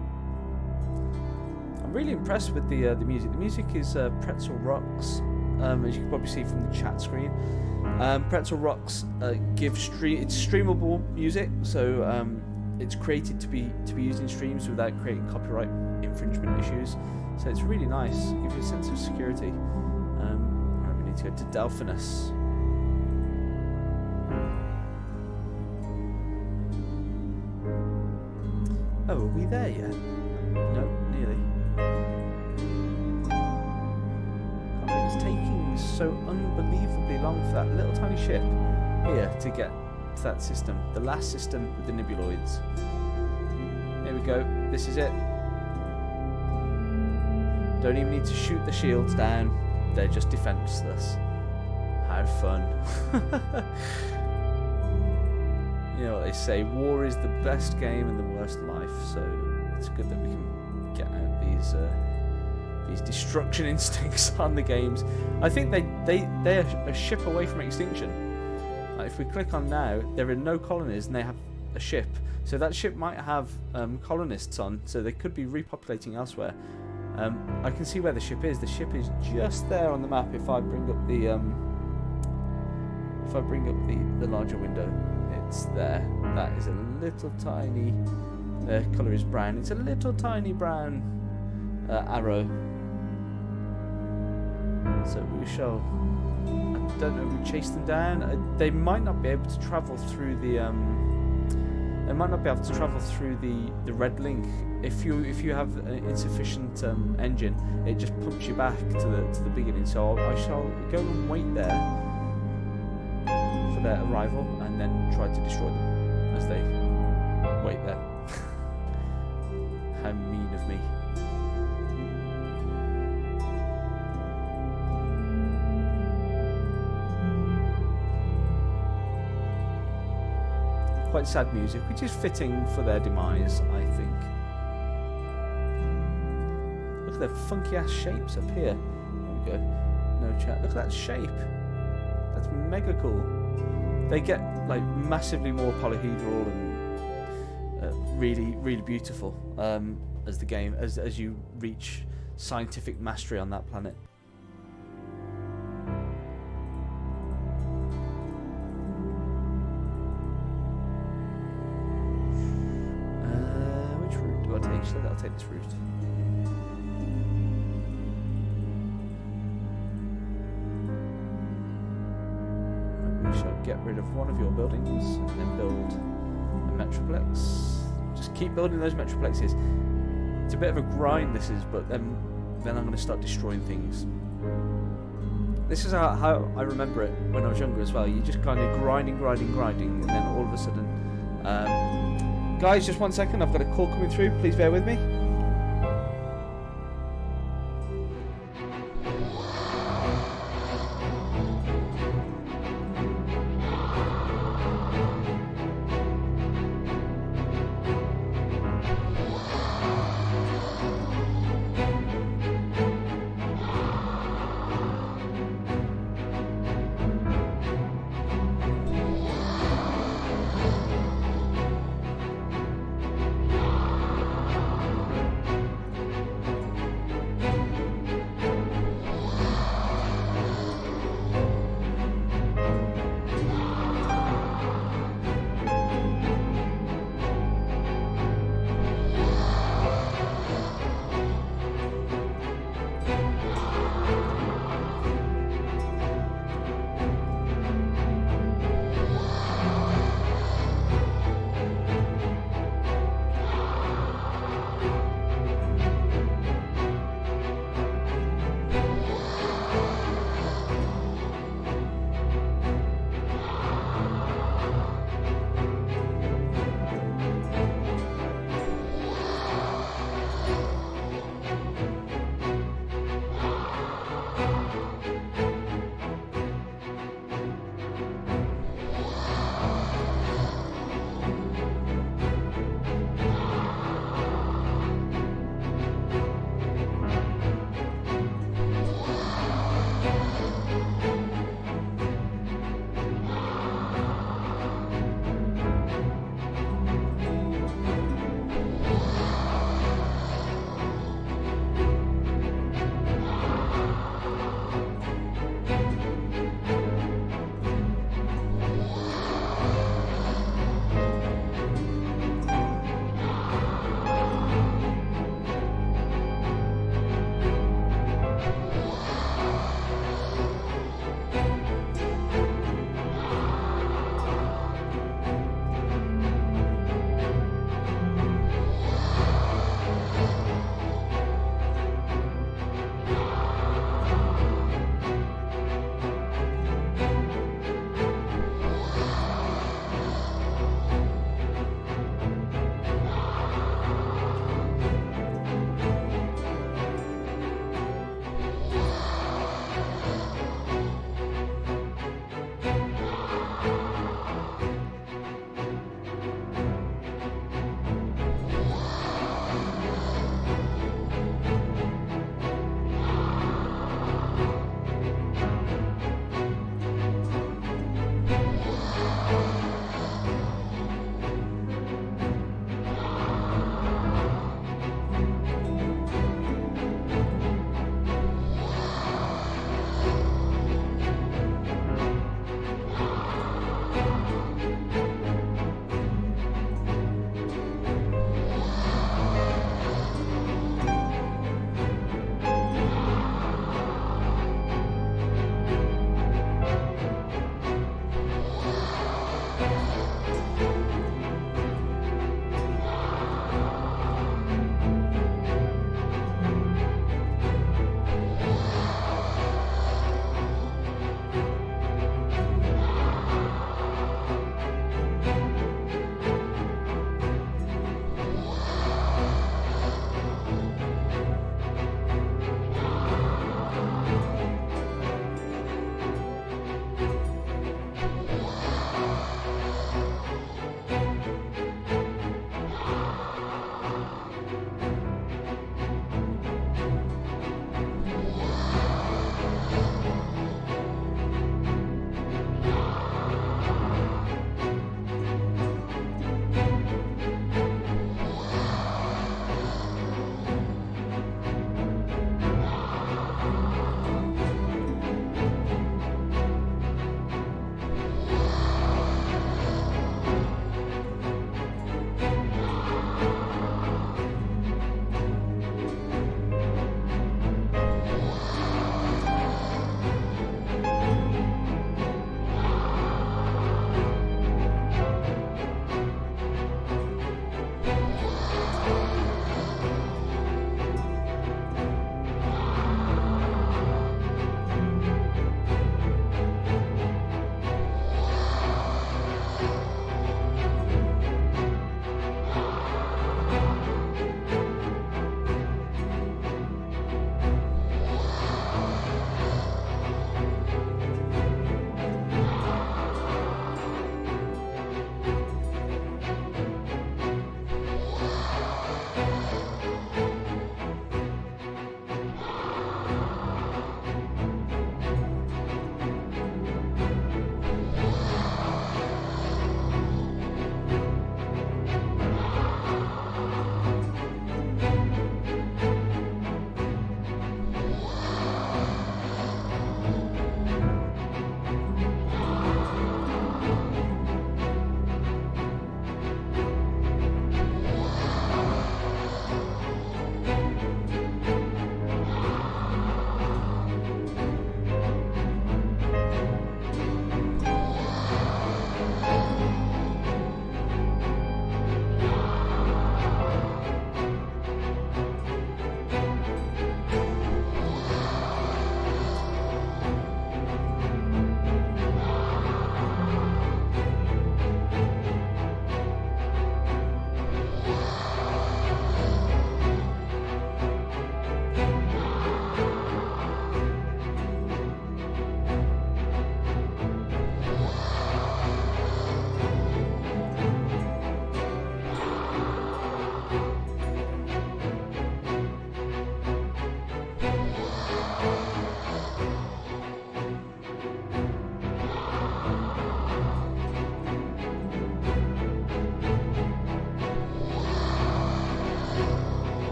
I'm really impressed with the music. The music is Pretzel Rocks, as you can probably see from the chat screen. Pretzel Rocks it's streamable music, so it's created to be used in streams without creating copyright infringement issues. So it's really nice. It gives you a sense of security. Right, we need to go to Delphinus. Oh, are we there yet? No, nearly. Can't believe it's taking so unbelievably long for that little tiny ship here to get to that system, the last system with the nebuloids. Here we go, this is it. Don't even need to shoot the shields down, they're just defenseless. How fun. You know what they say, war is the best game and the worst life, so it's good that we can get out these destruction instincts on the games. I think they're a ship away from extinction. If we click on now, there are no colonies and they have a ship. So that ship might have colonists on, so they could be repopulating elsewhere. I can see where the ship is. The ship is just there on the map. If I bring up the larger window, it's there. That is a little tiny. The colour is brown. It's a little tiny brown arrow. So we shall. I don't know. We chase them down. They might not be able to travel through the. They might not be able to travel through the red link. If you have an insufficient engine, it just pumps you back to the beginning. So I shall go and wait there for their arrival, and then try to destroy them as they wait there. How mean of me. Quite sad music, which is fitting for their demise, I think. Look at the funky ass shapes up here. There we go. No chat. Look at that shape. That's mega cool. They get like massively more polyhedral and really, really beautiful as the game as you reach scientific mastery on that planet. Which route do I take? So I'll take this route. We shall get rid of one of your buildings and then build a metroplex. Just keep building those metroplexes. It's a bit of a grind, this is, but then I'm going to start destroying things. This is how I remember it when I was younger as well. You just kind of grinding, and then all of a sudden... guys, just 1 second. I've got a call coming through. Please bear with me.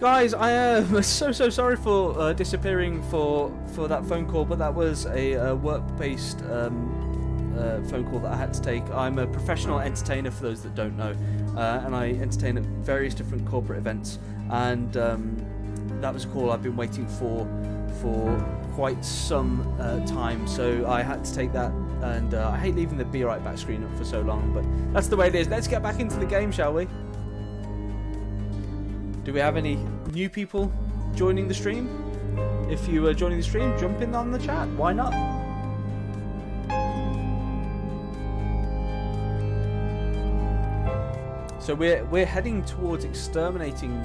Guys, I am so sorry for disappearing for that phone call, but that was a work-based phone call that I had to take. I'm a professional entertainer, for those that don't know, and I entertain at various different corporate events, and that was a call I've been waiting for quite some time, so I had to take that, and I hate leaving the Be Right Back screen up for so long, but that's the way it is. Let's get back into the game, shall we? Do we have any new people joining the stream? If you are joining the stream, jump in on the chat. Why not? So we're heading towards exterminating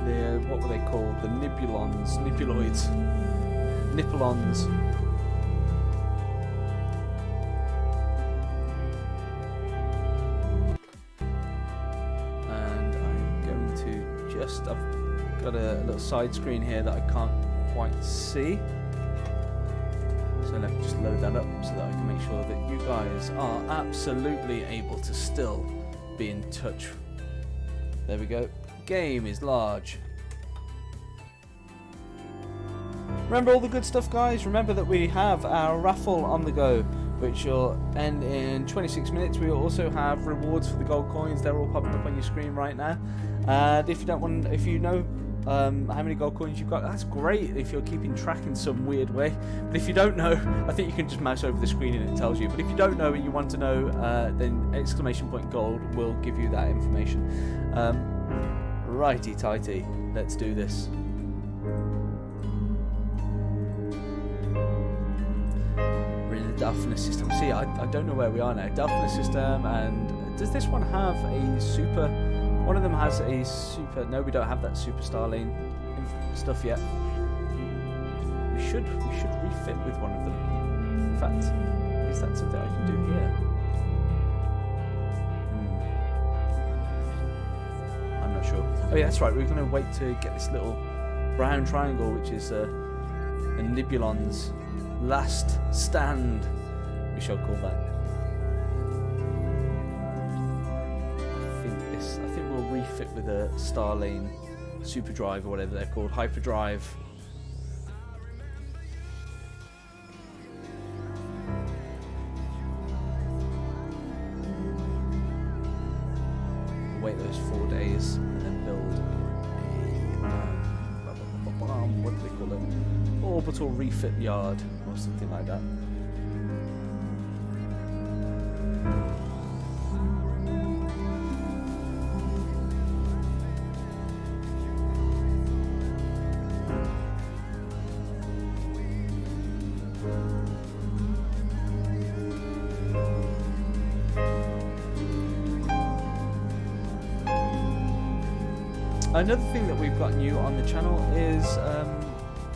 the, what were they called? The Nippulons. I've got a little side screen here that I can't quite see, so let me just load that up so that I can make sure that you guys are absolutely able to still be in touch. There we go. Game is large. Remember all the good stuff, guys. Remember that we have our raffle on the go, which will end in 26 minutes. We will also have rewards for the gold coins. They're all popping up on your screen right now. And if you know how many gold coins you've got, that's great if you're keeping track in some weird way. But if you don't know, I think you can just mouse over the screen and it tells you. But if you don't know and you want to know, then !gold will give you that information. Righty tighty, let's do this. We're in the Delphinus system. See, I don't know where we are now. Delphinus system, and does this one have a super? One of them has a super. No, we don't have that super Starlane stuff yet. We should refit with one of them. In fact, is that something I can do here? I'm not sure. Oh yeah, that's right. We're going to wait to get this little brown triangle, which is the Nibulon's last stand. We shall call that. I think we'll refit with a Starlane Superdrive or whatever they're called, Hyperdrive. Wait those 4 days and then build a what do they call it? Orbital refit yard or something like that. Another thing that we've got new on the channel is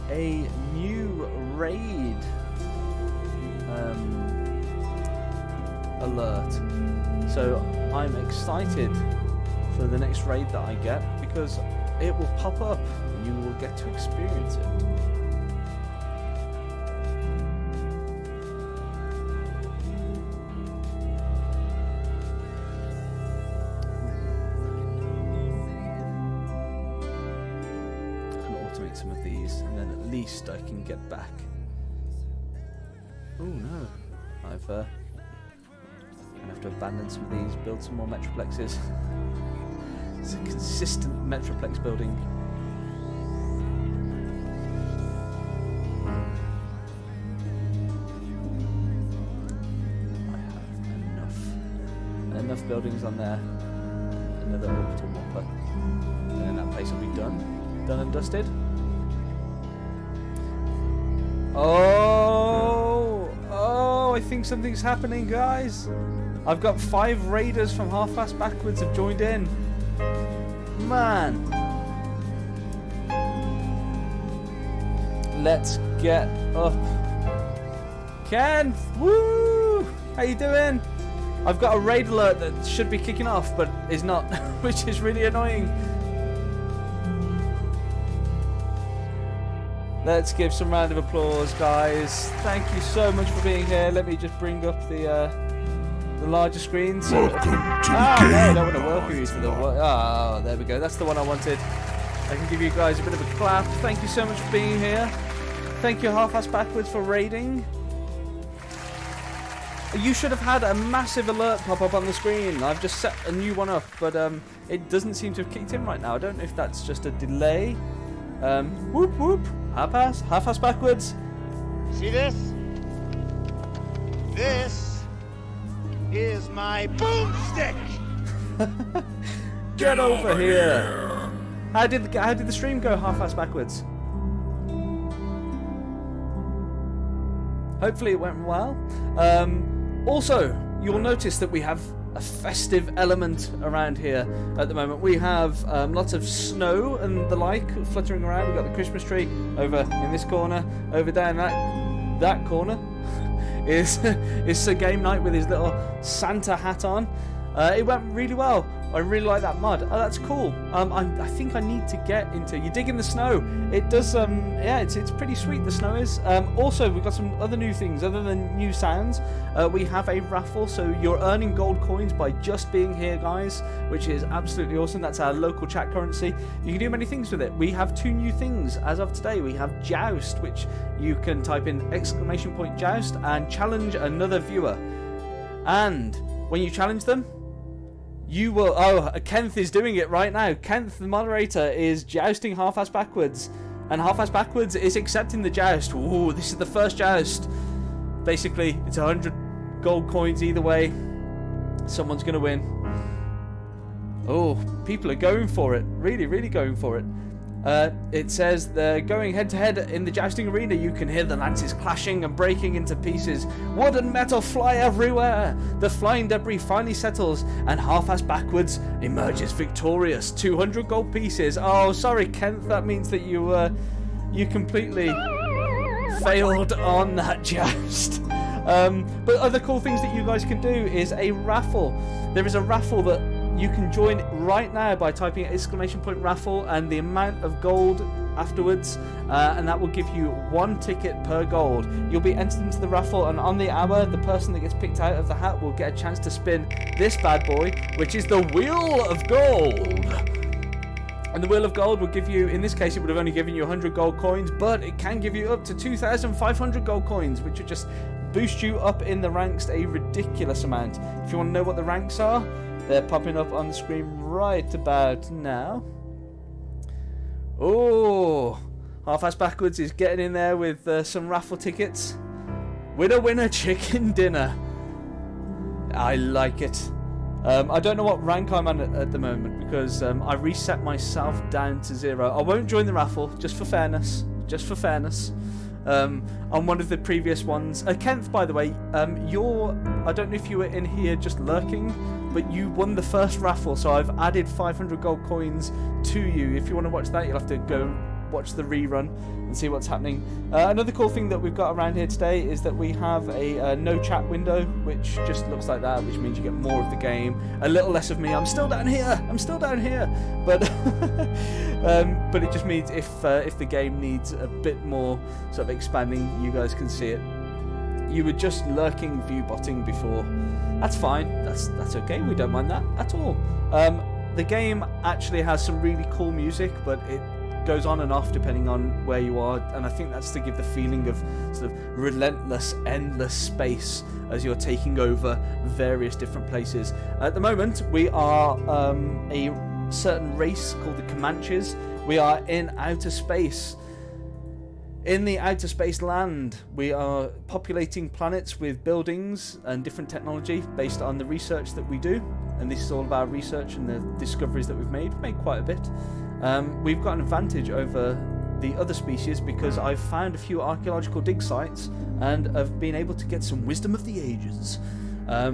a new raid alert. So I'm excited for the next raid that I get because it will pop up and you will get to experience it. Some of these, and then at least I can get back. Oh no, I've gonna have to abandon some of these, build some more metroplexes. It's a consistent metroplex building. I have enough buildings on there. Another orbital whopper, and then that place will be done and dusted. Oh, I think something's happening, guys. I've got 5 raiders from Half-Fast Backwards have joined in. Man. Let's get up. Ken, woo! How you doing? I've got a raid alert that should be kicking off, but is not, which is really annoying. Let's give some round of applause, guys. Thank you so much for being here. Let me just bring up the the larger screen. So Welcome to the no, I game. don't want to welcome you to the. Oh, there we go. That's the one I wanted. I can give you guys a bit of a clap. Thank you so much for being here. Thank you, Half-Ass Backwards, for raiding. You should have had a massive alert pop up on the screen. I've just set a new one up, but it doesn't seem to have kicked in right now. I don't know if that's just a delay. Whoop whoop. Half-Ass Backwards. See this? This is my boomstick. Get over here. How did the stream go, Half-Ass Backwards? Hopefully it went well. Also, you'll notice that we have a festive element around here at the moment. We have lots of snow and the like fluttering around. We've got the Christmas tree over in this corner. Over there in that corner is Sir Game Night with his little Santa hat on. It went really well. I really like that mud. Oh, that's cool. I think I need to get into... You dig in the snow. It does, yeah, it's pretty sweet, the snow is. Also, we've got some other new things. Other than new sounds, we have a raffle. So you're earning gold coins by just being here, guys, which is absolutely awesome. That's our local chat currency. You can do many things with it. We have 2 new things as of today. We have Joust, which you can type in !Joust and challenge another viewer. And when you challenge them, you will... Oh, Kenth is doing it right now. Kenth, the moderator, is jousting Half-Ass Backwards. And Half-Ass Backwards is accepting the joust. Ooh, this is the first joust. Basically, it's 100 gold coins either way. Someone's going to win. Oh, people are going for it. Really, really going for it. It says they're going head-to-head in the jousting arena. You can hear the lances clashing and breaking into pieces. Wood and metal fly everywhere. The flying debris finally settles, and Half-Ass Backwards emerges victorious. 200 gold pieces. Oh, sorry, Kent. That means that you completely failed on that joust. But other cool things that you guys can do is a raffle. There is a raffle that you can join right now by typing !Raffle and the amount of gold afterwards, and that will give you 1 ticket per gold. You'll be entered into the raffle, and on the hour, the person that gets picked out of the hat will get a chance to spin this bad boy, which is the Wheel of Gold. And the Wheel of Gold will give you, in this case, it would have only given you 100 gold coins, but it can give you up to 2,500 gold coins, which would just boost you up in the ranks a ridiculous amount. If you want to know what the ranks are, they're popping up on the screen right about now. Oh, Half-Ass Backwards is getting in there with some raffle tickets. Winner, winner, chicken dinner. I like it. I don't know what rank I'm at the moment because I reset myself down to 0. I won't join the raffle just for fairness. Just for fairness. On one of the previous ones. Kenth, by the way, I don't know if you were in here just lurking, but you won the first raffle, so I've added 500 gold coins to you. If you want to watch that, you'll have to go watch the rerun and see what's happening. Another cool thing that we've got around here today is that we have a no chat window, which just looks like that, which means you get more of the game, a little less of me. I'm still down here, but but it just means if the game needs a bit more sort of expanding, you guys can see it. You were just lurking view botting before. That's fine, that's okay, we don't mind that at all. The game actually has some really cool music, but it goes on and off depending on where you are, and I think that's to give the feeling of sort of relentless, endless space as you're taking over various different places. At the moment, we are a certain race called the Comanches. We are in outer space. In the outer space land, we are populating planets with buildings and different technology based on the research that we do, and this is all about research and the discoveries that we've made. We've made quite a bit. We've got an advantage over the other species because I've found a few archaeological dig sites and have been able to get some wisdom of the ages. The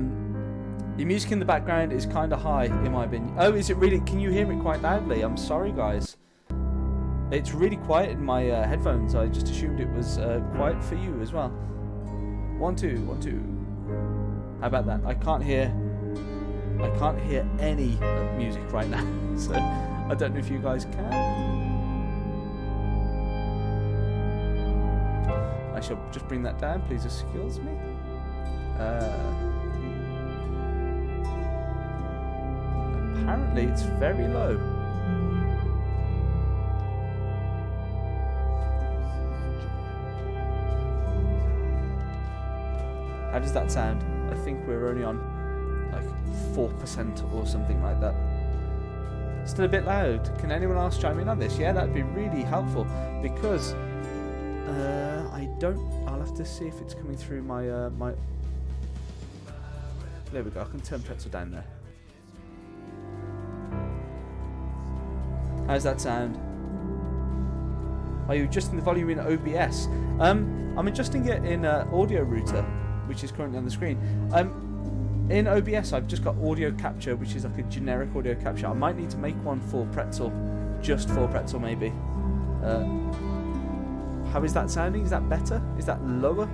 music in the background is kind of high, in my opinion. Oh, is it really? Can you hear it quite loudly? I'm sorry, guys. It's really quiet in my headphones. I just assumed it was quiet for you as well. 1 2 1 2. How about that? I can't hear any music right now, so I don't know if you guys can. I shall just bring that down, please. Excuse me. apparently it's very low. How does that sound? I think we're only on like 4% or something like that. Still a bit loud. Can anyone else chime in on this? Yeah, that'd be really helpful, because I don't. I'll have to see if it's coming through my my. There we go. I can turn Pretzel down there. How's that sound? Are you adjusting the volume in OBS? I'm adjusting it in Audio Router, which is currently on the screen. In OBS, I've just got audio capture, which is like a generic audio capture. I might need to make one for Pretzel, just for Pretzel maybe. How is that sounding? Is that better? Is that lower?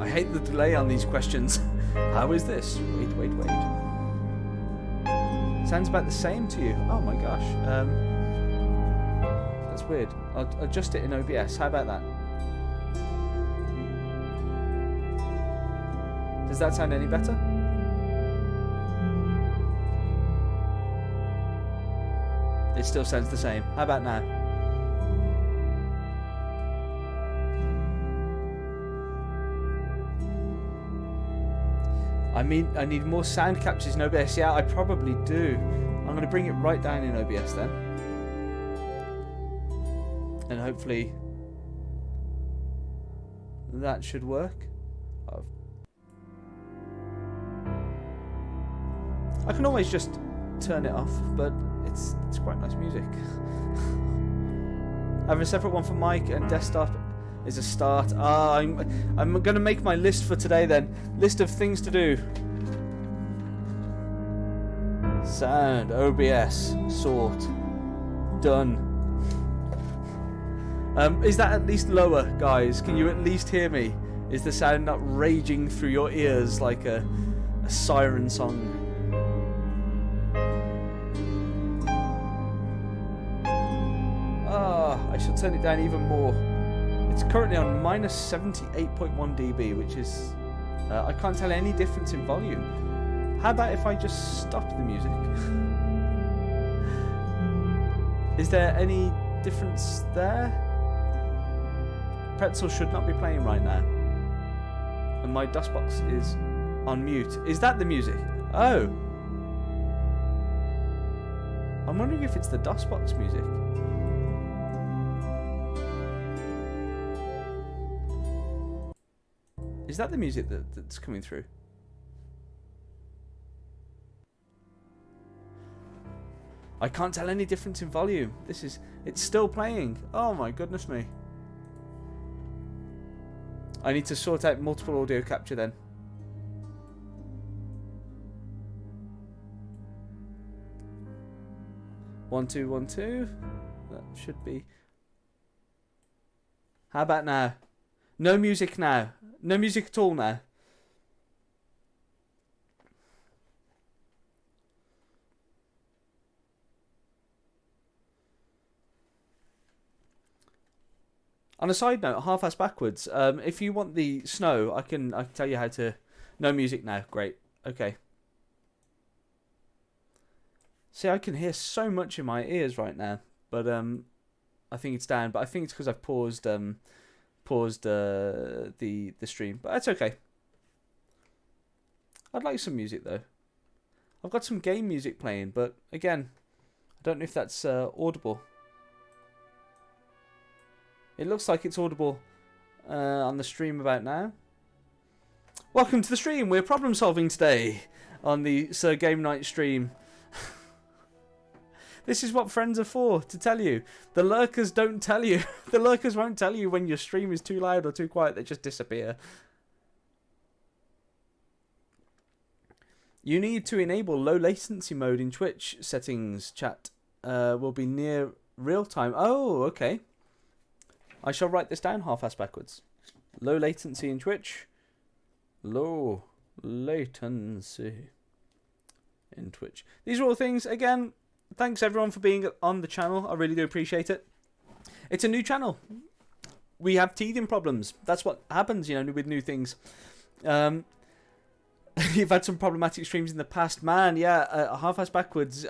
I hate the delay on these questions. How is this? Wait. Sounds about the same to you. Oh my gosh. That's weird. I'll adjust it in OBS. How about that? Does that sound any better? It still sounds the same. How about now? I mean, I need more sound captures in OBS. Yeah, I probably do. I'm going to bring it right down in OBS then. And hopefully that should work. I can always just turn it off, but it's quite nice music. Having a separate one for mic and desktop is a start. I'm gonna make my list for today then. List of things to do. Sound, OBS, sort, done. Is that at least lower, guys? Can you at least hear me? Is the sound not raging through your ears like a siren song? I shall turn it down even more. It's currently on minus 78.1 dB, which is... I can't tell any difference in volume. How about if I just stop the music? Is there any difference there? Pretzel should not be playing right now. And my DOSBox is on mute. Is that the music? Oh! I'm wondering if it's the DOSBox music. Is that the music that's coming through? I can't tell any difference in volume. It's still playing. Oh my goodness me. I need to sort out multiple audio capture then. One, two, 1, 2. That should be. How about now? No music now. No music at all now. On a side note, half-ass backwards. If you want the snow, I can tell you how to. No music now. Great. Okay. See, I can hear so much in my ears right now, but I think it's down. But I think it's because I've paused the stream, but that's okay. I'd like some music though. I've got some game music playing, but again, I don't know if that's audible. It looks like it's audible on the stream about now. Welcome to the stream. We're problem solving today on the Sir Game Night stream. This is what friends are for, to tell you. The lurkers don't tell you. The lurkers won't tell you when your stream is too loud or too quiet. They just disappear. You need to enable low latency mode in Twitch settings. Chat will be near real time. Oh, okay. I shall write this down half-ass backwards. Low latency in Twitch. Low latency in Twitch. These are all things, again... Thanks everyone for being on the channel. I really do appreciate it. It's a new channel. we have teething problems. That's what happens, you know, with new things. You've had some problematic streams in the past, man. Yeah, half-ass backwards.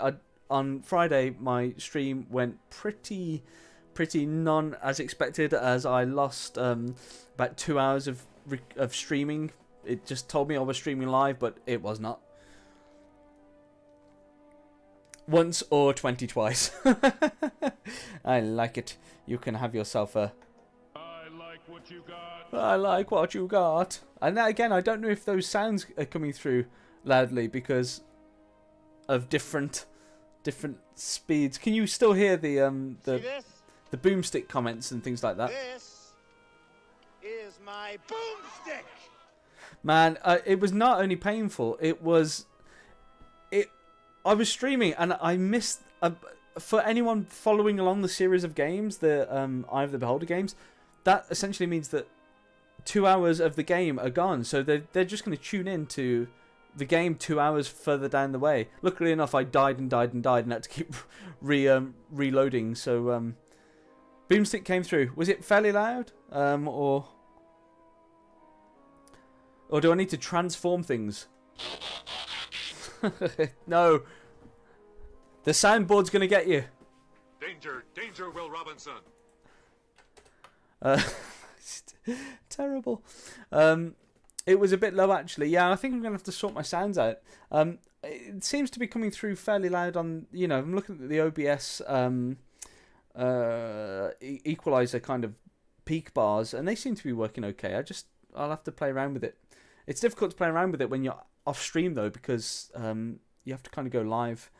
On Friday, my stream went pretty non as expected, as I lost about 2 hours of streaming. It just told me I was streaming live, but it was not. Once or 20 twice. I like it. You can have yourself a... I like what you got. I like what you got. And again, I don't know if those sounds are coming through loudly because of different speeds. Can you still hear See this? the boomstick comments and things like that? This is my boomstick. Man, it was not only painful. I was streaming and I missed. For anyone following along the series of games, the Eye of the Beholder games, that essentially means that 2 hours of the game are gone. So they're just going to tune in to the game 2 hours further down the way. Luckily enough, I died and had to keep reloading. So boomstick came through. Was it fairly loud, or do I need to transform things? No. The soundboard's going to get you. Danger, Will Robinson. Terrible. It was a bit low, actually. Yeah, I think I'm going to have to sort my sounds out. It seems to be coming through fairly loud on, you know, I'm looking at the OBS equalizer kind of peak bars, and they seem to be working okay. I'll have to play around with it. It's difficult to play around with it when you're off stream, though, because you have to kind of go live.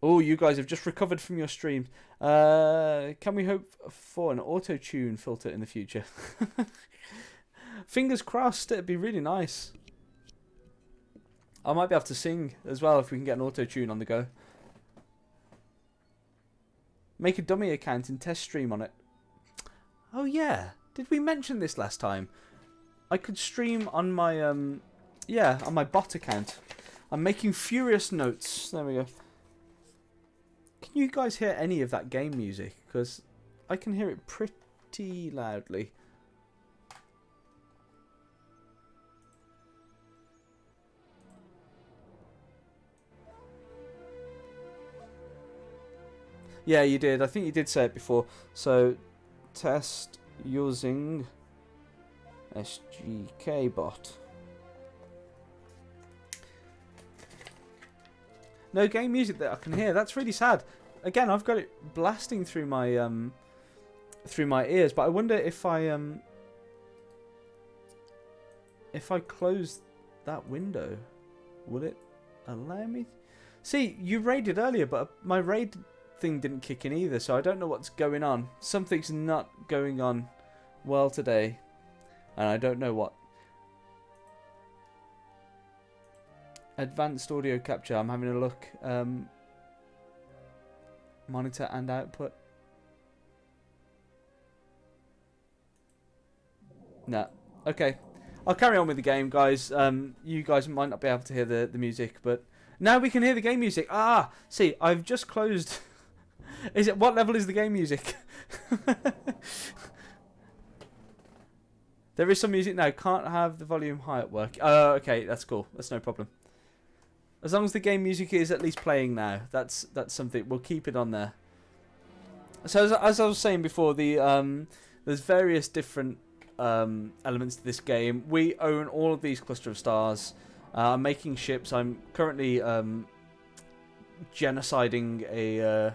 Oh, you guys have just recovered from your stream. Can we hope for an auto-tune filter in the future? Fingers crossed, it'd be really nice. I might be able to sing as well if we can get an auto-tune on the go. Make a dummy account and test stream on it. Oh yeah, did we mention this last time? I could stream on my on my bot account. I'm making furious notes. There we go. Can you guys hear any of that game music? Because I can hear it pretty loudly. Yeah, you did. I think you did say it before. So, test using SGK bot. No game music that I can hear. That's really sad. Again, I've got it blasting through my ears, but I wonder if I close that window, will it allow me? See, you raided earlier, but my raid thing didn't kick in either, so I don't know what's going on. Something's not going on well today, and I don't know what. Advanced audio capture, I'm having a look. Monitor and output. No. Okay. I'll carry on with the game, guys. You guys might not be able to hear the music, but now we can hear the game music. Ah! See, I've just closed... What level is the game music? There is some music now. Can't have the volume high at work. Oh, okay. That's cool. That's no problem. As long as the game music is at least playing now, that's something. We'll keep it on there. So as I was saying before, there's various different elements to this game. We own all of these cluster of stars. I'm making ships. I'm currently genociding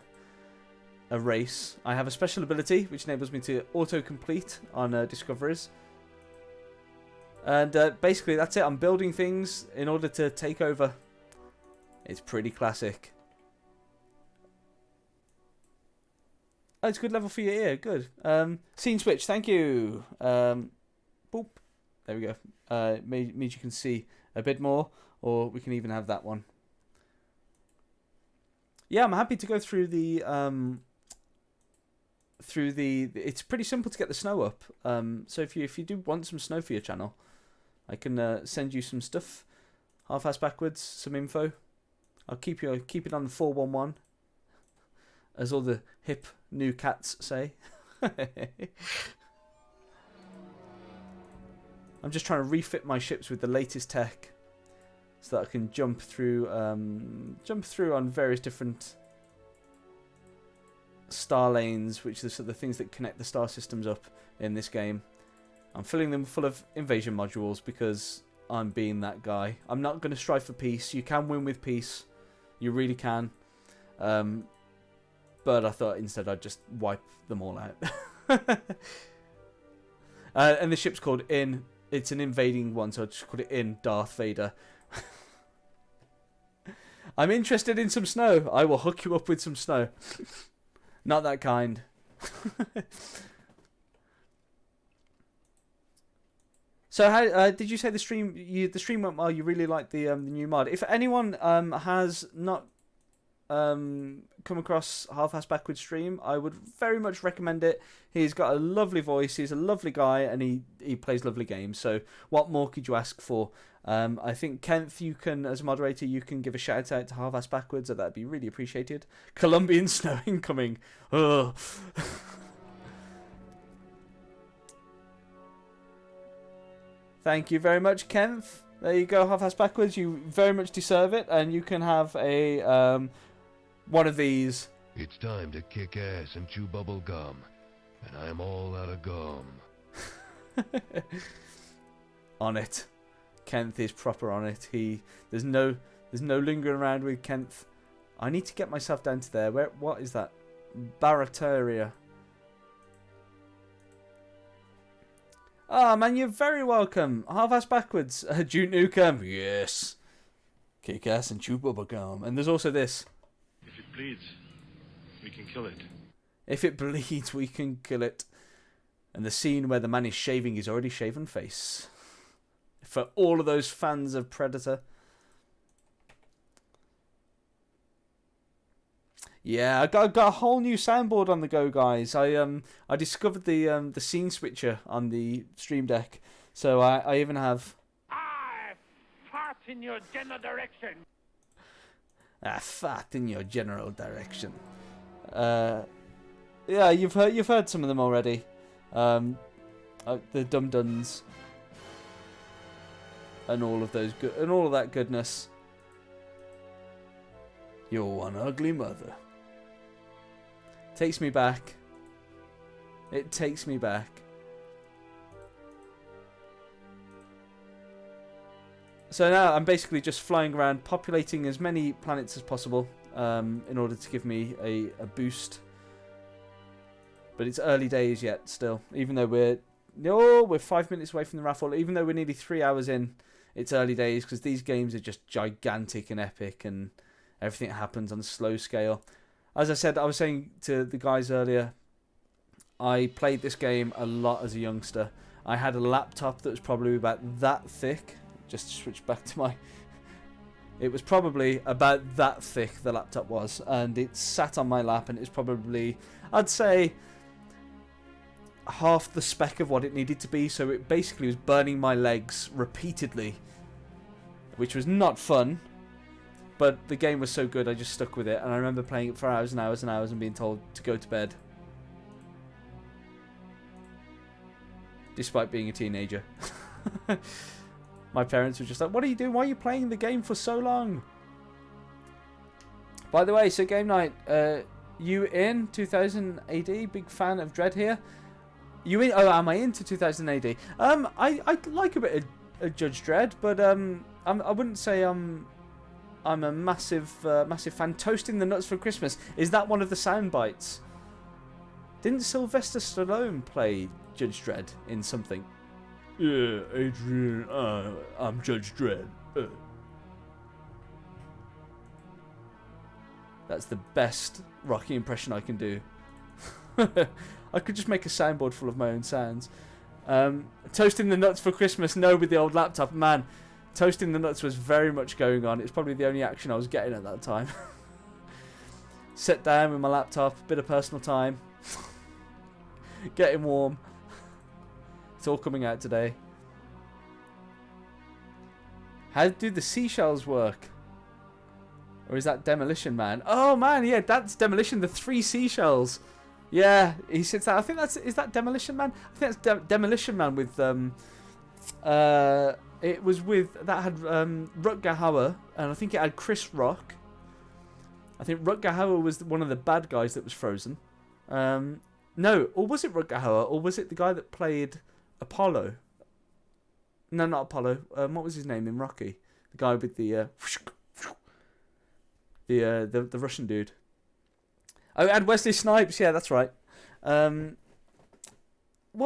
a race. I have a special ability which enables me to auto-complete on discoveries. And basically that's it. I'm building things in order to take over. It's pretty classic. Oh, it's a good level for your ear. Good. Scene switch. Thank you. Boop. There we go. Means you can see a bit more, or we can even have that one. Yeah, I'm happy to go through the it's pretty simple to get the snow up. So if you do want some snow for your channel, I can send you some stuff. Half-ass backwards, some info. I'll keep it on the 411, as all the hip new cats say. I'm just trying to refit my ships with the latest tech, so that I can jump through on various different star lanes, which are the things that connect the star systems up in this game. I'm filling them full of invasion modules because I'm being that guy. I'm not going to strive for peace. You can win with peace. You really can. But I thought instead I'd just wipe them all out. And the ship's called it's an invading one, so I just called it in Darth Vader. I'm interested in some snow. I will hook you up with some snow. Not that kind. So how did you say the stream? The stream went well. You really liked the new mod. If anyone has not come across Half-Ass Backwards stream, I would very much recommend it. He's got a lovely voice. He's a lovely guy, and he plays lovely games. So what more could you ask for? I think Kenneth, you can, as a moderator, you can give a shout out to Half-Ass Backwards. That'd be really appreciated. Colombian snow incoming. Ugh. Thank you very much, Kenneth. There you go, Half-Ass Backwards. You very much deserve it, and you can have a one of these. It's time to kick ass and chew bubble gum, and I'm all out of gum. On it. Kenneth is proper on it. There's no lingering around with Kenneth. I need to get myself down to there. What is that? Barataria. Ah, man, you're very welcome. Half-Ass Backwards. Duke Nukem. Yes. Kick ass and chew bubble gum. And there's also this. If it bleeds, we can kill it. If it bleeds, we can kill it. And the scene where the man is shaving his already shaven face. For all of those fans of Predator. Yeah, I got a whole new soundboard on the go, guys. I discovered the scene switcher on the Stream Deck, so I even have. I fart in your general direction. I fart in your general direction. Yeah, you've heard some of them already. The Dum Duns. And all of those and all of that goodness. You're one ugly mother. Takes me back. It takes me back. So now I'm basically just flying around, populating as many planets as possible, in order to give me a boost. But it's early days yet, still. Even though we're 5 minutes away from the raffle, even though we're nearly 3 hours in. It's early days because these games are just gigantic and epic, and everything happens on a slow scale. As I said, I was saying to the guys earlier, I played this game a lot as a youngster. I had a laptop that was probably about that thick. Just to switch back to my... It was probably about that thick, the laptop was. And it sat on my lap, and it was probably, I'd say, half the spec of what it needed to be. So it basically was burning my legs repeatedly, which was not fun. But the game was so good, I just stuck with it. And I remember playing it for hours and hours and hours and being told to go to bed. Despite being a teenager. My parents were just like, what are you doing? Why are you playing the game for so long? By the way, so game night, you in 2000 AD? Big fan of Dread here. You in? Oh, am I into 2000 AD? I like a bit of Judge Dredd, but I wouldn't say I'm a massive fan. Toasting the nuts for Christmas. Is that one of the sound bites? Didn't Sylvester Stallone play Judge Dredd in something? Yeah, Adrian, I'm Judge Dredd. That's the best Rocky impression I can do. I could just make a soundboard full of my own sounds. Toasting the nuts for Christmas, no, with the old laptop. Man, toasting the nuts was very much going on. It's probably the only action I was getting at that time. Sit down with my laptop, bit of personal time. Getting warm. It's all coming out today. How do the seashells work? Or is that Demolition Man? Oh man, yeah, that's Demolition. The 3 seashells. Yeah, he sits there. I think is that Demolition Man? I think that's Demolition Man with it was with that had Rutger Hauer, and I think it had Chris Rock. I think Rutger Hauer was one of the bad guys that was frozen. No, or was it Rutger Hauer, or was it the guy that played Apollo? No, not Apollo. What was his name in Rocky? The guy with the Russian dude. Oh, and Wesley Snipes. Yeah, that's right. What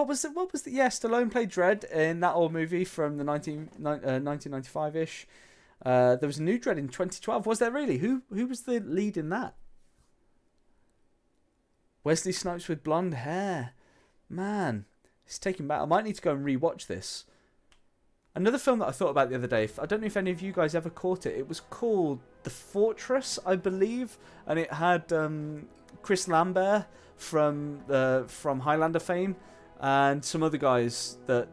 was the? Yeah, Stallone played Dredd in that old movie from the 1995-ish. There was a new Dredd in 2012. Was there really? Who was the lead in that? Wesley Snipes with blonde hair. Man, it's taking back. I might need to go and rewatch this. Another film that I thought about the other day. I don't know if any of you guys ever caught it. It was called The Fortress, I believe, and it had Chris Lambert from Highlander fame and some other guys that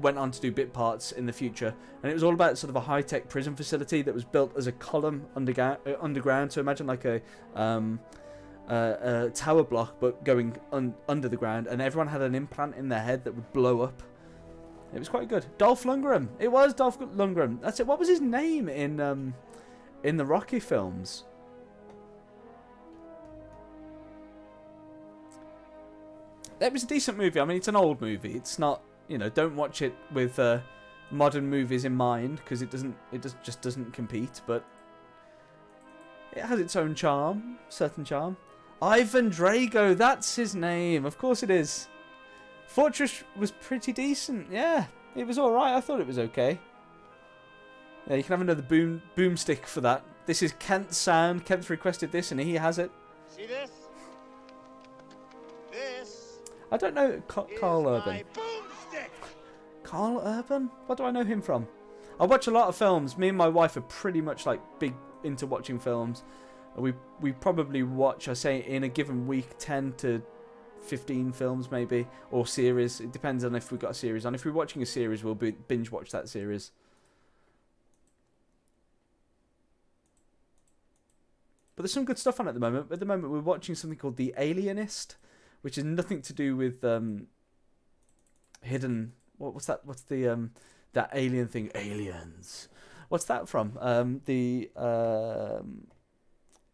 went on to do bit parts in the future. And it was all about sort of a high-tech prison facility that was built as a column underground. So imagine like a tower block, but going under the ground, and everyone had an implant in their head that would blow up. It was quite good. Dolph Lundgren. It was Dolph Lundgren. That's it. What was his name in the Rocky films? That was a decent movie. I mean, it's an old movie. It's not, don't watch it with modern movies in mind, because it just doesn't compete. But it has its own charm, certain charm. Ivan Drago. That's his name. Of course it is. Fortress was pretty decent. Yeah, it was alright. I thought it was okay. Yeah, you can have another boomstick for that. This is Kent's sound. Kent's requested this, and he has it. See this? This. I don't know Carl Urban. My boomstick. Carl Urban? What do I know him from? I watch a lot of films. Me and my wife are pretty much like big into watching films. We probably watch, I say, in a given week, 10 to 15 films maybe, or series. It depends on if we've got a series on. If we're watching a series, we'll binge watch that series. But there's some good stuff on at the moment. At the moment, we're watching something called The Alienist, which is nothing to do with hidden. What's that? What's the that alien thing? Aliens. What's that from?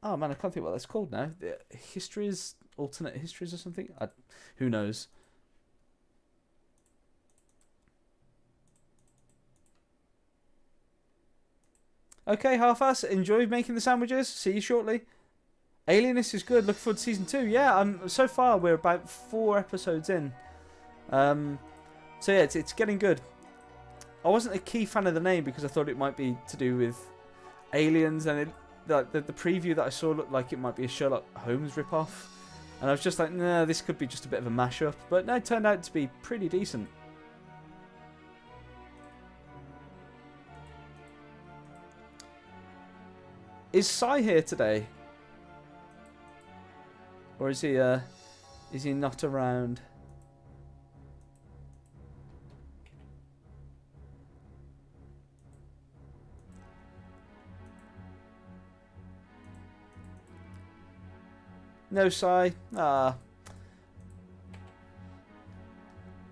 Oh man, I can't think what that's called now. The histories, alternate histories or something. Who knows? Okay, half-ass. Enjoy making the sandwiches. See you shortly. Alienist is good. Look forward to season 2. Yeah, so far we're about 4 episodes in. So yeah, it's getting good. I wasn't a key fan of the name because I thought it might be to do with aliens, and the preview that I saw looked like it might be a Sherlock Holmes ripoff, and I was just like, nah, this could be just a bit of a mashup. But no, it turned out to be pretty decent. Is Sai here today, or is he not around? No, Sai.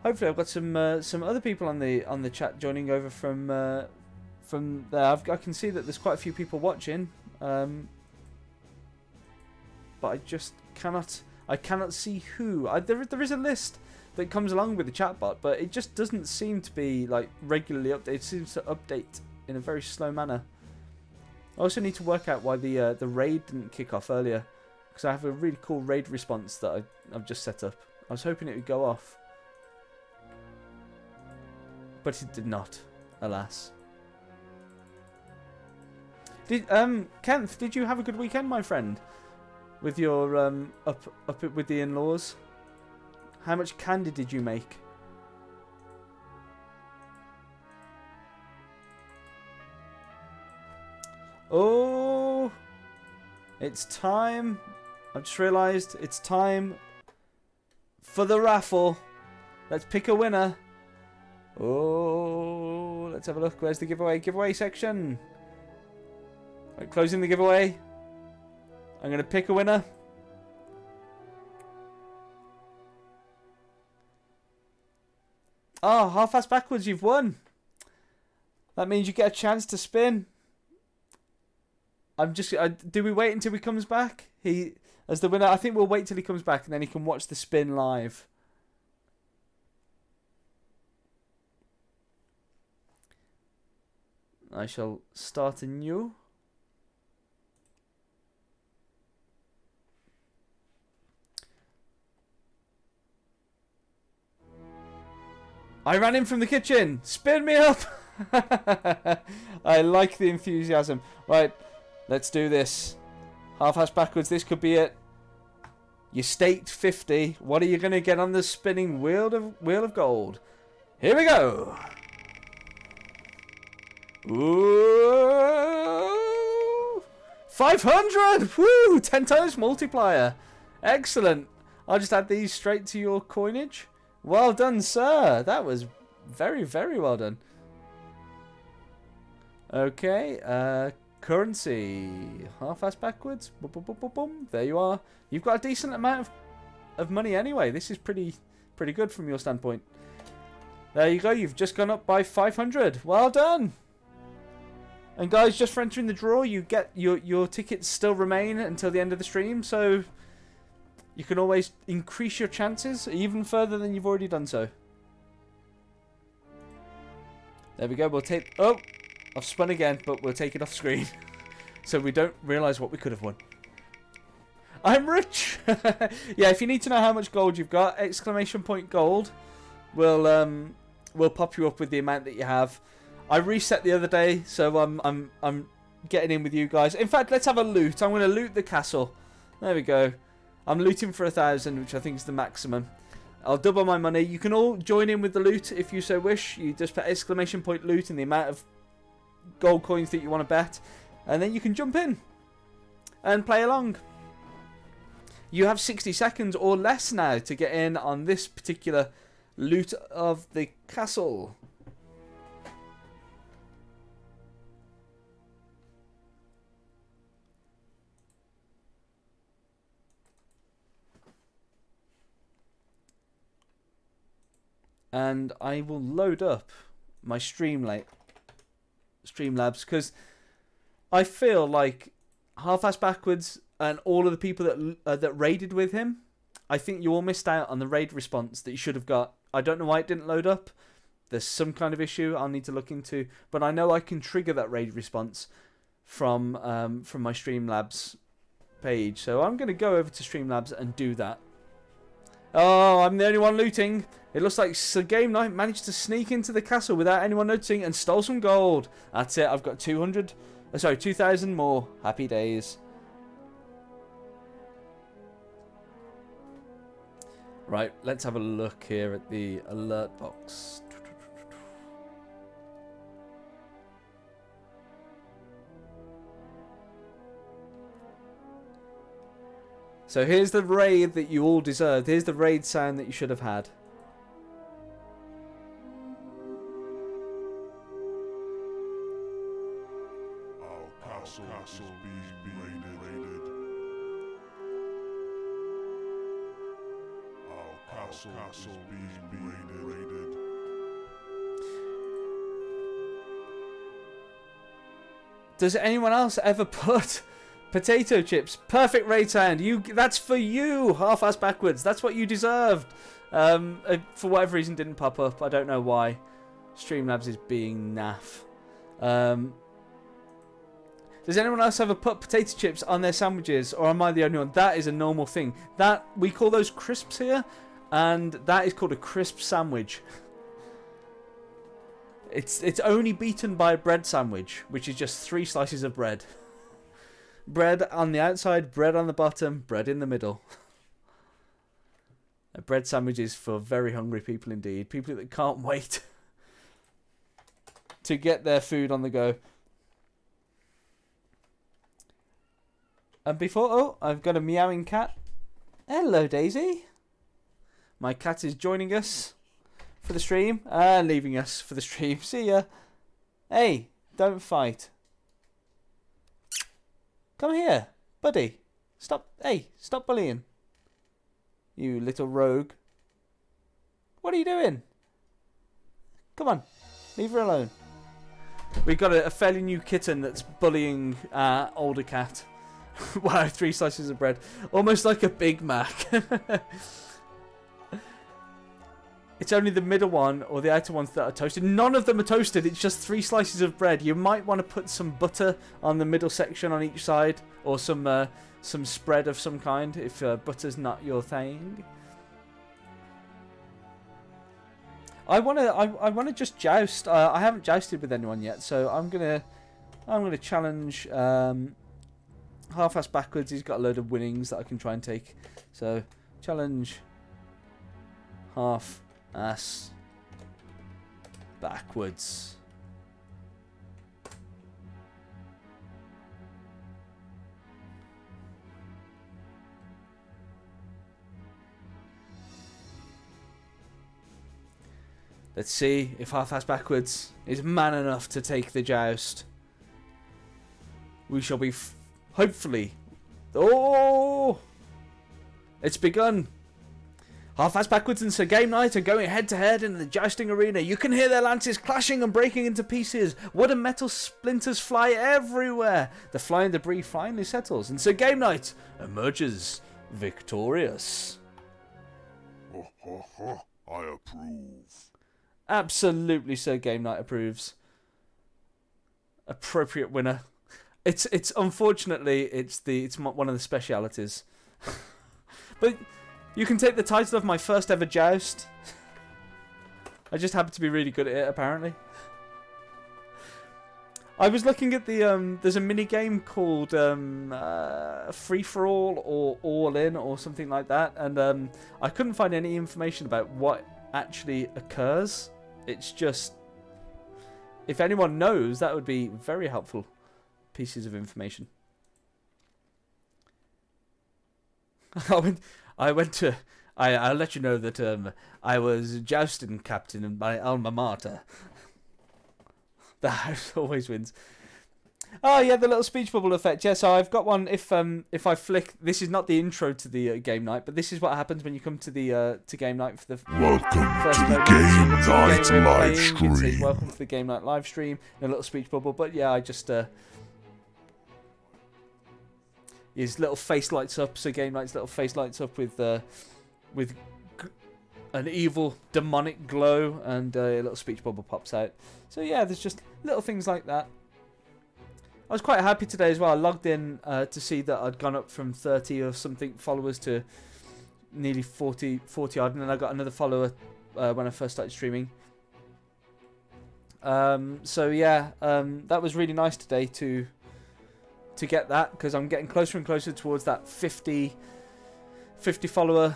Hopefully, I've got some other people on the chat joining over from there. I can see that there's quite a few people watching, but I just cannot see who. There is a list that comes along with the chatbot, but it just doesn't seem to be like regularly updated. It seems to update in a very slow manner. I also need to work out why the raid didn't kick off earlier, because I have a really cool raid response that I've just set up. I was hoping it would go off, but it did not, alas. Kenneth, did you have a good weekend, my friend, with your up with the in-laws? How much candy did you make? Oh, it's time. I've just realised it's time for the raffle. Let's pick a winner. Oh, let's have a look. Where's the giveaway section? Right, closing the giveaway. I'm going to pick a winner. Oh, half-ass backwards, you've won. That means you get a chance to spin. Do we wait until he comes back? As the winner, I think we'll wait till he comes back and then he can watch the spin live. I shall start anew. I ran in from the kitchen. Spin me up. I like the enthusiasm. Right, let's do this. Half-ass backwards. This could be it. You staked 50. What are you going to get on the spinning wheel of gold? Here we go. Ooh, 500. Woo! 10 times multiplier. Excellent. I'll just add these straight to your coinage. Well done, sir. That was very, very well done. Okay, currency. Half-ass backwards. Boom, boom, boom, boom, boom. There you are. You've got a decent amount of money anyway. This is pretty good from your standpoint. There you go. You've just gone up by 500. Well done. And guys, just for entering the draw, you get your tickets still remain until the end of the stream, so you can always increase your chances even further than you've already done so. There we go. We'll take... Oh, I've spun again, but we'll take it off screen so we don't realise what we could have won. I'm rich! Yeah, if you need to know how much gold you've got, exclamation point gold will pop you up with the amount that you have. I reset the other day, so I'm getting in with you guys. In fact, let's have a loot. I'm going to loot the castle. There we go. I'm looting for 1,000, which I think is the maximum. I'll double my money. You can all join in with the loot if you so wish. You just put exclamation point loot and the amount of gold coins that you want to bet, and then you can jump in and play along. You have 60 seconds or less now to get in on this particular loot of the castle. And I will load up my Streamlabs because I feel like half-ass backwards and all of the people that raided with him, I think you all missed out on the raid response that you should have got. I don't know why it didn't load up. There's some kind of issue I'll need to look into, but I know I can trigger that raid response from my Streamlabs page. So I'm going to go over to Streamlabs and do that. Oh, I'm the only one looting. It looks like Game Night managed to sneak into the castle without anyone noticing and stole some gold. That's it. I've got 2,000 more. Happy days. Right, let's have a look here at the alert box. So here's the raid that you all deserved. Here's the raid sound that you should have had. Our castle being raided. Our castle being raided. Does anyone else ever put potato chips? Perfect raid sound. That's for you, half-ass backwards. That's what you deserved. For whatever reason, didn't pop up. I don't know why. Streamlabs is being naff. Does anyone else ever put potato chips on their sandwiches, or am I the only one? That is a normal thing. That we call those crisps here, and that is called a crisp sandwich. It's only beaten by a bread sandwich, which is just 3 slices of bread. Bread on the outside, bread on the bottom, bread in the middle. A bread sandwich is for very hungry people indeed. People that can't wait to get their food on the go. And before... Oh, I've got a meowing cat. Hello, Daisy. My cat is joining us for the stream. Leaving us for the stream. See ya. Hey, don't fight. Come here, buddy. Stop. Hey, stop bullying. You little rogue. What are you doing? Come on, leave her alone. We've got a fairly new kitten that's bullying older cat. Wow, 3 slices of bread. Almost like a Big Mac. It's only the middle one or the outer ones that are toasted. None of them are toasted. It's just 3 slices of bread. You might want to put some butter on the middle section on each side, or some spread of some kind if butter's not your thing. I wanna just joust. I haven't jousted with anyone yet, so I'm gonna challenge Half-Ass Backwards. He's got a load of winnings that I can try and take. So challenge Half-Ass Backwards. Let's see if Half-Ass Backwards is man enough to take the joust. We shall be hopefully... Oh! It's begun. Half-Ass Backwards and Sir Game Knight are going head-to-head in the jousting arena. You can hear their lances clashing and breaking into pieces. Wood and metal splinters fly everywhere. The flying debris finally settles, and Sir Game Knight emerges victorious. I approve. Absolutely, Sir Game Knight approves. Appropriate winner. It's unfortunately it's one of the specialities. But you can take the title of my first ever joust. I just happen to be really good at it, apparently. I was looking at the there's a mini game called Free for All or All In or something like that, and I couldn't find any information about what actually occurs. It's just, if anyone knows, that would be very helpful pieces of information. I'll let you know that I was jousting captain in my alma mater. The house always wins. Oh yeah, the little speech bubble effect. Yeah, so I've got one. If I flick, this is not the intro to the game night, but this is what happens when you come to the to game night for the Welcome first to the moment. Game It's Night the game we're live playing. It says, stream. welcome to the game night live stream. And a little speech bubble, but yeah, I just his little face lights up. So game night's little face lights up with an evil demonic glow, and a little speech bubble pops out. So yeah, there's just little things like that. I was quite happy today as well. I logged in to see that I'd gone up from 30 or something followers to nearly 40 odd, and then I got another follower when I first started streaming. So yeah, that was really nice today to get that, because I'm getting closer and closer towards that 50 follower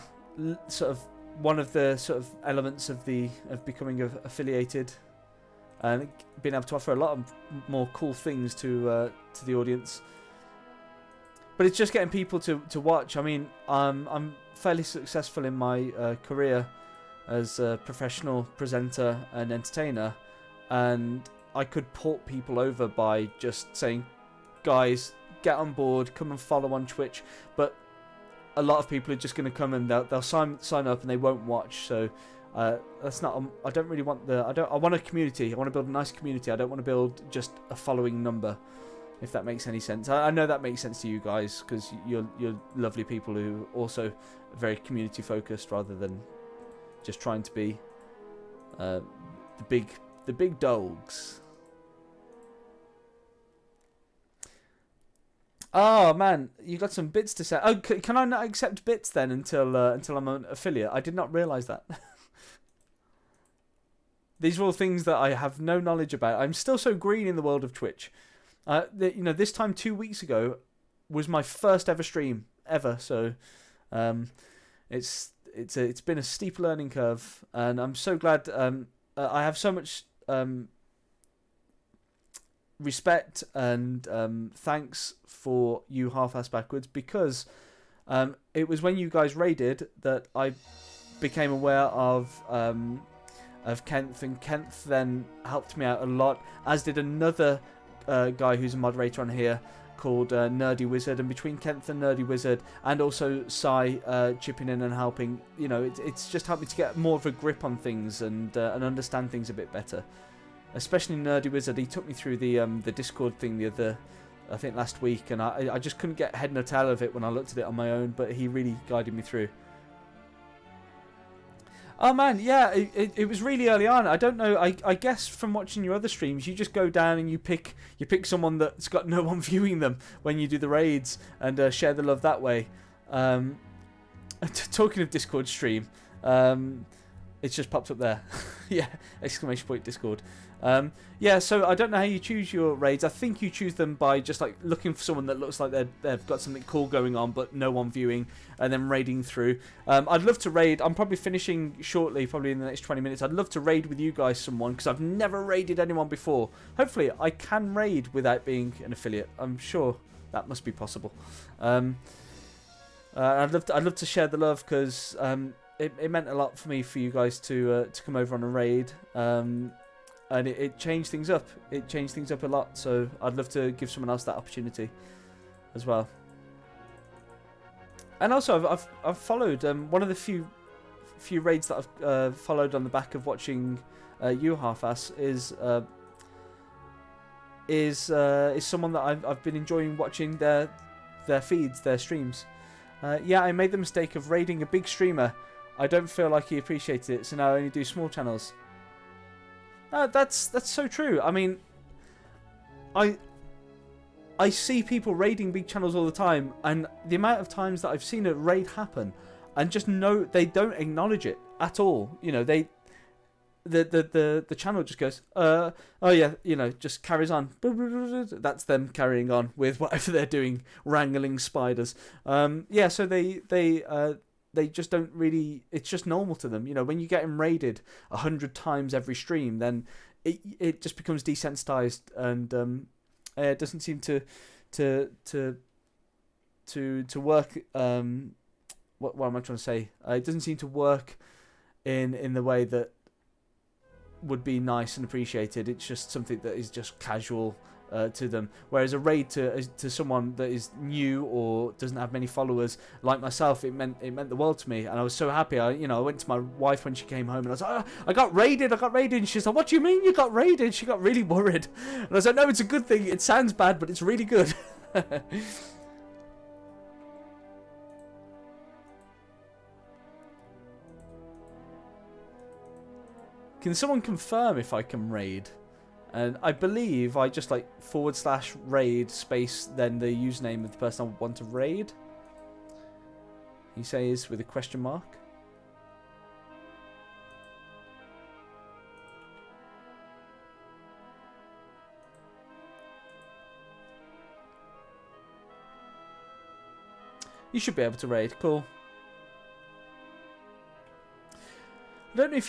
sort of one of the sort of elements of becoming affiliated. And being able to offer a lot of more cool things to the audience, but it's just getting people to watch. I mean, I'm fairly successful in my career as a professional presenter and entertainer, and I could port people over by just saying, "Guys, get on board, come and follow on Twitch." But a lot of people are just going to come and they'll sign up and they won't watch. So. That's not. I don't really want the. I want a community. I want to build a nice community. I don't want to build just a following number. If that makes any sense. I know that makes sense to you guys, because you're lovely people who are also very community focused rather than just trying to be the big dogs. Oh man, you got some bits to say. Oh, can I not accept bits then until I'm an affiliate? I did not realise that. These are all things that I have no knowledge about. I'm still so green in the world of Twitch. This time 2 weeks ago was my first ever stream ever. So, it's been a steep learning curve, and I'm so glad. I have so much respect and thanks for you, Half-Ass Backwards, because it was when you guys raided that I became aware of Kent, and Kent then helped me out a lot, as did another guy who's a moderator on here called Nerdy Wizard, and between Kent and Nerdy Wizard, and also Sai chipping in and helping, you know, it's just helped me to get more of a grip on things and understand things a bit better. Especially Nerdy Wizard, he took me through the Discord thing I think last week, and I just couldn't get head nor tail of it when I looked at it on my own, but he really guided me through. Oh man, yeah, it was really early on. I don't know. I guess from watching your other streams, you just go down and you pick someone that's got no one viewing them when you do the raids and share the love that way. Talking of Discord stream, it's just popped up there. Yeah, exclamation point Discord. Yeah, so I don't know how you choose your raids. I think you choose them by just like looking for someone that looks like they've got something cool going on but no one viewing, and then raiding through. I'd love to raid. I'm probably finishing shortly, probably in the next 20 minutes. I'd love to raid with you guys someone, because I've never raided anyone before. Hopefully I can raid without being an affiliate. I'm sure that must be possible. I'd love to share the love, because it meant a lot for me for you guys to come over on a raid. And it changed things up. It changed things up a lot. So I'd love to give someone else that opportunity as well. And also, I've followed one of the few raids that I've followed on the back of watching you half-ass is someone that I've been enjoying watching their feeds, their streams. Yeah, I made the mistake of raiding a big streamer. I don't feel like he appreciated it, so now I only do small channels. That's so true. I mean, I see people raiding big channels all the time, and the amount of times that I've seen a raid happen, and just know they don't acknowledge it at all. You know, the channel just goes, oh yeah, you know, just carries on. That's them carrying on with whatever they're doing, wrangling spiders. Yeah, so they just don't really, it's just normal to them. You know, when you get them raided 100 times every stream, then it just becomes desensitized, and it doesn't seem to work. What am I trying to say? It doesn't seem to work in the way that would be nice and appreciated. It's just something that is just casual to them, whereas a raid to someone that is new or doesn't have many followers like myself, it meant the world to me, and I was so happy. I went to my wife when she came home, and I was like, I got raided, and she's like, what do you mean you got raided? She got really worried, and I was like, no, it's a good thing. It sounds bad, but it's really good. Can someone confirm if I can raid? And I believe I just like /raid space then the username of the person I want to raid. He says with a question mark. You should be able to raid. Cool. I don't know if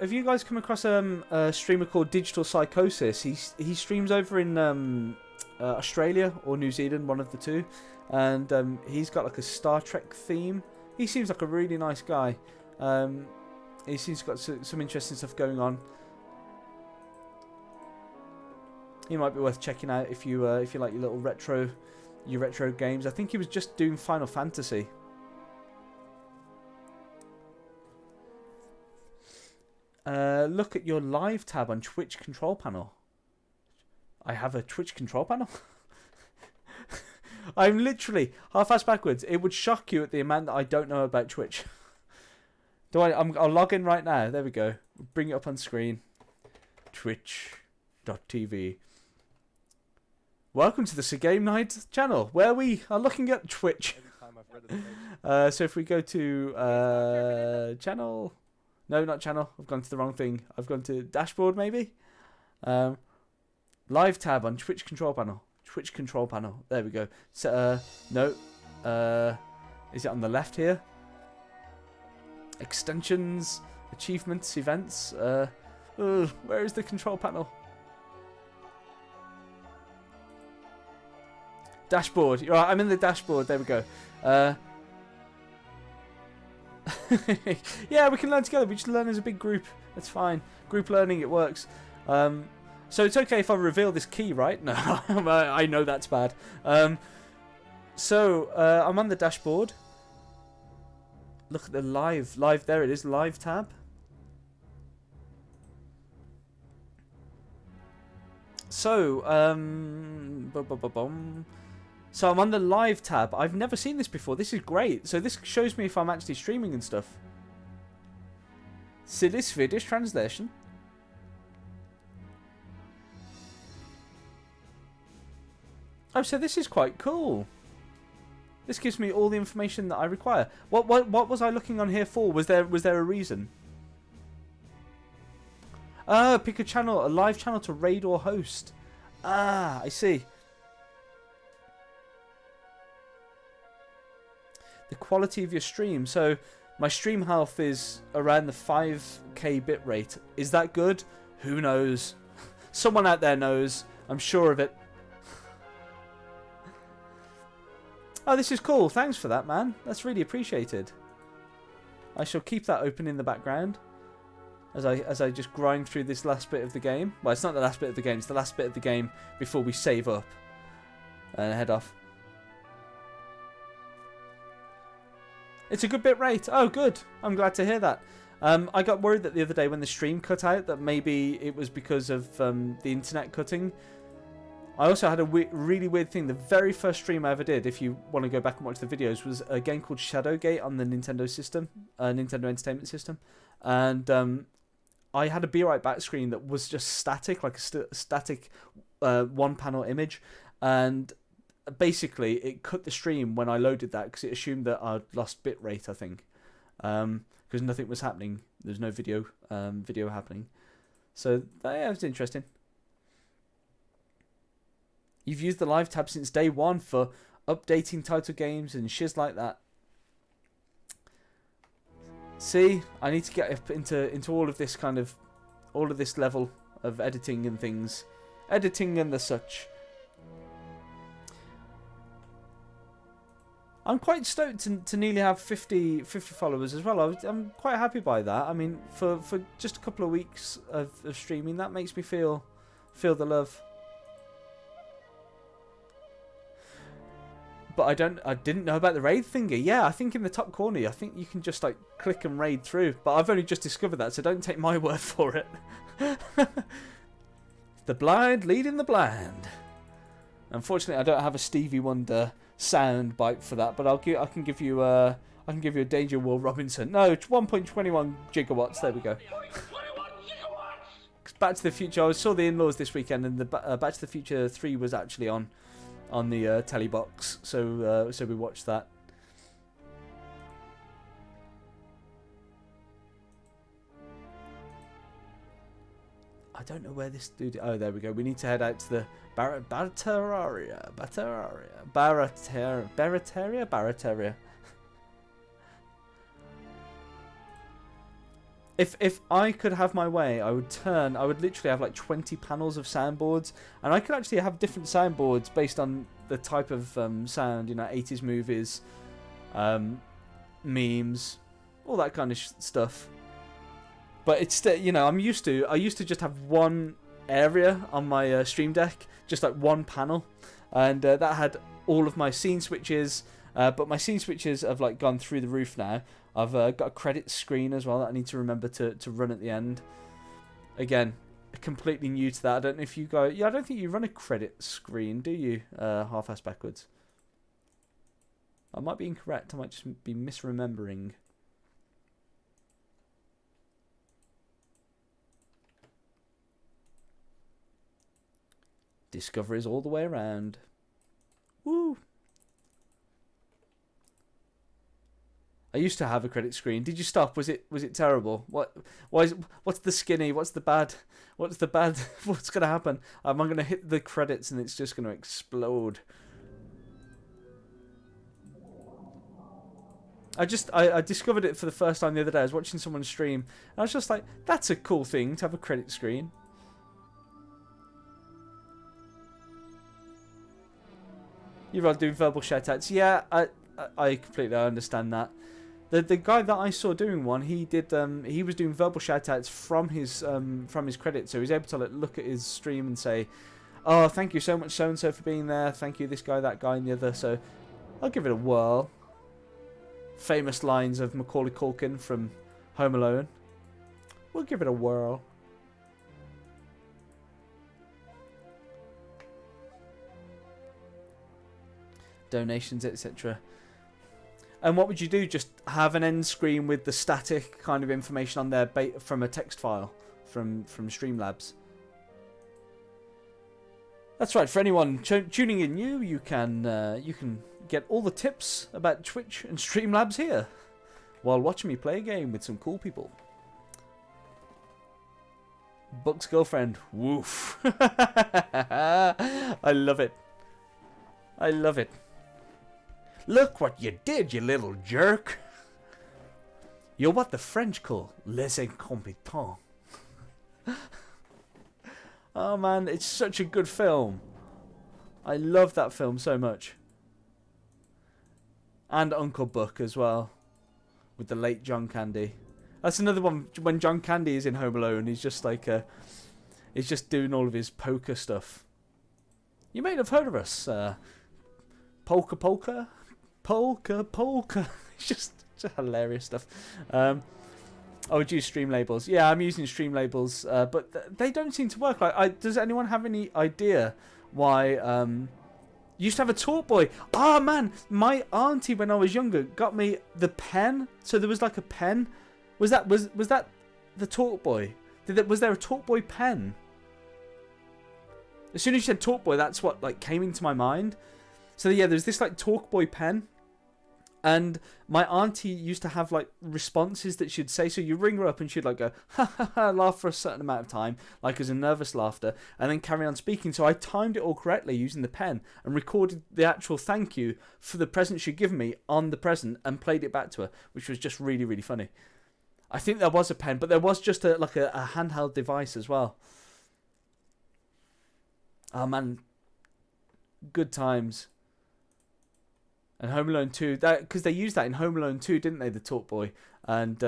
have you guys come across a streamer called Digital Psychosis. He streams over in Australia or New Zealand, one of the two, and he's got like a Star Trek theme. He seems like a really nice guy. He seems got some interesting stuff going on. He might be worth checking out if you like your little retro games. I think he was just doing Final Fantasy. Look at your live tab on Twitch control panel. I have a Twitch control panel? I'm literally half-ass backwards. It would shock you at the amount that I don't know about Twitch. I'll log in right now. There we go. Bring it up on screen. Twitch.tv. Welcome to the Game Night channel, where we are looking at Twitch. So if we go to channel... No, not channel. I've gone to the wrong thing. I've gone to dashboard, maybe? Live tab on Twitch control panel. Twitch control panel. There we go. So, no. Is it on the left here? Extensions, achievements, events. Where is the control panel? Dashboard. You're right, I'm in the dashboard. There we go. Yeah, we can learn together. We just learn as a big group. That's fine. Group learning, it works. So it's okay if I reveal this key, right? No, I know that's bad. So I'm on the dashboard. Look at the live. There it is. Live tab. So, so I'm on the live tab. I've never seen this before. This is great. So this shows me if I'm actually streaming and stuff. See this Swedish translation. Oh, so this is quite cool. This gives me all the information that I require. What was I looking on here for? Was there a reason? Pick a channel, a live channel to raid or host. Ah, I see. The quality of your stream. So my stream health is around the 5k bitrate. Is that good? Who knows? Someone out there knows. I'm sure of it. Oh, this is cool. Thanks for that, man. That's really appreciated. I shall keep that open in the background as I just grind through this last bit of the game. Well, it's not the last bit of the game. It's the last bit of the game before we save up and head off. It's a good bit rate. Oh, good. I'm glad to hear that. I got worried that the other day when the stream cut out that maybe it was because of the internet cutting. I also had a really weird thing. The very first stream I ever did, if you want to go back and watch the videos, was a game called Shadowgate on the Nintendo system, Nintendo Entertainment System. And I had a Be Right Back screen that was just static, like a static one-panel image. And basically, it cut the stream when I loaded that because it assumed that I'd lost bitrate, I think. Because nothing was happening. There's no video happening. So, yeah, it was interesting. You've used the live tab since day one for updating title games and shiz like that. See, I need to get up into all of this level of editing and things. Editing and the such. I'm quite stoked to nearly have 50 followers as well. I'm quite happy by that. I mean, for just a couple of weeks of streaming, that makes me feel the love. But I didn't know about the raid thingy. Yeah, I think in the top corner, I think you can just like click and raid through. But I've only just discovered that, so don't take my word for it. The blind leading the blind. Unfortunately, I don't have a Stevie Wonder sound bite for that, but I can give you a Danger Will Robinson. No, it's 1.21 gigawatts. There we go. Back to the Future. I saw the In-Laws this weekend, and the Back to the Future 3 was actually on the telly box, so we watched that. I don't know where this dude. Oh, there we go. We need to head out to the Barataria. If I could have my way, I would literally have like 20 panels of soundboards, and I could actually have different soundboards based on the type of sound, 80s movies, memes, all that kind of stuff. But it's still, I used to just have one area on my Stream Deck, just like one panel, and that had all of my scene switches. But my scene switches have like gone through the roof now. I've got a credit screen as well that I need to remember to run at the end. Again, completely new to that. I don't know if you go. Yeah, I don't think you run a credit screen, do you? Half-ass backwards. I might be incorrect. I might just be misremembering. Discoveries all the way around. Woo! I used to have a credit screen. Did you stop? Was it terrible? What's the skinny? What's the bad? What's going to happen? Am I going to hit the credits and it's just going to explode? I discovered it for the first time the other day. I was watching someone stream, and I was just like, that's a cool thing to have a credit screen. You'd rather do verbal shoutouts. Yeah, I completely understand that. The guy that I saw doing one, he was doing verbal shoutouts from his credits, so he was able to like, look at his stream and say, "Oh, thank you so much, so and so, for being there. Thank you, this guy, that guy, and the other." So I'll give it a whirl. Famous lines of Macaulay Culkin from Home Alone. We'll give it a whirl. Donations, etc. And what would you do? Just have an end screen with the static kind of information on there from a text file from Streamlabs. That's right. For anyone tuning in new, you can get all the tips about Twitch and Streamlabs here while watching me play a game with some cool people. Buck's girlfriend. Woof. I love it. I love it. Look what you did, you little jerk. You're what the French call les incompetents. Oh man, it's such a good film. I love that film so much. And Uncle Buck as well, with the late John Candy. That's another one. When John Candy is in Home Alone, he's just like he's just doing all of his poker stuff. You may have heard of us, polka polka. It's just hilarious stuff. I would use stream labels. Yeah, I'm using stream labels, but they don't seem to work. Like, does anyone have any idea why? Used to have a talk boy. Ah, man, my auntie when I was younger got me the pen. So there was like a pen. Was that the talk boy? Was there a talk boy pen? As soon as you said talk boy, that's what like came into my mind. So yeah, there's this like talk boy pen. And my auntie used to have like responses that she'd say. So you ring her up and she'd like go, ha ha ha, laugh for a certain amount of time, like as a nervous laughter, and then carry on speaking. So I timed it all correctly using the pen and recorded the actual thank you for the present she'd given me on the present and played it back to her, which was just really, really funny. I think there was a pen, but there was just a handheld device as well. Oh man, good times. And Home Alone 2, because they used that in Home Alone 2, didn't they, the Talk Boy? And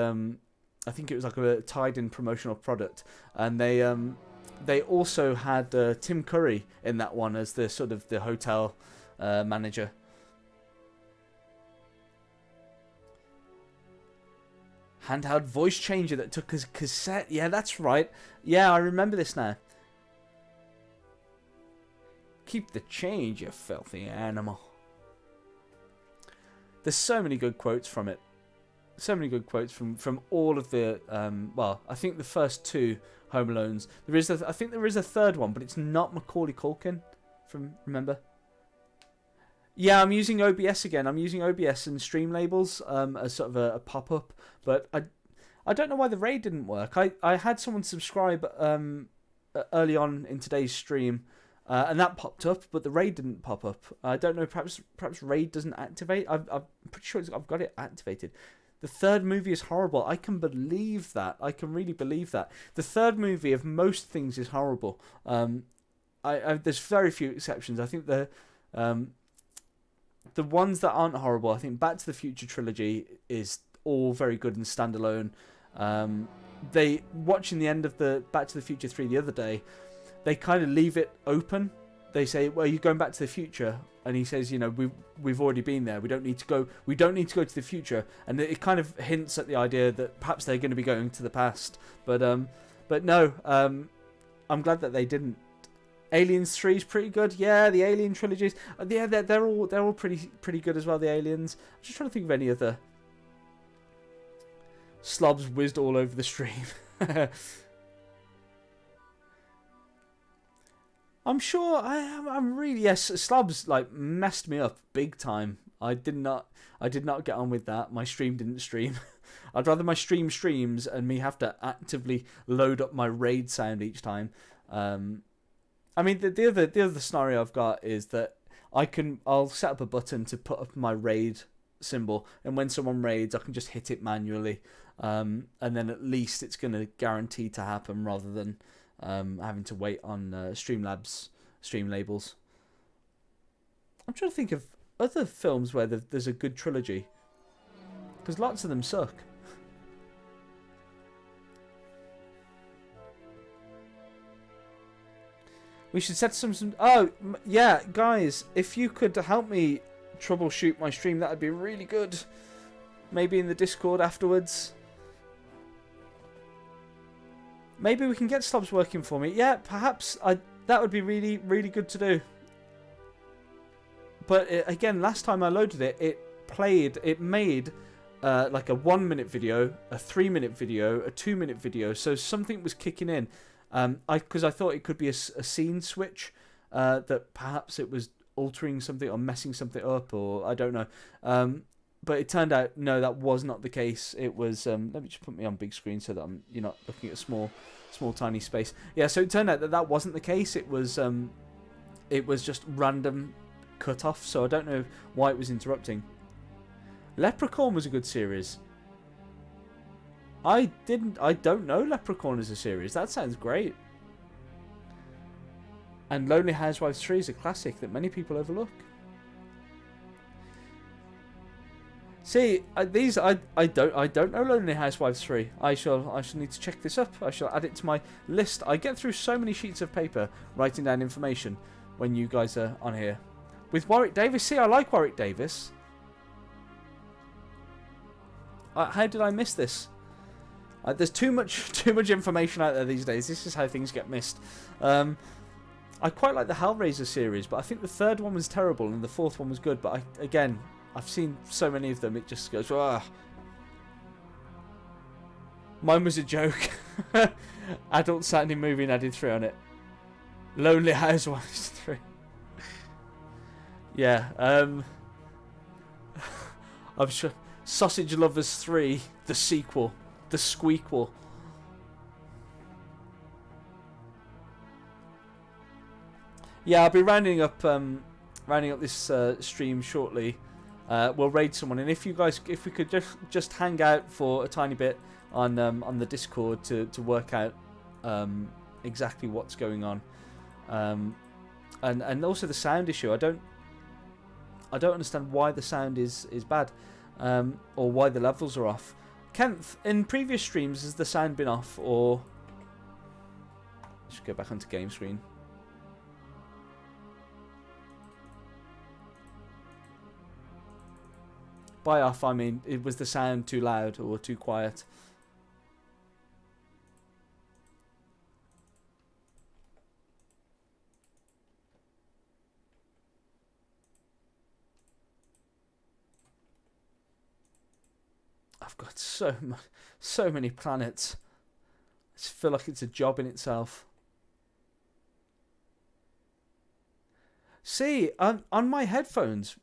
I think it was like a tied-in promotional product. And they also had Tim Curry in that one as the sort of the hotel manager. Handheld voice changer that took a cassette. Yeah, that's right. Yeah, I remember this now. Keep the change, you filthy animal. There's so many good quotes from it. So many good quotes from all of the... well, I think the first two Home Alones. I think there is a third one, but it's not Macaulay Culkin. Remember? Yeah, I'm using OBS again. I'm using OBS and stream labels as sort of a pop-up. But I don't know why the raid didn't work. I had someone subscribe early on in today's stream. And that popped up, but the raid didn't pop up. I don't know, perhaps raid doesn't activate. I'm pretty sure I've got it activated. The third movie is horrible. I can believe that. I can really believe that. The third movie of most things is horrible. There's very few exceptions. I think the ones that aren't horrible, I think Back to the Future trilogy is all very good and standalone. Watching the end of the Back to the Future 3 the other day, they kind of leave it open. They say, "Well, you're going back to the future," and he says, "You know, we've already been there. We don't need to go. We don't need to go to the future." And it kind of hints at the idea that perhaps they're going to be going to the past. But no. I'm glad that they didn't. Aliens 3 is pretty good. Yeah, the Alien trilogies. Yeah, they're all pretty good as well. The Aliens. I'm just trying to think of any other. Slobs whizzed all over the stream. I'm sure I'm really, yes, Slobs like messed me up big time. I did not get on with that. My stream didn't stream. I'd rather my stream streams and me have to actively load up my raid sound each time. I mean the other scenario I've got is that I'll set up a button to put up my raid symbol, and when someone raids I can just hit it manually. And then at least it's going to guarantee to happen rather than having to wait on Streamlabs stream labels. I'm trying to think of other films where there's a good trilogy. Because lots of them suck. We should set some... Oh, yeah, guys, if you could help me troubleshoot my stream, that would be really good. Maybe in the Discord afterwards. Maybe we can get Slobs working for me. Yeah, perhaps that would be really, really good to do. But again, last time I loaded it, it made like a 1 minute video, a 3 minute video, a 2 minute video. So something was kicking in. Because I thought it could be a scene switch, that perhaps it was altering something or messing something up, or I don't know. But it turned out, no, that was not the case. It was, let me just put me on big screen so that you're not looking at a small tiny space. Yeah, so it turned out that wasn't the case. It was just random cut off, so I don't know why it was interrupting. Leprechaun was a good series. I don't know Leprechaun as a series. That sounds great. And Lonely Housewives 3 is a classic that many people overlook. See, I don't know Lonely Housewives 3. I shall need to check this up. I shall add it to my list. I get through so many sheets of paper writing down information when you guys are on here. With Warwick Davis, see, I like Warwick Davis. How did I miss this? There's too much information out there these days. This is how things get missed. I quite like the Hellraiser series, but I think the third one was terrible and the fourth one was good. But I've seen so many of them, it just goes, ah. Mine was a joke. Adult sounding movie and added 3 on it. Lonely Housewives 3. Yeah, I'm sure. Sausage Lovers 3, the sequel. The squeakquel. Yeah, I'll be rounding up this stream shortly. We'll raid someone, and if we could just hang out for a tiny bit on the Discord to work out exactly what's going on, and also the sound issue. I don't understand why the sound is bad, or why the levels are off. Kent, in previous streams, has the sound been off, or... Let's go back onto game screen. By off, I mean, was the sound too loud or too quiet? I've got so many planets. I just feel like it's a job in itself. See, on my headphones,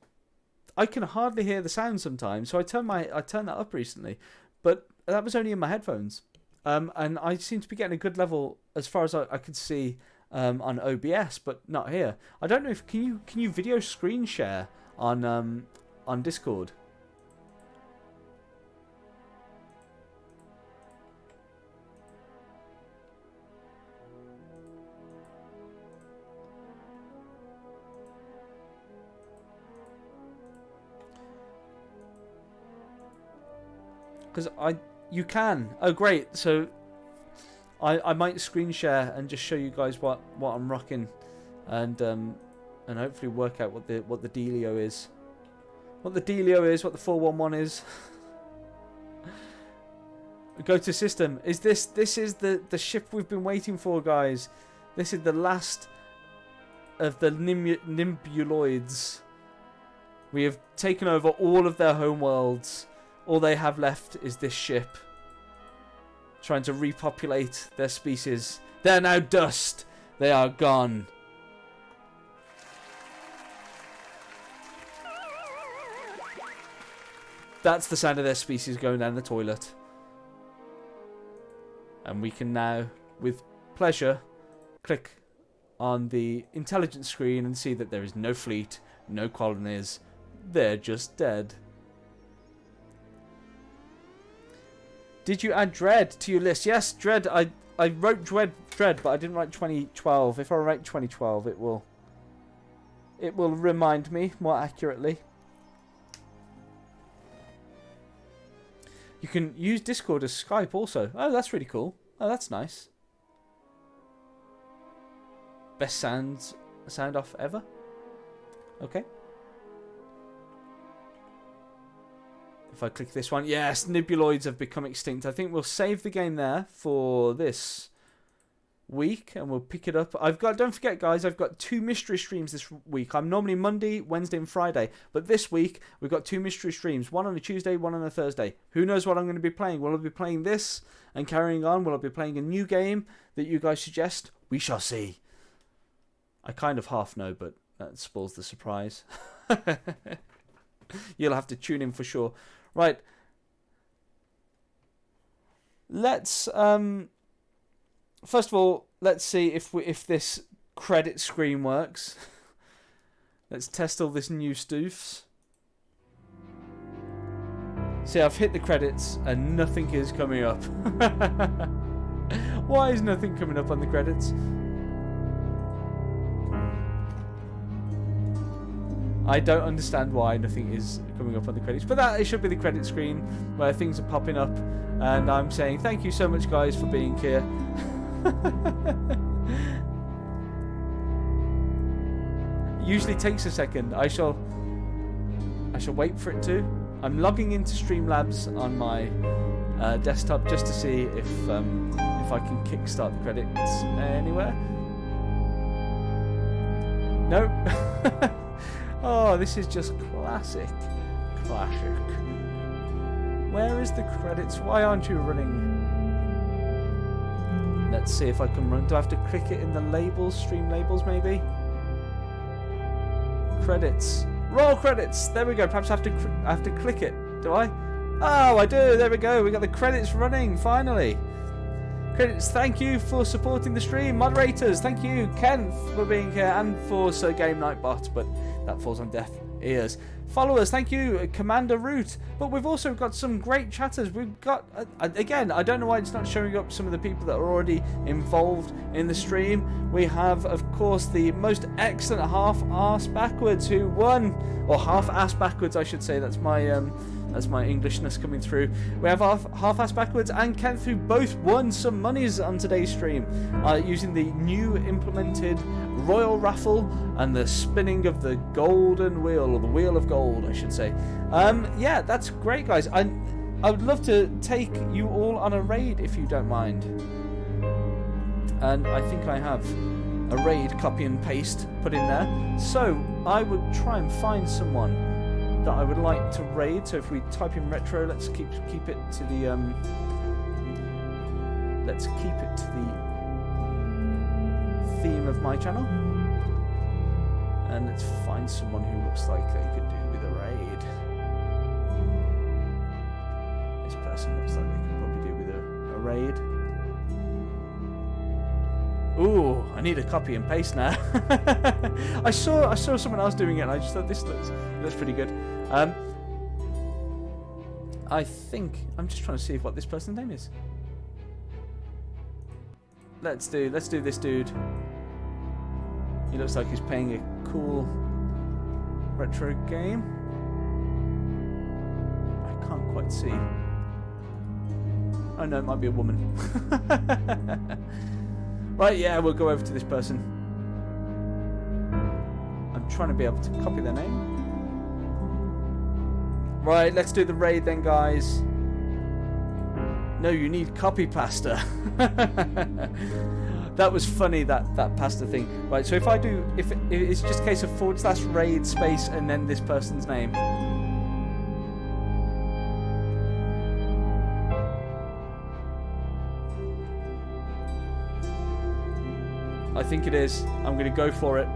I can hardly hear the sound sometimes. So I turned that up recently, but that was only in my headphones. And I seem to be getting a good level as far as I could see on OBS, but not here. I don't know if can you video screen share on Discord? Because you can. Oh great, so I might screen share and just show you guys what I'm rocking, and hopefully work out what the dealio is. What the 411 is. Go to system. This is the ship we've been waiting for, guys. This is the last of the Nimbuloids. We have taken over all of their homeworlds. All they have left is this ship, trying to repopulate their species. They're now dust. They are gone. That's the sound of their species going down the toilet. And we can now, with pleasure, click on the intelligence screen and see that there is no fleet, no colonies. They're just dead. Did you add Dread to your list? Yes, Dread. I wrote Dread, but I didn't write 2012. If I write 2012, it will remind me more accurately. You can use Discord as Skype also. Oh, that's really cool. Oh, that's nice. Best sound off ever? Okay. If I click this one, yes, Nibuloids have become extinct. I think we'll save the game there for this week and we'll pick it up. Don't forget guys, I've got 2 mystery streams this week. I'm normally Monday, Wednesday and Friday, but this week we've got 2 mystery streams, one on a Tuesday, one on a Thursday. Who knows what I'm going to be playing? Will I be playing this and carrying on? Will I be playing a new game that you guys suggest? We shall see. I kind of half know, but that spoils the surprise. You'll have to tune in for sure. Right. Let's first of all, let's see if this credit screen works. Let's test all this new stuffs. See, I've hit the credits and nothing is coming up. Why is nothing coming up on the credits? I don't understand why nothing is coming up on the credits, but it should be the credit screen where things are popping up and I'm saying thank you so much guys for being here. Usually takes a second. I shall wait for it to. I'm logging into Streamlabs on my desktop just to see if I can kickstart the credits anywhere. Nope. Oh, this is just classic. Where is the credits? Why aren't you running? Let's see if I can run. Do I have to click it in the labels? Stream labels, maybe? Credits. Roll credits. There we go. Perhaps I have to click it. Do I? Oh, I do. There we go. We got the credits running, finally. Credits, thank you for supporting the stream. Moderators, thank you. Ken for being here and for Sir Game Night Bot, but that falls on deaf ears. Followers, thank you, Commander Root. But we've also got some great chatters. We've got, again, I don't know why it's not showing up some of the people that are already involved in the stream. We have, of course, the most excellent half-ass backwards who won, or half-ass backwards, I should say. That's my Englishness coming through. We have half-ass backwards and Kenneth who both won some monies on today's stream using the new implemented Royal Raffle and the spinning of the golden wheel, or the wheel of gold, I should say. Yeah, that's great, guys. I would love to take you all on a raid if you don't mind. And I think I have a raid copy and paste put in there. So I would try and find someone that I would like to raid. So if we type in retro, let's keep it to the theme of my channel, and let's find someone who looks like they could do with a raid. This person looks like they could probably do with a raid. Ooh, I need a copy and paste now. I saw someone else doing it and I just thought this looks pretty good. I think I'm just trying to see what this person's name is. Let's do this dude. He looks like he's playing a cool retro game. I can't quite see. Oh no, it might be a woman. Right, yeah, we'll go over to this person. I'm trying to be able to copy their name. Right, let's do the raid then, guys. No, you need copy pasta. That was funny, that pasta thing. Right, so if it's just a case of /raid space and then this person's name. I think it is. I'm going to go for it.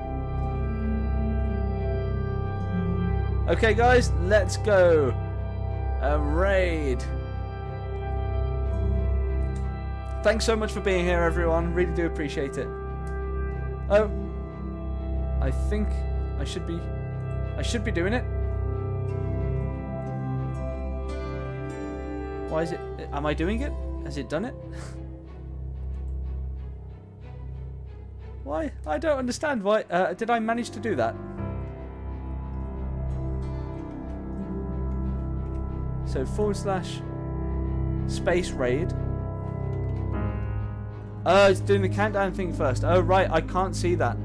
Okay, guys, let's go. A raid. Thanks so much for being here, everyone. Really do appreciate it. Oh, I think I should be doing it. Why is it? Am I doing it? Has it done it? Why? I don't understand. Why? Did I manage to do that? So /. Space raid. Oh, it's doing the countdown thing first. Oh, right, I can't see that.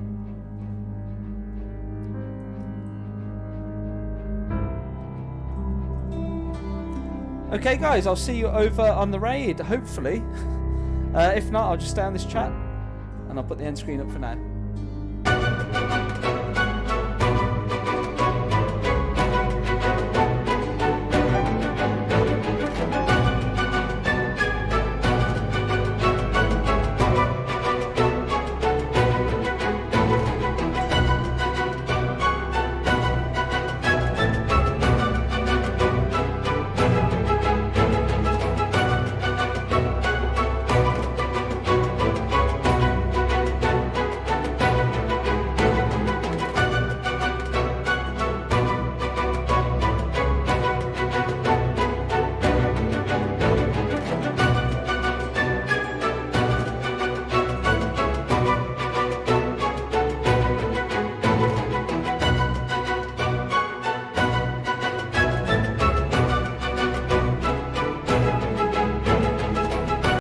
Okay, guys, I'll see you over on the raid, hopefully. If not, I'll just stay on this chat, and I'll put the end screen up for now.